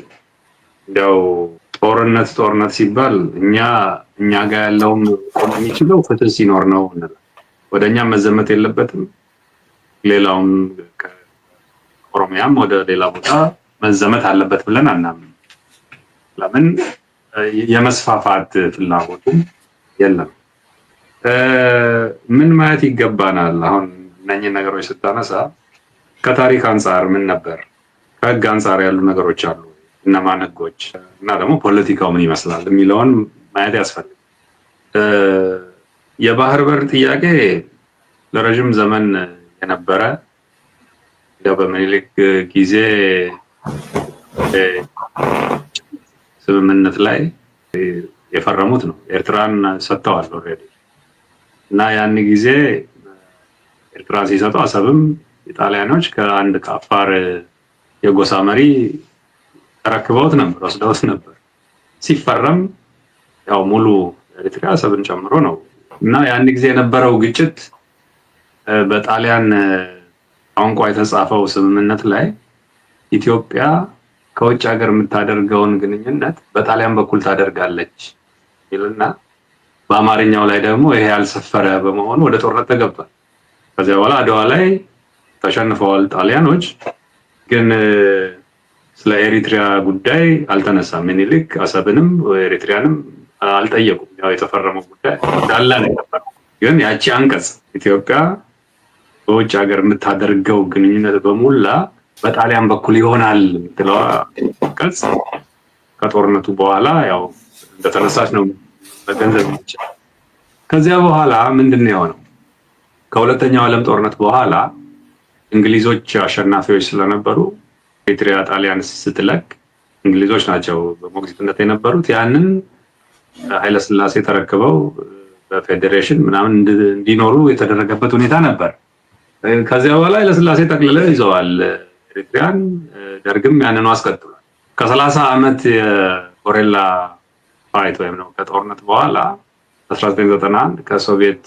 እንዲያው ጦርነት ሲባል እኛ ጋር ያለውም ቆም የሚችለው ፍትህ ሲኖር ነው እንላለን። ወደኛ መዘመት የለበትም። ሌላውም ከኦሮሚያም ወደ ሌላ ቦታ መዘመት አለበት ብለን አናምን። ለምን የመስፋፋት ፍላጎቱ የለም። ምን ማለት ይገባናል? አሁን እነኚህ ነገሮች ስታነሳ ከታሪክ አንጻር ምን ነበር፣ ከህግ አንጻር ያሉ ነገሮች አሉ፣ እነማን ህጎች እና ደግሞ ፖለቲካው ምን ይመስላል የሚለውን ማየት ያስፈልጋል። የባህር በር ጥያቄ ለረጅም ዘመን የነበረ በምኒልክ ጊዜ ስምምነት ላይ የፈረሙት ነው። ኤርትራን ሰጥተዋል ኦልሬዲ እና ያን ጊዜ ኤርትራን ሲሰጡ አሰብም ኢጣሊያኖች ከአንድ ከአፋር የጎሳ መሪ ተረክበውት ነበር፣ ወስደውት ነበር። ሲፈረም ያው ሙሉ ኤርትራ አሰብን ጨምሮ ነው እና ያን ጊዜ የነበረው ግጭት በጣሊያን ቋንቋ የተጻፈው ስምምነት ላይ ኢትዮጵያ ከውጭ ሀገር የምታደርገውን ግንኙነት በጣሊያን በኩል ታደርጋለች ይልና በአማርኛው ላይ ደግሞ ይሄ ያልሰፈረ በመሆኑ ወደ ጦርነት ተገብቷል። ከዚያ በኋላ አድዋ ላይ ተሸንፈዋል ጣሊያኖች። ግን ስለ ኤሪትሪያ ጉዳይ አልተነሳም። ምኒልክ አሰብንም ኤሪትሪያንም አልጠየቁም። ያው የተፈረመው ጉዳይ እንዳለ ነው የነበረው። ግን ያቺ አንቀጽ ኢትዮጵያ በውጭ ሀገር የምታደርገው ግንኙነት በሙላ በጣሊያን በኩል ይሆናል የምትለው አንቀጽ ከጦርነቱ በኋላ ያው እንደተነሳች ነው በገንዘብ ይችላል። ከዚያ በኋላ ምንድነው የሆነው? ከሁለተኛው ዓለም ጦርነት በኋላ እንግሊዞች አሸናፊዎች ስለነበሩ ኤሪትሪያ ጣሊያን ስትለቅ እንግሊዞች ናቸው በሞግዚትነት የነበሩት። ያንን ኃይለ ሥላሴ ተረክበው በፌዴሬሽን ምናምን እንዲኖሩ የተደረገበት ሁኔታ ነበር። ከዚያ በኋላ ለስላሴ ጠቅልለው ይዘዋል ኤሪትሪያን። ደርግም ያንኑ አስቀጥሏል። ከ30 ዓመት የጎሬላ ፋይት ወይም ነው ከጦርነት በኋላ 1991 ከሶቪየት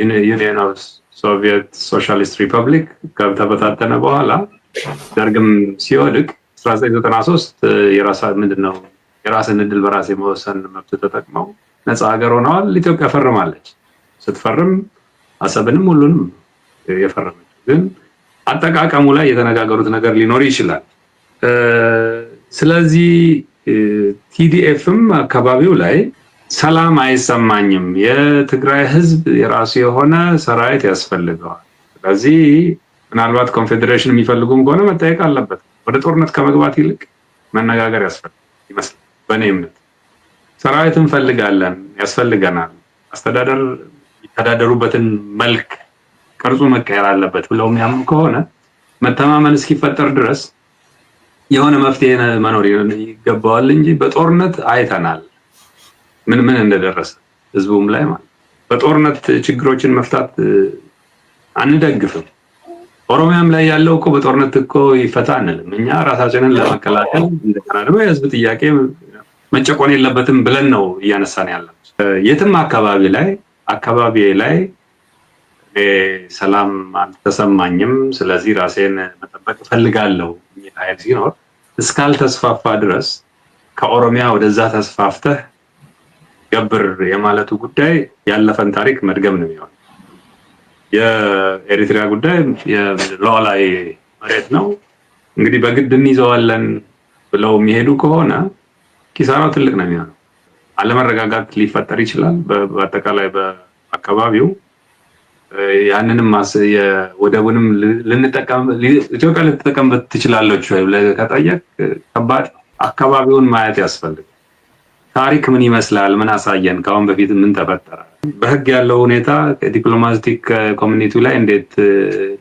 ዩኒየን ኦፍ ሶቪየት ሶሻሊስት ሪፐብሊክ ከተበታተነ በኋላ ደርግም ሲወድቅ 1993 የራስን እድል በራስ የመወሰን መብት ተጠቅመው ነፃ ሀገር ሆነዋል። ኢትዮጵያ ፈርማለች። ስትፈርም አሰብንም ሁሉንም የፈረመች፣ ግን አጠቃቀሙ ላይ የተነጋገሩት ነገር ሊኖር ይችላል። ስለዚህ ቲዲኤፍም አካባቢው ላይ ሰላም አይሰማኝም፣ የትግራይ ህዝብ የራሱ የሆነ ሰራዊት ያስፈልገዋል። ስለዚህ ምናልባት ኮንፌዴሬሽን የሚፈልጉም ከሆነ መጠየቅ አለበት። ወደ ጦርነት ከመግባት ይልቅ መነጋገር ይመስላል። በእኔ እምነት ሰራዊት እንፈልጋለን፣ ያስፈልገናል፣ አስተዳደር የሚተዳደሩበትን መልክ ቅርጹ መቀየር አለበት ብለው የሚያምኑ ከሆነ መተማመን እስኪፈጠር ድረስ የሆነ መፍትሄ መኖር ይገባዋል እንጂ በጦርነት አይተናል ምን እንደደረሰ ህዝቡም ላይ ማለት። በጦርነት ችግሮችን መፍታት አንደግፍም። ኦሮሚያም ላይ ያለው እኮ በጦርነት እኮ ይፈታ አንልም። እኛ ራሳችንን ለመከላከል እንደገና ደግሞ የህዝብ ጥያቄ መጨቆን የለበትም ብለን ነው እያነሳን ያለው። የትም አካባቢ ላይ ሰላም አልተሰማኝም፣ ስለዚህ ራሴን መጠበቅ እፈልጋለሁ የሚል ኃይል ሲኖር እስካልተስፋፋ ድረስ ከኦሮሚያ ወደዛ ተስፋፍተህ ገብር የማለቱ ጉዳይ ያለፈን ታሪክ መድገም ነው የሚሆነው። የኤሪትሪያ ጉዳይ የሉዓላዊ መሬት ነው። እንግዲህ በግድ እንይዘዋለን ብለው የሚሄዱ ከሆነ ኪሳራው ትልቅ ነው የሚሆነው። አለመረጋጋት ሊፈጠር ይችላል በአጠቃላይ በአካባቢው። ያንንም ወደቡንም ኢትዮጵያ ልትጠቀምበት ትችላለች ወይ ከጠየቅ ከባድ። አካባቢውን ማየት ያስፈልጋል። ታሪክ ምን ይመስላል? ምን አሳየን? ከአሁን በፊት ምን ተፈጠረ? በህግ ያለው ሁኔታ ዲፕሎማቲክ ኮሚኒቲው ላይ እንዴት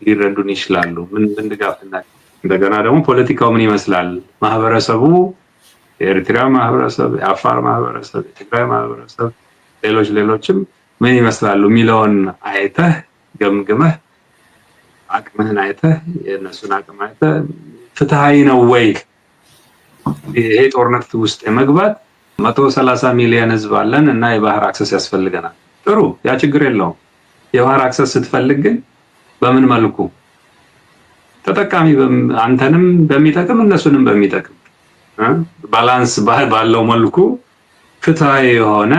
ሊረዱን ይችላሉ? ምን ድጋፍ እናገኝ? እንደገና ደግሞ ፖለቲካው ምን ይመስላል? ማህበረሰቡ፣ የኤርትራ ማህበረሰብ፣ የአፋር ማህበረሰብ፣ የትግራይ ማህበረሰብ፣ ሌሎችም ምን ይመስላሉ የሚለውን አይተህ ገምግመህ አቅምህን አይተህ የእነሱን አቅም አይተህ ፍትሃዊ ነው ወይ ይሄ ጦርነት ውስጥ የመግባት 130 ሚሊዮን ህዝብ አለን እና የባህር አክሰስ ያስፈልገናል። ጥሩ፣ ያ ችግር የለውም። የባህር አክሰስ ስትፈልግ ግን በምን መልኩ ተጠቃሚ አንተንም በሚጠቅም እነሱንም በሚጠቅም ባላንስ ባለው መልኩ ፍትሃዊ የሆነ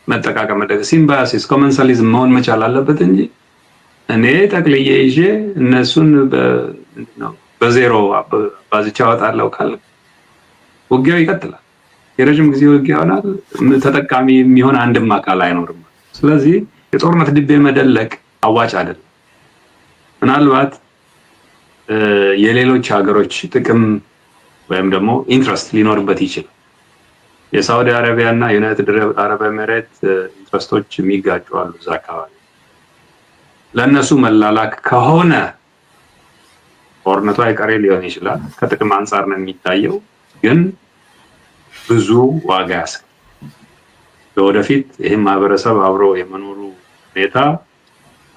መጠቃቀም ሲምባሲስ ኮመንሳሊዝም መሆን መቻል አለበት እንጂ እኔ ጠቅልዬ ይዤ እነሱን በዜሮ ባዝቻ አወጣለሁ ካለ ውጊያው ይቀጥላል። የረጅም ጊዜ ውጊያ ይሆናል። ተጠቃሚ የሚሆን አንድም አካል አይኖርም። ስለዚህ የጦርነት ድቤ መደለቅ አዋጭ አይደለም። ምናልባት የሌሎች ሀገሮች ጥቅም ወይም ደግሞ ኢንትረስት ሊኖርበት ይችላል። የሳውዲ አረቢያ እና ዩናይትድ አረብ ኤሚሬት ኢንትረስቶች የሚጋጩ አሉ እዛ አካባቢ። ለእነሱ መላላክ ከሆነ ጦርነቱ አይቀሬ ሊሆን ይችላል። ከጥቅም አንጻር ነው የሚታየው፣ ግን ብዙ ዋጋ ያስከፍላል። ለወደፊት ይህም ማህበረሰብ አብሮ የመኖሩ ሁኔታ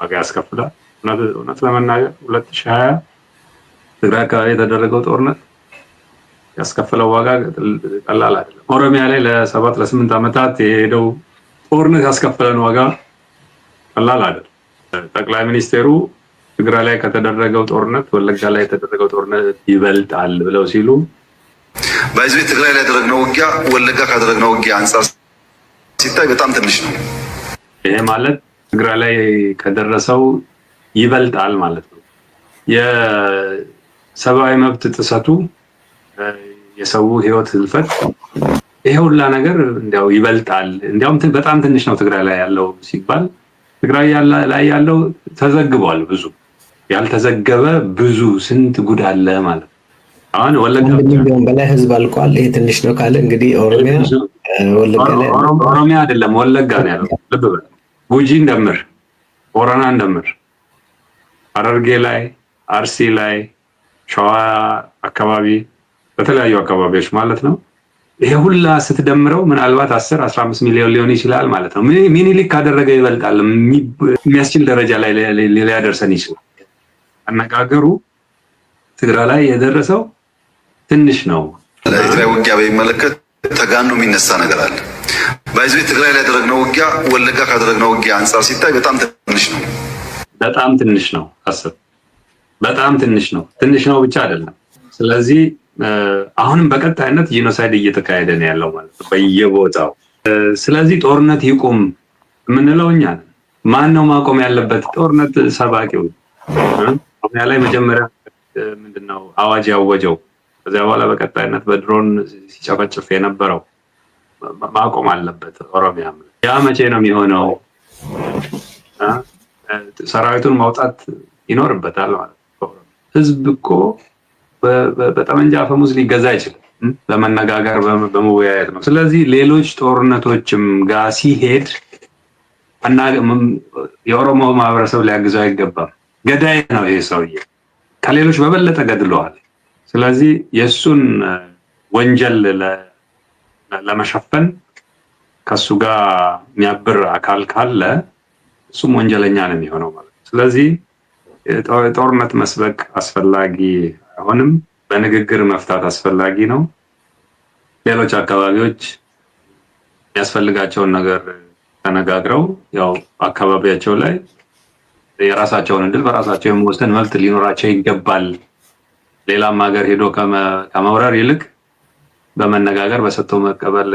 ዋጋ ያስከፍላል። እውነት ለመናገር 2020 ትግራይ አካባቢ የተደረገው ጦርነት ያስከፈለው ዋጋ ቀላል አይደለም። ኦሮሚያ ላይ ለ7-8 ዓመታት የሄደው ጦርነት ያስከፈለን ዋጋ ቀላል አይደለም። ጠቅላይ ሚኒስቴሩ ትግራይ ላይ ከተደረገው ጦርነት ወለጋ ላይ የተደረገው ጦርነት ይበልጣል ብለው ሲሉ
በዚህ ትግራይ ላይ ያደረግነው ውጊያ ወለጋ ካደረግነው ውጊያ አንጻር ሲታይ በጣም ትንሽ ነው።
ይሄ ማለት ትግራይ ላይ ከደረሰው ይበልጣል ማለት ነው። የሰብአዊ መብት ጥሰቱ፣ የሰው ህይወት ህልፈት፣ ይሄ ሁላ ነገር እንዲያው ይበልጣል። እንዲያውም በጣም ትንሽ ነው ትግራይ ላይ ያለው ሲባል ትግራይ ላይ ያለው ተዘግቧል። ብዙ ያልተዘገበ ብዙ ስንት ጉድ አለ ማለት ነው። አሁን ወለጋ
ሚሊዮን በላይ ህዝብ አልቋል። ይሄ ትንሽ ነው ካለ እንግዲህ
ኦሮሚያ አይደለም ወለጋ ነው ያለው። ልብ በል። ጉጂ እንደምር፣ ቦረና እንደምር፣ ሐረርጌ ላይ፣ አርሲ ላይ፣ ሸዋ አካባቢ፣ በተለያዩ አካባቢዎች ማለት ነው ይሄ ሁላ ስትደምረው ምናልባት 10-15 ሚሊዮን ሊሆን ይችላል ማለት ነው። ሚኒሊክ ካደረገ ይበልጣል የሚያስችል ደረጃ ላይ ሊያደርሰን ይችላል። አነጋገሩ ትግራይ ላይ የደረሰው ትንሽ ነው።
ለትግራይ ውጊያ በሚመለከት ተጋኖ የሚነሳ ነገር አለ። ባይዘው ትግራይ ላይ ያደረግነው ውጊያ ወለጋ ካደረግነው ውጊያ አንጻር ሲታይ በጣም ትንሽ ነው።
በጣም ትንሽ ነው። አስብ፣ በጣም ትንሽ ነው። ትንሽ ነው ብቻ አይደለም። ስለዚህ አሁንም በቀጣይነት ጂኖሳይድ እየተካሄደ ነው ያለው ማለት ነው በየቦታው። ስለዚህ ጦርነት ይቁም የምንለው እኛ ነን። ማን ነው ማቆም ያለበት? ጦርነት ሰባቂው ኦሮሚያ ላይ መጀመሪያ ምንድነው አዋጅ ያወጀው? ከዚያ በኋላ በቀጣይነት በድሮን ሲጨፈጭፍ የነበረው ማቆም አለበት ኦሮሚያ። ያ መቼ ነው የሚሆነው? ሰራዊቱን ማውጣት ይኖርበታል ማለት ነው። ህዝብ እኮ በጠመንጃ አፈሙዝ ሊገዛ አይችልም። በመነጋገር በመወያየት ነው። ስለዚህ ሌሎች ጦርነቶችም ጋር ሲሄድ የኦሮሞ ማህበረሰብ ሊያግዘው አይገባም። ገዳይ ነው ይሄ ሰውዬ፣ ከሌሎች በበለጠ ገድለዋል። ስለዚህ የእሱን ወንጀል ለመሸፈን ከሱ ጋር የሚያብር አካል ካለ እሱም ወንጀለኛ ነው የሚሆነው ማለት ነው። ስለዚህ ጦርነት መስበክ አስፈላጊ አይሆንም። በንግግር መፍታት አስፈላጊ ነው። ሌሎች አካባቢዎች የሚያስፈልጋቸውን ነገር ተነጋግረው ያው አካባቢያቸው ላይ የራሳቸውን እድል በራሳቸው የመወሰን መብት ሊኖራቸው ይገባል። ሌላም ሀገር ሄዶ ከመውረር ይልቅ በመነጋገር በሰጥቶ መቀበል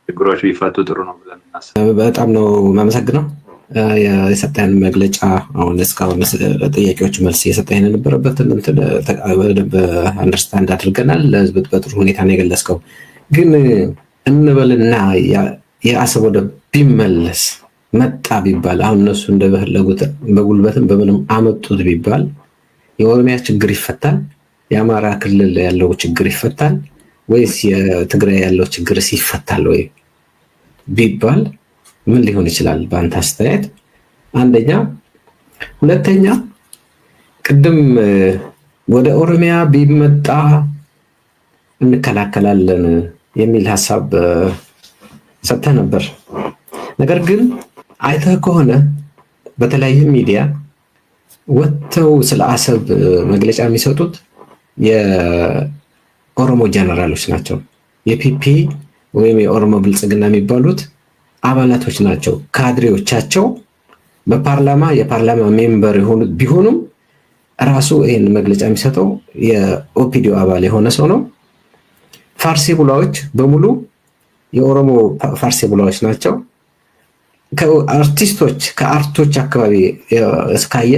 ችግሮች ቢፈቱ ጥሩ ነው ብለን እናስባለን።
በጣም ነው የማመሰግነው። የሰጠን መግለጫ አሁን እስካሁን ጥያቄዎች መልስ የሰጠን የነበረበትን በደንብ አንደርስታንድ አድርገናል። ለህዝብ በጥሩ ሁኔታ ነው የገለጽከው። ግን እንበልና የአሰብ ወደብ ቢመለስ መጣ ቢባል አሁን እነሱ እንደፈለጉት በጉልበትም በምንም አመጡት ቢባል የኦሮሚያ ችግር ይፈታል? የአማራ ክልል ያለው ችግር ይፈታል ወይስ የትግራይ ያለው ችግር ይፈታል ወይ ቢባል ምን ሊሆን ይችላል በአንተ አስተያየት? አንደኛ። ሁለተኛ፣ ቅድም ወደ ኦሮሚያ ቢመጣ እንከላከላለን የሚል ሀሳብ ሰጥተህ ነበር። ነገር ግን አይተህ ከሆነ በተለያየ ሚዲያ ወጥተው ስለ አሰብ መግለጫ የሚሰጡት የኦሮሞ ጀነራሎች ናቸው። የፒፒ ወይም የኦሮሞ ብልጽግና የሚባሉት አባላቶች ናቸው። ካድሬዎቻቸው በፓርላማ የፓርላማ ሜምበር የሆኑት ቢሆኑም ራሱ ይህን መግለጫ የሚሰጠው የኦፒዲዮ አባል የሆነ ሰው ነው። ፋርሲ ቡላዎች በሙሉ የኦሮሞ ፋርሲ ቡላዎች ናቸው። ከአርቲስቶች ከአርቶች አካባቢ እስካየ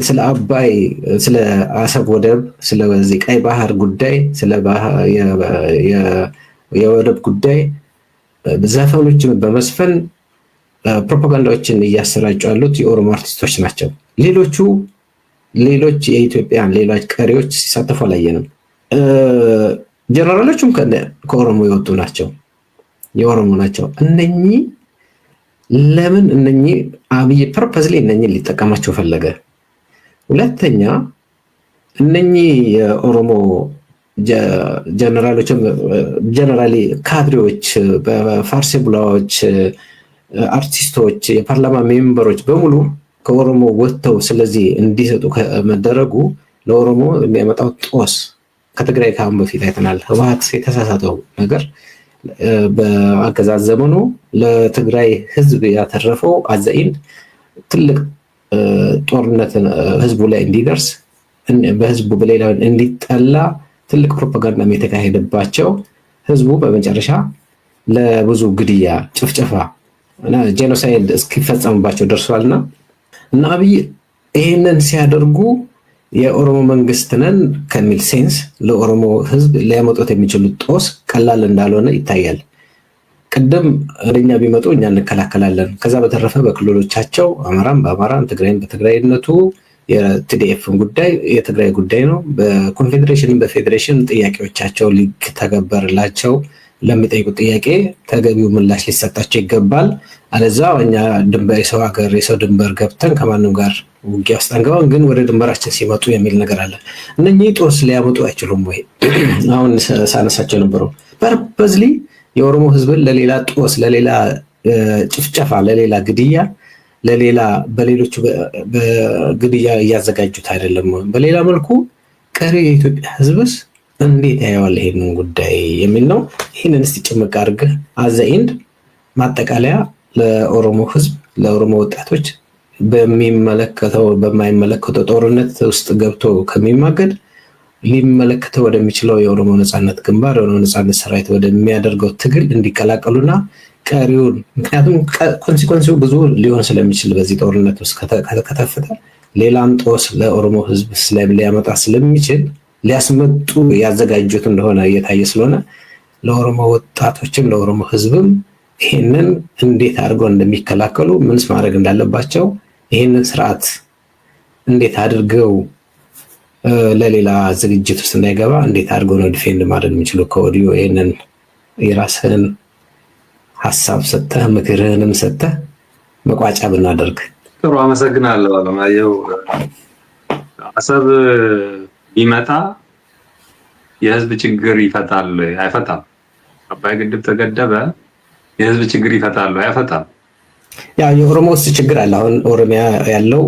ስለ አባይ፣ ስለ አሰብ ወደብ፣ ስለዚህ ቀይ ባህር ጉዳይ፣ ስለ የወደብ ጉዳይ ዘፈኖችን በመስፈን ፕሮፓጋንዳዎችን እያሰራጩ ያሉት የኦሮሞ አርቲስቶች ናቸው። ሌሎች የኢትዮጵያን ሌሎች ቀሪዎች ሲሳተፉ አላየንም። ጀነራሎቹም ከኦሮሞ የወጡ ናቸው፣ የኦሮሞ ናቸው። እነኚህ ለምን አብይ ፐርፐዝሊ እነኚህ ሊጠቀማቸው ፈለገ? ሁለተኛ፣ እነኚህ የኦሮሞ ጀነራሊ ካድሬዎች፣ በፋርሲ ቡላዎች፣ አርቲስቶች፣ የፓርላማ ሜምበሮች በሙሉ ከኦሮሞ ወጥተው ስለዚህ እንዲሰጡ መደረጉ ለኦሮሞ የሚያመጣው ጦስ ከትግራይ ካሁን በፊት አይተናል። ህወሓት የተሳሳተው ነገር በአገዛዝ ዘመኑ ለትግራይ ህዝብ ያተረፈው አዘኢንድ ትልቅ ጦርነት ህዝቡ ላይ እንዲደርስ በህዝቡ በሌላ እንዲጠላ ትልቅ ፕሮፓጋንዳ የተካሄደባቸው ህዝቡ በመጨረሻ ለብዙ ግድያ፣ ጭፍጨፋ እና ጄኖሳይድ እስኪፈጸምባቸው ደርሷልና እና አብይ ይሄንን ሲያደርጉ የኦሮሞ መንግስት ነን ከሚል ሴንስ ለኦሮሞ ህዝብ ሊያመጡት የሚችሉት ጦስ ቀላል እንዳልሆነ ይታያል። ቅድም ወደኛ ቢመጡ እኛ እንከላከላለን፣ ከዛ በተረፈ በክልሎቻቸው አማራም በአማራም ትግራይም በትግራይነቱ የቲዲኤፍን ጉዳይ የትግራይ ጉዳይ ነው። በኮንፌዴሬሽን በፌዴሬሽን ጥያቄዎቻቸው ሊተገበርላቸው ለሚጠይቁት ጥያቄ ተገቢው ምላሽ ሊሰጣቸው ይገባል። አለዛ እኛ ድንበር የሰው ሀገር የሰው ድንበር ገብተን ከማንም ጋር ውጊያ ውስጥ አንገባም፣ ግን ወደ ድንበራችን ሲመጡ የሚል ነገር አለ። እነኚህ ጦስ ሊያመጡ አይችሉም ወይ? አሁን ሳነሳቸው ነበረው ፐርፐዝሊ የኦሮሞ ህዝብን ለሌላ ጦስ፣ ለሌላ ጭፍጨፋ፣ ለሌላ ግድያ፣ ለሌላ በሌሎቹ በግድያ እያዘጋጁት አይደለም። በሌላ መልኩ ቀሪ የኢትዮጵያ ህዝብስ እንዴት ያየዋል ይሄንን ጉዳይ የሚል ነው። ይህንን እስቲ ጭምቅ አድርገህ አዘኢንድ ማጠቃለያ ለኦሮሞ ህዝብ፣ ለኦሮሞ ወጣቶች በሚመለከተው በማይመለከተው ጦርነት ውስጥ ገብቶ ከሚማገድ ሊመለከተው ወደሚችለው የኦሮሞ ነጻነት ግንባር፣ የኦሮሞ ነጻነት ሰራዊት ወደሚያደርገው ትግል እንዲቀላቀሉና ቀሪውን ምክንያቱም ኮንሲኮንሲው ብዙ ሊሆን ስለሚችል በዚህ ጦርነት ውስጥ ከተፈጠረ ሌላም ጦስ ለኦሮሞ ህዝብ ሊያመጣ ስለሚችል ሊያስመጡ ያዘጋጁት እንደሆነ እየታየ ስለሆነ ለኦሮሞ ወጣቶችም ለኦሮሞ ህዝብም ይሄንን እንዴት አድርገው እንደሚከላከሉ ምንስ ማድረግ እንዳለባቸው ይሄንን ስርዓት እንዴት አድርገው ለሌላ ዝግጅት ውስጥ እንዳይገባ እንዴት አድርገው ነው ዲፌንድ ማድረግ የሚችሉ ከወዲሁ ይሄንን የራስህን ሐሳብ ሰጥተህ ምክርህንም ሰጥተህ መቋጫ ብናደርግ
ጥሩ። አመሰግናለሁ አለማየሁ። አሰብ ቢመጣ የህዝብ ችግር ይፈታል አይፈታም? አባይ ግድብ ተገደበ የህዝብ ችግር ይፈታል አይፈታም?
ያ የኦሮሞ ውስጥ ችግር አለ። አሁን ኦሮሚያ ያለው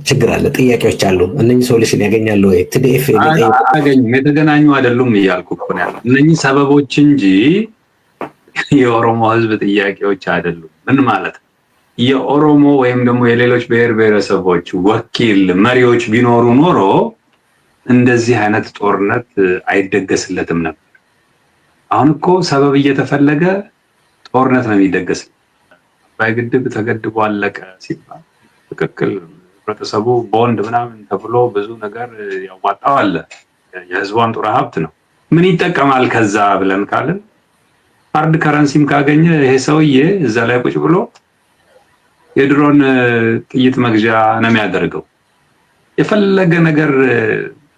ችግር አለ፣ ጥያቄዎች አሉ። እነኚህ ሶሉሽን ያገኛሉ ወይ? ቲዲኤፍ
ያገኙ የተገናኙ አይደሉም እያልኩ እኮ ነው ያለው። እነኚህ ሰበቦች እንጂ የኦሮሞ ህዝብ ጥያቄዎች አይደሉም። ምን ማለት ነው? የኦሮሞ ወይም ደግሞ የሌሎች ብሔር ብሔረሰቦች ወኪል መሪዎች ቢኖሩ ኖሮ እንደዚህ አይነት ጦርነት አይደገስለትም ነበር። አሁን እኮ ሰበብ እየተፈለገ ጦርነት ነው የሚደገስ። አባይ ግድብ ተገድቦ አለቀ ሲባል ትክክል፣ ህብረተሰቡ ቦንድ ምናምን ተብሎ ብዙ ነገር ያዋጣው አለ። የህዝቧን ጦር ሀብት ነው። ምን ይጠቀማል ከዛ ብለን ካልን ሃርድ ከረንሲም ካገኘ ይሄ ሰውዬ እዛ ላይ ቁጭ ብሎ የድሮን ጥይት መግዣ ነው የሚያደርገው። የፈለገ ነገር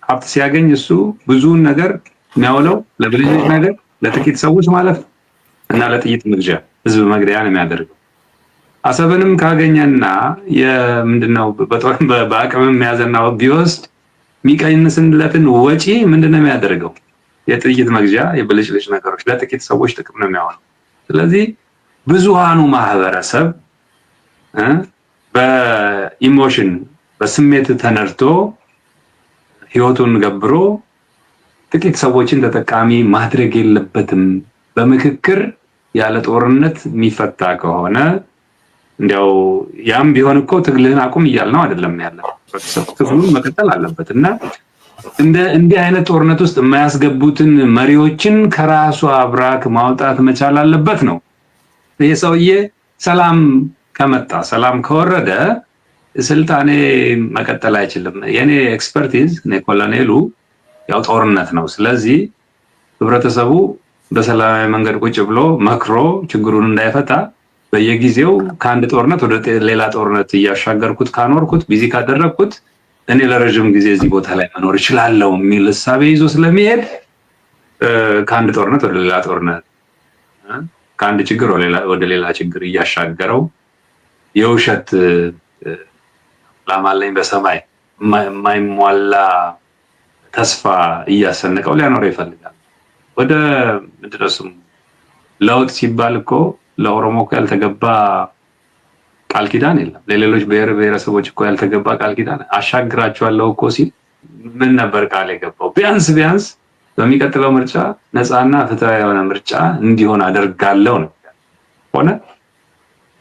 ሀብት ሲያገኝ እሱ ብዙውን ነገር የሚያውለው ለብልጭልጭ ነገር፣ ለጥቂት ሰዎች ማለት እና ለጥይት መግዣ ህዝብ መግደያ ነው የሚያደርገው። አሰብንም ካገኘና የምንድነው በአቅምም ያዘና ቢወስድ የሚቀንስለትን ወጪ ምንድነው የሚያደርገው? የጥይት መግዣ፣ የብልጭልጭ ነገሮች ለጥቂት ሰዎች ጥቅም ነው የሚያውለው። ስለዚህ ብዙሃኑ ማህበረሰብ በኢሞሽን በስሜት ተነድቶ ህይወቱን ገብሮ ጥቂት ሰዎችን ተጠቃሚ ማድረግ የለበትም። በምክክር ያለ ጦርነት የሚፈታ ከሆነ እንዲያው ያም ቢሆን እኮ ትግልህን አቁም እያልነው አይደለም ያለው። ትግሉን መቀጠል አለበት እና እንዲህ አይነት ጦርነት ውስጥ የማያስገቡትን መሪዎችን ከራሱ አብራክ ማውጣት መቻል አለበት ነው። ይሄ ሰውዬ ሰላም ከመጣ ሰላም ከወረደ ስልጣኔ መቀጠል አይችልም። የኔ ኤክስፐርቲዝ ኮሎኔሉ ያው ጦርነት ነው። ስለዚህ ህብረተሰቡ በሰላማዊ መንገድ ቁጭ ብሎ መክሮ ችግሩን እንዳይፈታ በየጊዜው ከአንድ ጦርነት ወደ ሌላ ጦርነት እያሻገርኩት ካኖርኩት ቢዚ ካደረግኩት እኔ ለረጅም ጊዜ እዚህ ቦታ ላይ መኖር እችላለሁ የሚል እሳቤ ይዞ ስለሚሄድ ከአንድ ጦርነት ወደ ሌላ ጦርነት፣ ከአንድ ችግር ወደ ሌላ ችግር እያሻገረው የውሸት ላማለኝ በሰማይ የማይሟላ ተስፋ እያሰነቀው ሊያኖረው ይፈልጋል። ወደ ምንድነው ስሙ ለውጥ ሲባል እኮ ለኦሮሞ እኮ ያልተገባ ቃል ኪዳን የለም። ለሌሎች ብሔር ብሔረሰቦች እኮ ያልተገባ ቃል ኪዳን አሻግራቸዋለሁ እኮ ሲል ምን ነበር ቃል የገባው? ቢያንስ በሚቀጥለው ምርጫ ነፃና ፍትሃዊ የሆነ ምርጫ እንዲሆን አደርጋለሁ ነው ሆነ።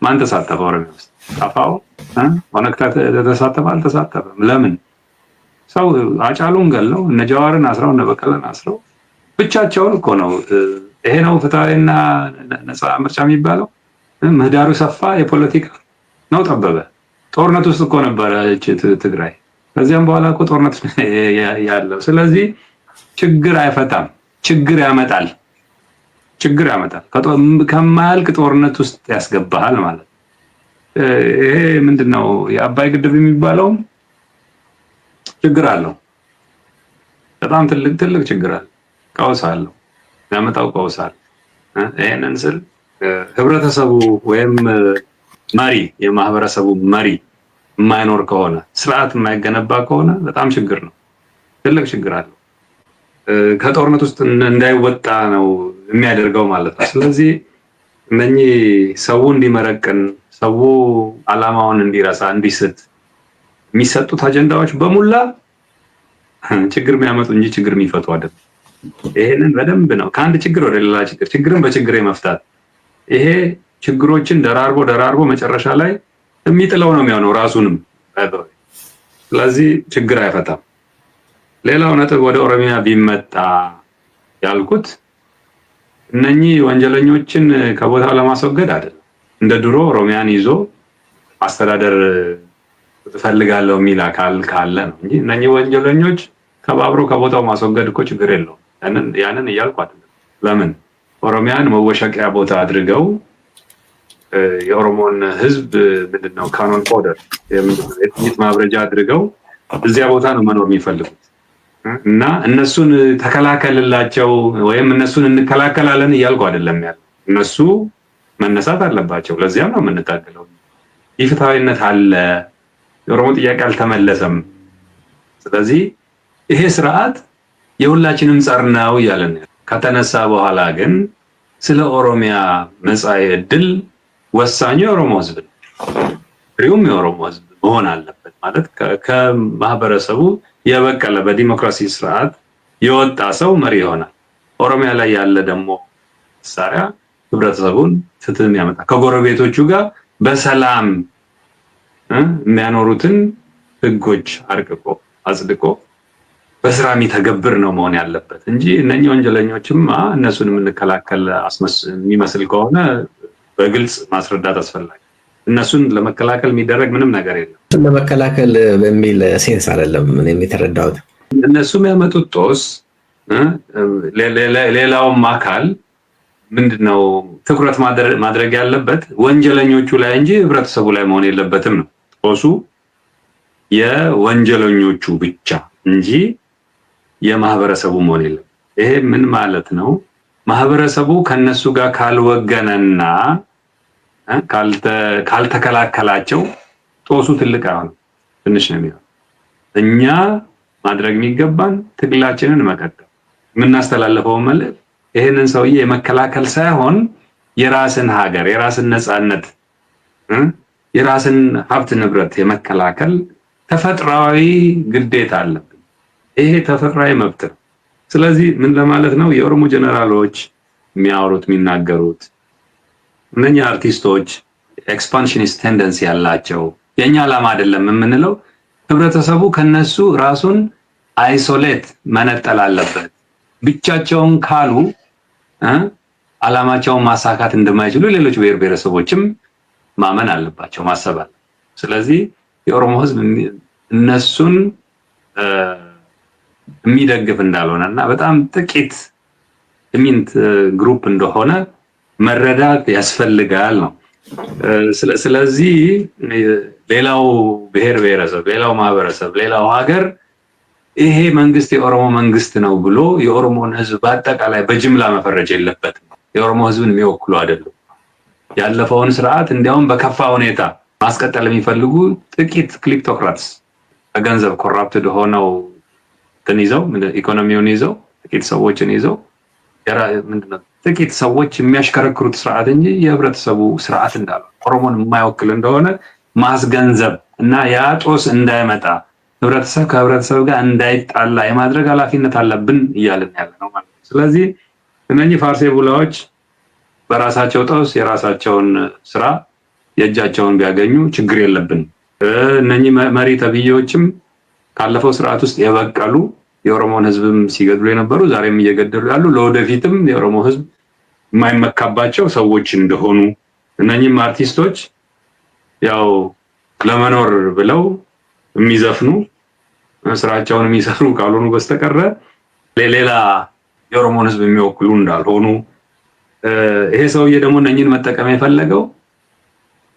ማን ተሳተፈ? ኦሮሚያ ውስጥ ጣፋው ኦነግ ተሳተፈ አልተሳተፈም? ለምን? ሰው አጫሉን ገለው እነ ጀዋርን አስረው እነ በቀለን አስረው ብቻቸውን እኮ ነው። ይሄ ነው ፍትሃዊና ነፃ ምርጫ የሚባለው? ምህዳሩ ሰፋ፣ የፖለቲካ ነው ጠበበ። ጦርነት ውስጥ እኮ ነበረ ትግራይ። ከዚያም በኋላ እኮ ጦርነት ያለው። ስለዚህ ችግር አይፈታም፣ ችግር ያመጣል። ከማያልቅ ጦርነት ውስጥ ያስገባሃል ማለት። ይሄ ምንድነው የአባይ ግድብ የሚባለው ችግር አለው። በጣም ትልቅ ችግር አለ። ቀውስ አለው፣ ያመጣው ቀውስ አለ። ይሄንን ስል ህብረተሰቡ ወይም መሪ የማህበረሰቡ መሪ የማይኖር ከሆነ ስርዓት የማይገነባ ከሆነ በጣም ችግር ነው፣ ትልቅ ችግር አለው። ከጦርነት ውስጥ እንዳይወጣ ነው የሚያደርገው ማለት ነው። ስለዚህ እነኚህ ሰው እንዲመረቅን፣ ሰው አላማውን እንዲረሳ፣ እንዲስት የሚሰጡት አጀንዳዎች በሙላ ችግር የሚያመጡ እንጂ ችግር የሚፈቱ አይደለም። ይሄንን በደንብ ነው ከአንድ ችግር ወደ ሌላ ችግር፣ ችግርን በችግር መፍታት። ይሄ ችግሮችን ደራርቦ መጨረሻ ላይ የሚጥለው ነው የሚሆነው ራሱንም። ስለዚህ ችግር አይፈታም። ሌላው ነጥብ ወደ ኦሮሚያ ቢመጣ ያልኩት እነኚህ ወንጀለኞችን ከቦታው ለማስወገድ አይደለም። እንደ ድሮ ኦሮሚያን ይዞ አስተዳደር እፈልጋለሁ የሚል አካል ካለ ነው እንጂ እነኚህ ወንጀለኞች ከባብሮ ከቦታው ማስወገድ እኮ ችግር የለውም። ያንን እያልኩ አይደለም። ለምን ኦሮሚያን መወሸቂያ ቦታ አድርገው የኦሮሞን ህዝብ ምንድነው ካኖን ፎደር የጥይት ማብረጃ አድርገው እዚያ ቦታ ነው መኖር የሚፈልጉት እና እነሱን ተከላከልላቸው ወይም እነሱን እንከላከላለን እያልኩ አይደለም ያለው። እነሱ መነሳት አለባቸው። ለዚያም ነው የምንታገለው። ኢፍትሃዊነት አለ። የኦሮሞ ጥያቄ አልተመለሰም። ስለዚህ ይሄ ስርዓት የሁላችንም ጸር ነው እያለን ከተነሳ በኋላ ግን ስለ ኦሮሚያ መጻኢ ዕድል ወሳኙ የኦሮሞ ህዝብ ነው። ፍሬውም የኦሮሞ ህዝብ መሆን አለበት ማለት ከማህበረሰቡ የበቀለ በዲሞክራሲ ስርዓት የወጣ ሰው መሪ ይሆናል። ኦሮሚያ ላይ ያለ ደግሞ መሳሪያ ህብረተሰቡን ፍትህ የሚያመጣ ከጎረቤቶቹ ጋር በሰላም የሚያኖሩትን ህጎች አርቅቆ አጽድቆ በስራ የሚተገብር ነው መሆን ያለበት እንጂ እነኚህ ወንጀለኞችማ እነሱን የምንከላከል የሚመስል ከሆነ በግልጽ ማስረዳት አስፈላጊ። እነሱን ለመከላከል የሚደረግ ምንም ነገር የለም።
ለመከላከል በሚል ሴንስ አይደለም እኔም የተረዳሁት።
እነሱ የሚያመጡት ጦስ ሌላውም አካል ምንድነው ትኩረት ማድረግ ያለበት ወንጀለኞቹ ላይ እንጂ ህብረተሰቡ ላይ መሆን የለበትም ነው። ጦሱ የወንጀለኞቹ ብቻ እንጂ የማህበረሰቡ መሆን የለም። ይሄ ምን ማለት ነው? ማህበረሰቡ ከነሱ ጋር ካልወገነና ካልተከላከላቸው ጦሱ ትልቅ አይሆንም፣ ትንሽ ነው የሚሆነው። እኛ ማድረግ የሚገባን ትግላችንን መቀጠል፣ የምናስተላልፈው መልእክት ይሄንን ሰውዬ የመከላከል ሳይሆን የራስን ሀገር፣ የራስን ነፃነት፣ የራስን ሀብት ንብረት የመከላከል ተፈጥሯዊ ግዴታ አለብን። ይሄ ተፈጥሯዊ መብት ነው። ስለዚህ ምን ለማለት ነው? የኦሮሞ ጀነራሎች የሚያወሩት የሚናገሩት እነኛ አርቲስቶች ኤክስፓንሽኒስት ቴንደንሲ ያላቸው የኛ ዓላማ አይደለም የምንለው ህብረተሰቡ ከነሱ ራሱን አይሶሌት መነጠል አለበት። ብቻቸውን ካሉ ዓላማቸውን ማሳካት እንደማይችሉ ሌሎች ብሔር ብሔረሰቦችም ማመን አለባቸው፣ ማሰብ አለ። ስለዚህ የኦሮሞ ህዝብ እነሱን የሚደግፍ እንዳልሆነ እና በጣም ጥቂት ኢሚንት ግሩፕ እንደሆነ መረዳት ያስፈልጋል ነው። ስለዚህ ሌላው ብሔር ብሔረሰብ፣ ሌላው ማህበረሰብ፣ ሌላው ሀገር ይሄ መንግስት የኦሮሞ መንግስት ነው ብሎ የኦሮሞን ህዝብ በአጠቃላይ በጅምላ መፈረጅ የለበትም። የኦሮሞ ህዝብን የሚወክሉ አይደሉም። ያለፈውን ስርዓት እንዲያውም በከፋ ሁኔታ ማስቀጠል የሚፈልጉ ጥቂት ክሊፕቶክራትስ በገንዘብ ኮራፕትድ ሆነው ይዘው ኢኮኖሚውን ይዘው ጥቂት ሰዎችን ይዘው ምንድነው ጥቂት ሰዎች የሚያሽከረክሩት ስርዓት እንጂ የህብረተሰቡ ስርዓት እንዳለው ኦሮሞን የማይወክል እንደሆነ ማስገንዘብ እና ያ ጦስ እንዳይመጣ ህብረተሰብ ከህብረተሰብ ጋር እንዳይጣላ የማድረግ ኃላፊነት አለብን እያልን ያለ ነው ማለት ነው። ስለዚህ እነኚህ ፋርሴ ቡላዎች በራሳቸው ጦስ የራሳቸውን ስራ የእጃቸውን ቢያገኙ ችግር የለብን። እነኚህ መሪ ተብዬዎችም ካለፈው ስርዓት ውስጥ የበቀሉ የኦሮሞን ህዝብም ሲገድሉ የነበሩ ዛሬም እየገደሉ ያሉ ለወደፊትም የኦሮሞ ህዝብ የማይመካባቸው ሰዎች እንደሆኑ እነኚህም አርቲስቶች ያው ለመኖር ብለው የሚዘፍኑ ስራቸውን የሚሰሩ ካልሆኑ በስተቀረ ሌላ የኦሮሞን ህዝብ የሚወክሉ እንዳልሆኑ ይሄ ሰውዬ ደግሞ እነኚህን መጠቀም የፈለገው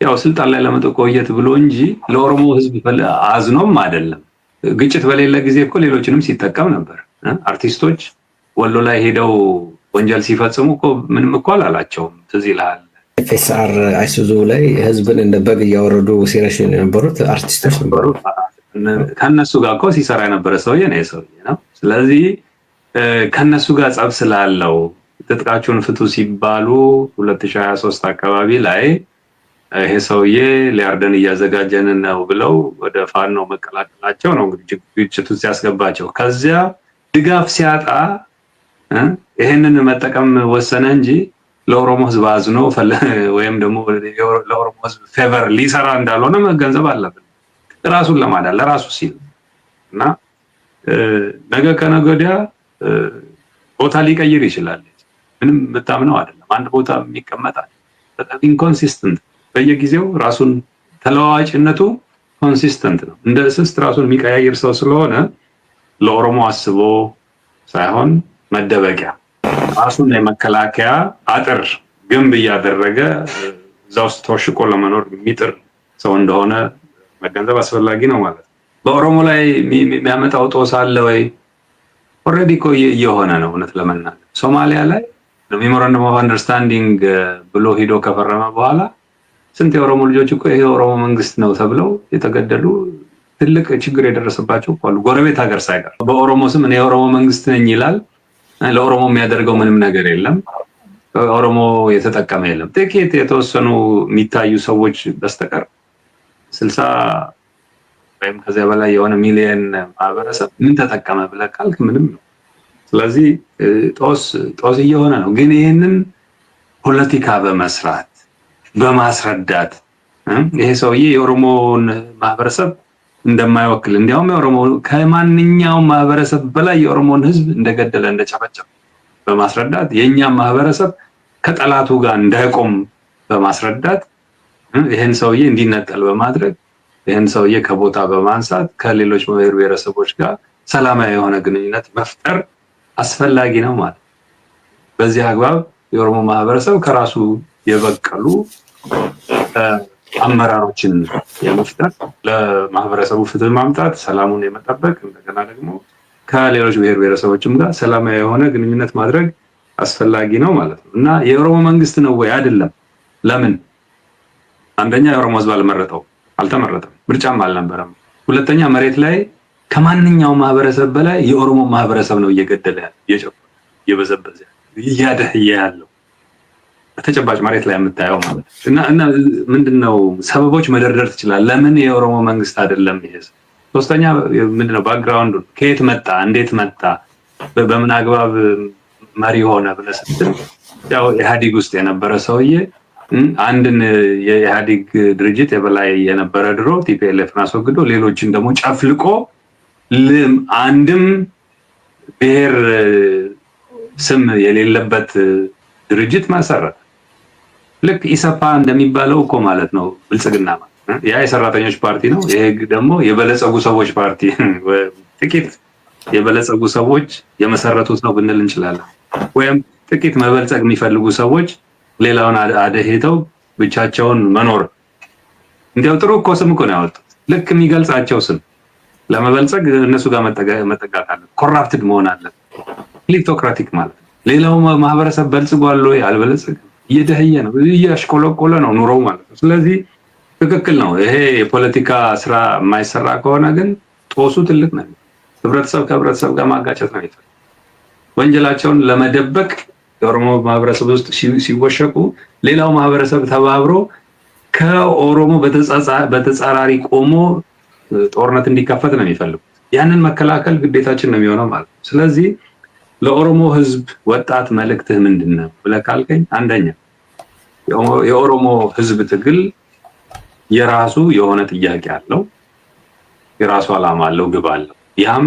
ያው ስልጣን ላይ ለመቆየት ብሎ እንጂ ለኦሮሞ ህዝብ አዝኖም አይደለም። ግጭት በሌለ ጊዜ እኮ ሌሎችንም ሲጠቀም ነበር። አርቲስቶች ወሎ ላይ ሄደው ወንጀል ሲፈጽሙ እኮ ምንም እኮ አላላቸውም። ትዝ ይልሃል
ኤፍኤስአር አይሱዙ ላይ ህዝብን እንደ በግ እያወረዱ ሲረሽን የነበሩት አርቲስቶች ነበሩ።
ከነሱ ጋር እኮ ሲሰራ የነበረ ሰውዬ ነው። ስለዚህ ከነሱ ጋር ጸብ ስላለው ትጥቃችሁን ፍቱ ሲባሉ 2023 አካባቢ ላይ ይሄ ሰውዬ ሊያርደን እያዘጋጀን ነው ብለው ወደ ፋኖ መቀላቀላቸው ነው እንግዲህ ግጭቱ ሲያስገባቸው። ከዚያ ድጋፍ ሲያጣ ይሄንን መጠቀም ወሰነ እንጂ ለኦሮሞ ህዝብ አዝኖ ወይም ደግሞ ለኦሮሞ ህዝብ ፌቨር ሊሰራ እንዳልሆነ መገንዘብ አለብን። ራሱን ለማዳን ለራሱ ሲል እና ነገ ከነገ ወዲያ ቦታ ሊቀይር ይችላል። ምንም የምታምነው አይደለም። አንድ ቦታ የሚቀመጣል። በጣም ኢንኮንሲስተንት በየጊዜው ራሱን ተለዋዋጭነቱ ኮንሲስተንት ነው። እንደ እስስት ራሱን የሚቀያየር ሰው ስለሆነ ለኦሮሞ አስቦ ሳይሆን መደበቂያ ራሱን የመከላከያ አጥር ግንብ እያደረገ እዛ ውስጥ ተወሽቆ ለመኖር የሚጥር ሰው እንደሆነ መገንዘብ አስፈላጊ ነው ማለት ነው። በኦሮሞ ላይ የሚያመጣው ጦስ አለ ወይ? ኦልሬዲ እኮ እየሆነ ነው። እውነት ለመናገር ሶማሊያ ላይ ሜሞራንደም ኦፍ አንደርስታንዲንግ ብሎ ሂዶ ከፈረመ በኋላ ስንት የኦሮሞ ልጆች እኮ ይሄ የኦሮሞ መንግስት ነው ተብለው የተገደሉ ትልቅ ችግር የደረሰባቸው አሉ። ጎረቤት ሀገር ሳይቀር በኦሮሞ ስም እኔ የኦሮሞ መንግስት ነኝ ይላል። ለኦሮሞ የሚያደርገው ምንም ነገር የለም። ኦሮሞ የተጠቀመ የለም። ጥቂት የተወሰኑ የሚታዩ ሰዎች በስተቀር 60 ወይም ከዚያ በላይ የሆነ ሚሊየን ማህበረሰብ ምን ተጠቀመ ብለህ ካልክ ምንም ነው። ስለዚህ ጦስ እየሆነ ነው። ግን ይህንን ፖለቲካ በመስራት በማስረዳት ይሄ ሰውዬ የኦሮሞን ማህበረሰብ እንደማይወክል እንዲያውም የኦሮሞ ከማንኛውም ማህበረሰብ በላይ የኦሮሞን ህዝብ እንደገደለ እንደጨፈጨፈ በማስረዳት የኛም ማህበረሰብ ከጠላቱ ጋር እንዳይቆም በማስረዳት ይሄን ሰውዬ እንዲነጠል በማድረግ ይሄን ሰውዬ ከቦታ በማንሳት ከሌሎች ብሔር ብሔረሰቦች ጋር ሰላማዊ የሆነ ግንኙነት መፍጠር አስፈላጊ ነው ማለት። በዚህ አግባብ የኦሮሞ ማህበረሰብ ከራሱ የበቀሉ አመራሮችን የመፍጠር ለማህበረሰቡ ፍትህ ማምጣት፣ ሰላሙን የመጠበቅ እንደገና ደግሞ ከሌሎች ብሔር ብሔረሰቦችም ጋር ሰላማዊ የሆነ ግንኙነት ማድረግ አስፈላጊ ነው ማለት ነው። እና የኦሮሞ መንግስት ነው ወይ? አይደለም። ለምን? አንደኛ የኦሮሞ ህዝብ አልተመረጠም፣ ምርጫም አልነበረም። ሁለተኛ መሬት ላይ ከማንኛውም ማህበረሰብ በላይ የኦሮሞ ማህበረሰብ ነው እየገደለ ያለው፣ እየበዘበዘ እያደህየ ያለው በተጨባጭ መሬት ላይ የምታየው ማለት ነው። እና ምንድነው ሰበቦች መደርደር ትችላለህ። ለምን የኦሮሞ መንግስት አይደለም ይሄ? ሶስተኛ ምንድነው ባክግራውንዱ? ከየት መጣ? እንዴት መጣ? በምን አግባብ መሪ ሆነ ብለህ ስትል ያው ኢህአዴግ ውስጥ የነበረ ሰውዬ አንድን የኢህአዴግ ድርጅት የበላይ የነበረ ድሮ ቲፒኤልኤፍን አስወግዶ ሌሎችን ደግሞ ጨፍልቆ አንድም ብሔር ስም የሌለበት ድርጅት መሰረተ። ልክ ኢሰፓ እንደሚባለው እኮ ማለት ነው ብልጽግና ማለት ያ የሰራተኞች ፓርቲ ነው። ይሄ ደግሞ የበለጸጉ ሰዎች ፓርቲ ጥቂት የበለጸጉ ሰዎች የመሰረቱት ነው ብንል እንችላለን። ወይም ጥቂት መበልጸግ የሚፈልጉ ሰዎች ሌላውን አደሄተው ብቻቸውን መኖር። እንዲያው ጥሩ እኮ ስም እኮ ነው ያወጡት። ልክ የሚገልጻቸው ስም ለመበልጸግ እነሱ ጋር መጠጋት አለ። ኮራፕትድ መሆን አለ። ክሊፕቶክራቲክ ማለት ነው። ሌላው ማህበረሰብ በልጽጓል ወይ? አልበለጸገም። እየደህየ ነው፣ እያሽቆለቆለ ነው ኑሮው ማለት ነው። ስለዚህ ትክክል ነው። ይሄ የፖለቲካ ስራ የማይሰራ ከሆነ ግን ጦሱ ትልቅ ነው። ህብረተሰብ ከህብረተሰብ ጋር ማጋጨት ነው የሚፈልግ። ወንጀላቸውን ለመደበቅ የኦሮሞ ማህበረሰብ ውስጥ ሲወሸቁ ሌላው ማህበረሰብ ተባብሮ ከኦሮሞ በተጻራሪ ቆሞ ጦርነት እንዲከፈት ነው የሚፈልጉት። ያንን መከላከል ግዴታችን ነው የሚሆነው ማለት ነው። ስለዚህ ለኦሮሞ ህዝብ ወጣት መልእክትህ ምንድነው ብለህ ካልከኝ፣ አንደኛ የኦሮሞ ህዝብ ትግል የራሱ የሆነ ጥያቄ አለው፣ የራሱ ዓላማ አለው፣ ግብ አለው። ያም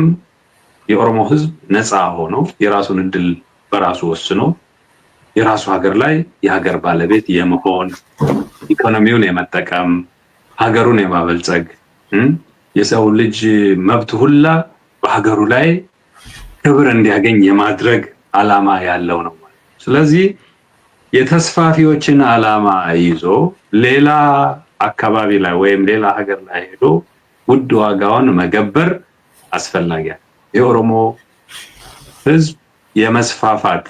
የኦሮሞ ህዝብ ነፃ ሆኖ የራሱን እድል በራሱ ወስኖ የራሱ ሀገር ላይ የሀገር ባለቤት የመሆን ኢኮኖሚውን የመጠቀም ሀገሩን የማበልጸግ የሰው ልጅ መብት ሁላ በሀገሩ ላይ ክብር እንዲያገኝ የማድረግ ዓላማ ያለው ነው ማለት ነው። ስለዚህ የተስፋፊዎችን ዓላማ ይዞ ሌላ አካባቢ ላይ ወይም ሌላ ሀገር ላይ ሄዶ ውድ ዋጋውን መገበር አስፈላጊ ነው። የኦሮሞ ህዝብ የመስፋፋት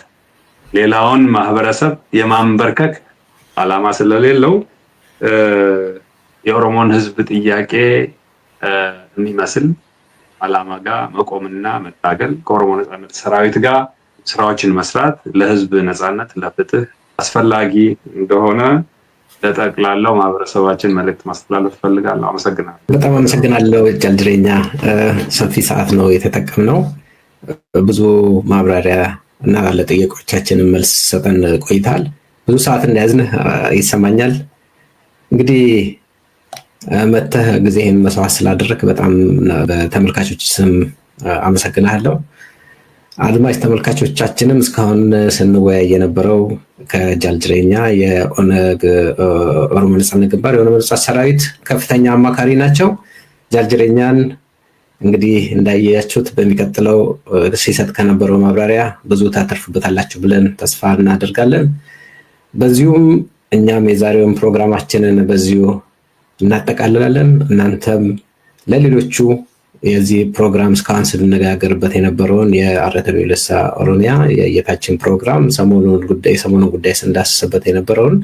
ሌላውን ማህበረሰብ የማንበርከክ ዓላማ ስለሌለው የኦሮሞን ህዝብ ጥያቄ የሚመስል ዓላማ ጋር መቆምና መታገል ከኦሮሞ ነጻነት ሰራዊት ጋር ስራዎችን መስራት ለህዝብ ነጻነት ለፍትህ አስፈላጊ እንደሆነ ለጠቅላላው ማህበረሰባችን መልእክት ማስተላለፍ ፈልጋለሁ። አመሰግናለሁ።
በጣም አመሰግናለሁ ጃልድሬኛ። ሰፊ ሰዓት ነው የተጠቀምነው። ብዙ ማብራሪያ እና ለጥያቄዎቻችን መልስ ሰጠን ቆይታል። ብዙ ሰዓት እንደያዝን ይሰማኛል። እንግዲህ መተህ ጊዜህን መስዋዕት ስላደረክ በጣም በተመልካቾች ስም አመሰግናለሁ። አድማጭ ተመልካቾቻችንም እስካሁን ስንወያይ የነበረው ከጃልድሬኛ የኦነግ ኦሮሞ ነጻነት ግንባር የኦሮሞ ነጻነት ሰራዊት ከፍተኛ አማካሪ ናቸው። ጃልድሬኛን እንግዲህ እንዳያችሁት በሚቀጥለው ሲሰጥ ከነበረው ማብራሪያ ብዙ ታተርፉበታላችሁ ብለን ተስፋ እናደርጋለን። በዚሁም እኛም የዛሬውን ፕሮግራማችንን በዚሁ እናጠቃልላለን። እናንተም ለሌሎቹ የዚህ ፕሮግራም እስካሁን ስንነጋገርበት የነበረውን የአርኤትቪ ልሳ ኦሮሚያ የየታችን ፕሮግራም ሰሞኑን ጉዳይ ስንዳስስበት የነበረውን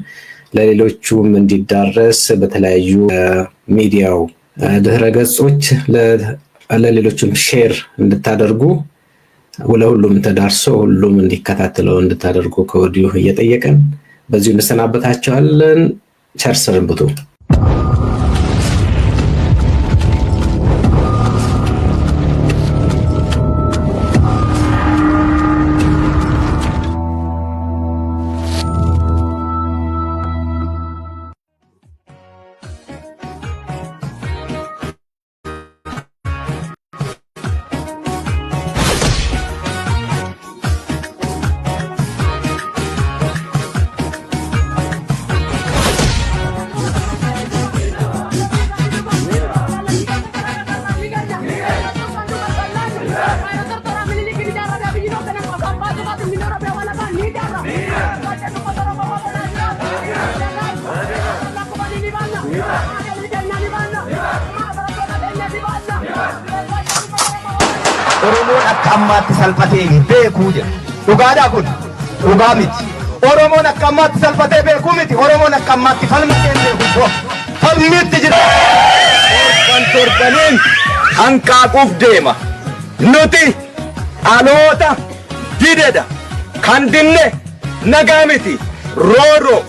ለሌሎቹም እንዲዳረስ በተለያዩ ሚዲያው ድህረ ገጾች ለሌሎችም ሼር እንድታደርጉ ለሁሉም ተዳርሶ ሁሉም እንዲከታተለው እንድታደርጉ ከወዲሁ እየጠየቅን በዚሁ እንሰናበታችኋለን። ቸር ሰንብቱ።
Oromoon akka ammaatti salphatee beekuu jedha. Dhugaadhaa kun dhugaa miti. Oromoon akka ammaatti salphatee beekuu miti. Oromoon akka ammaatti falmatee beeku. Falmiitti jira. Torbaniin hanqaaquuf deema. Nuti dhaloota didedha. Kan dinne nagaa miti. Rooroo.